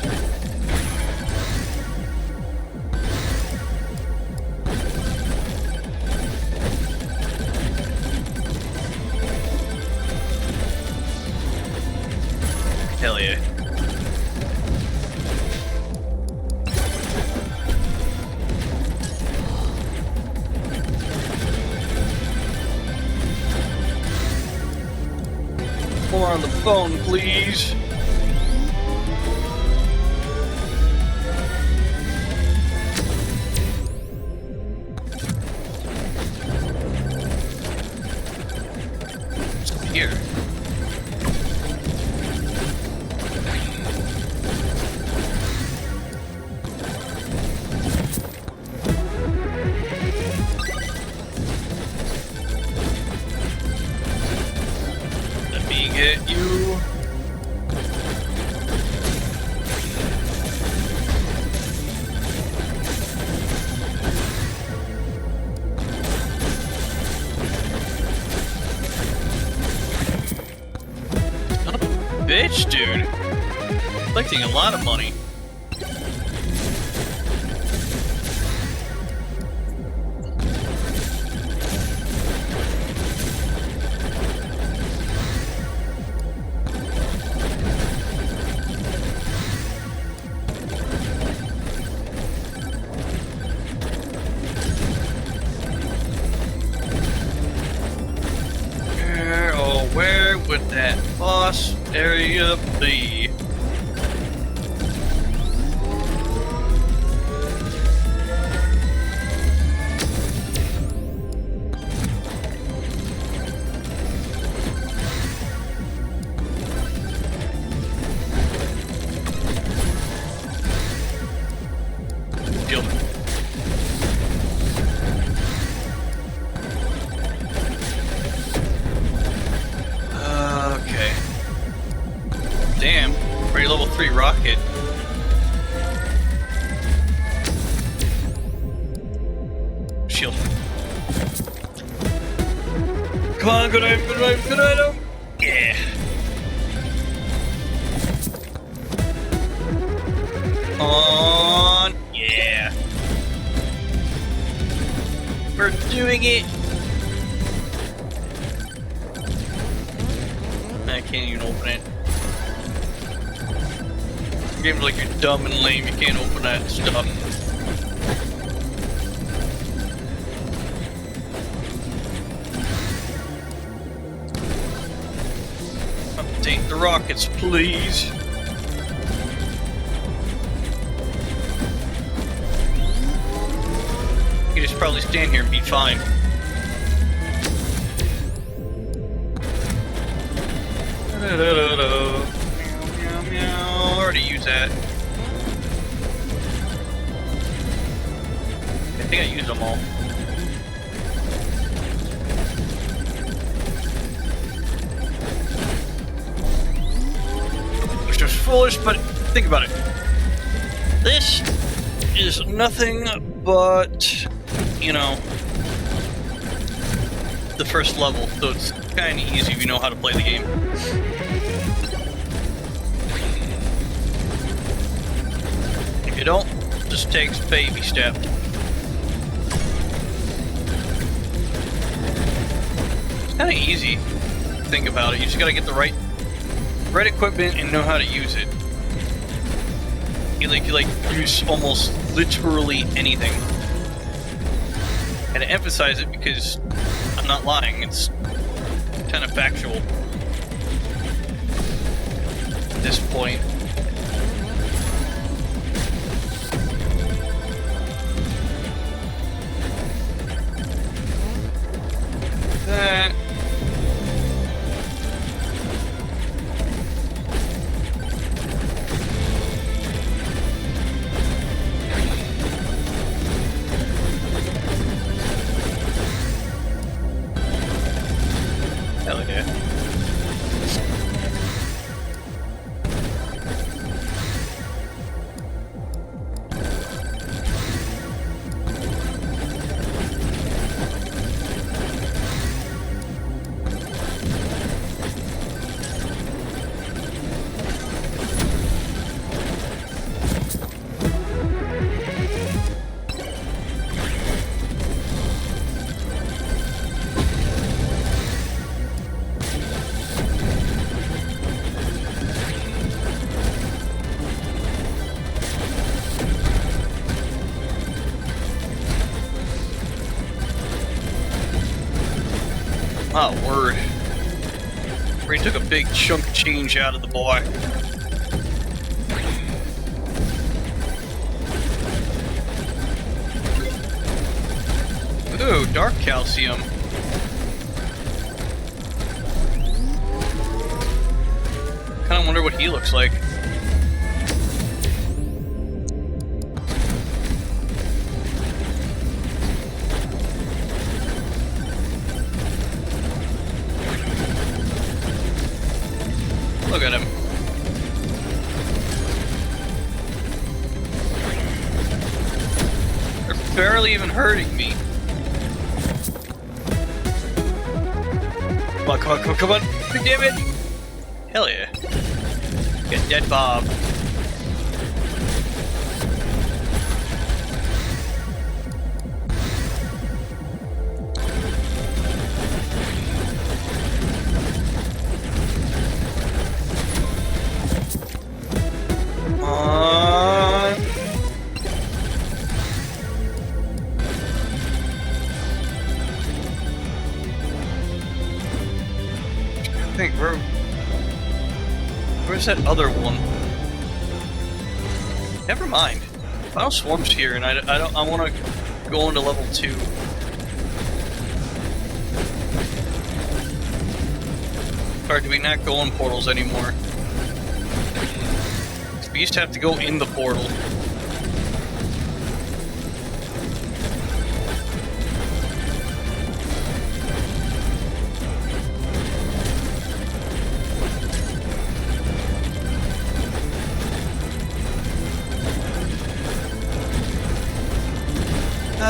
Hell yeah. More on the phone, please. Here. Let me get you. Bitch, dude. Collecting a lot of money. Where would that boss area be? Killed him. already level 3 rocket. Shield. Come on, good item, good item, good item! Yeah! On! Yeah! We're doing it! I can't even open it. Game's like you're dumb and lame, you can't open that stuff. Update the rockets, please. You just probably stand here and be fine. Already use that. I think I used them all. Which was foolish, but think about it. This is nothing but, you know, the first level, so it's kind of easy if you know how to play the game. If you don't, it just takes baby steps. It's kind of easy. Think about it. You just gotta get the right equipment and know how to use it. You use almost literally anything. And to emphasize it because I'm not lying. It's kind of factual at this point. That. Hell yeah. Oh, word. Ray took a big chunk of change out of the boy. Ooh, dark calcium. Kinda wonder what he looks like. Look at him. They're barely even hurting me. Come on, come on, come on, come on. Damn it! Hell yeah. Get dead Bob. Where's that other one? Never mind. Final Swarm's here, and I want to go into level 2. Or do we not go in portals anymore? We used to have to go in the portal.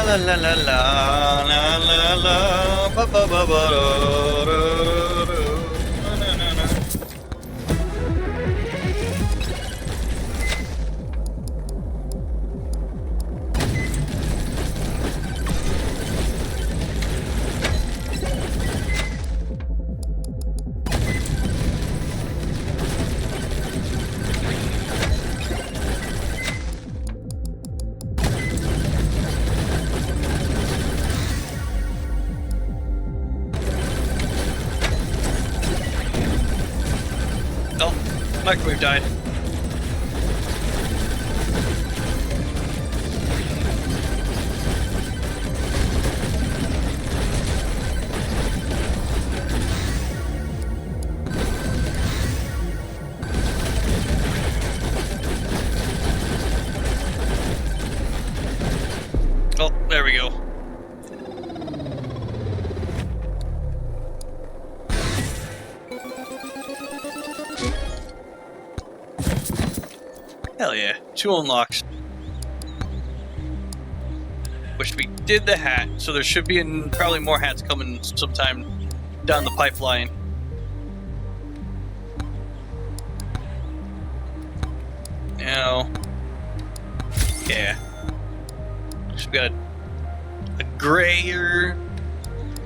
la la la la la la la ba ba ba ba da, da, da, na, na, na. Oh, microwave died. Oh, there we go. Hell yeah, 2 unlocks. Which we did the hat, so there should be probably more hats coming sometime down the pipeline. Now, yeah. So we got a grayer.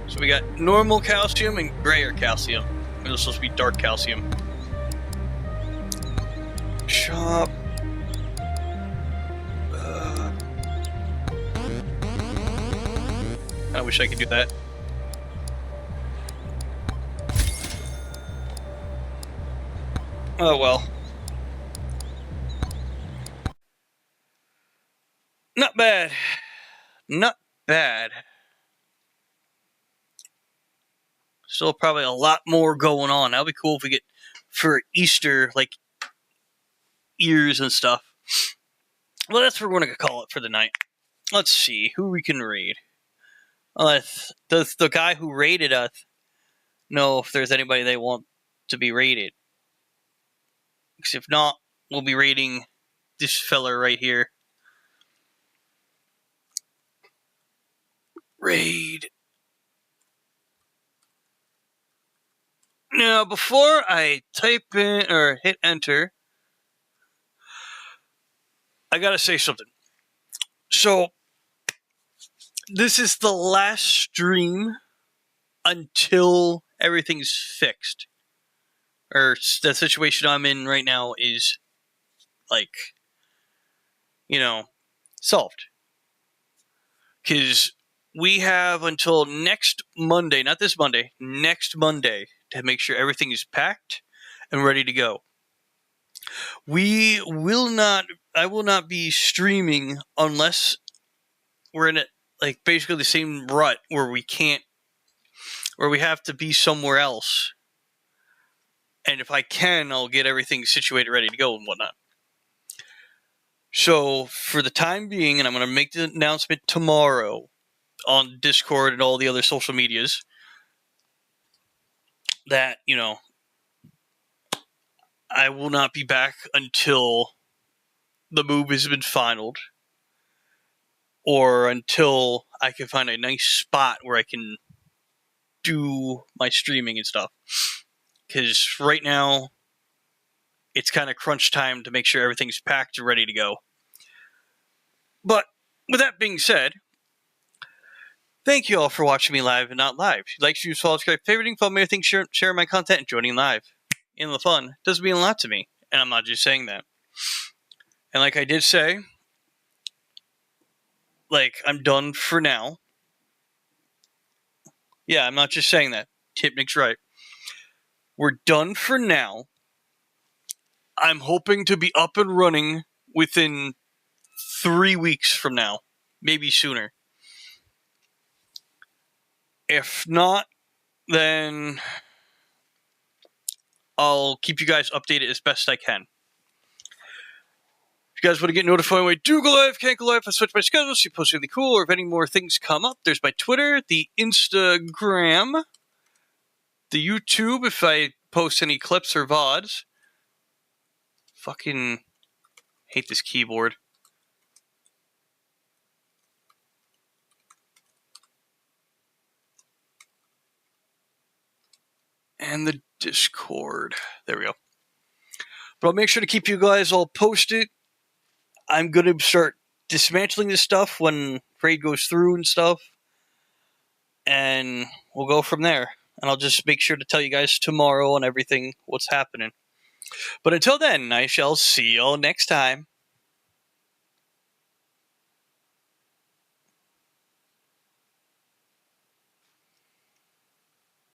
So we got normal calcium and grayer calcium. It was supposed to be dark calcium. Shop. I wish I could do that. Oh well. Not bad. Not bad. Still probably a lot more going on. That'll be cool if we get for Easter, like ears and stuff. Well, that's what we're going to call it for the night. Let's see who we can raid. Does the guy who raided us know if there's anybody they want to be raided? Because if not, we'll be raiding this fella right here. Raid. Now, before I type in or hit enter, I gotta say something. So, this is the last stream until everything's fixed. Or the situation I'm in right now is, like, solved. Because we have until next Monday, not this Monday, next Monday, to make sure everything is packed and ready to go. I will not be streaming unless we're in basically the same rut where we have to be somewhere else. And if I can, I'll get everything situated, ready to go and whatnot. So, for the time being, and I'm going to make the announcement tomorrow on Discord and all the other social medias, that, I will not be back until the move has been finalized, or until I can find a nice spot where I can do my streaming and stuff. Because right now, it's kind of crunch time to make sure everything's packed and ready to go. But, with that being said, thank you all for watching me live and not live. If you'd like to follow, subscribe, favoriting, follow me, everything, share my content, and joining live in the fun does mean a lot to me. And I'm not just saying that. And like I did say, I'm done for now. Yeah, I'm not just saying that. Tipnick's right. We're done for now. I'm hoping to be up and running within 3 weeks from now. Maybe sooner. If not, then I'll keep you guys updated as best I can. If you guys want to get notified when I do go live, can't go live, I switch my schedule, so you post anything cool, or if any more things come up, there's my Twitter, the Instagram, the YouTube, if I post any clips or VODs. Fucking hate this keyboard. And the Discord. There we go. But I'll make sure to keep you guys all posted. I'm going to start dismantling this stuff when raid goes through and stuff. And we'll go from there. And I'll just make sure to tell you guys tomorrow on everything what's happening. But until then, I shall see y'all next time.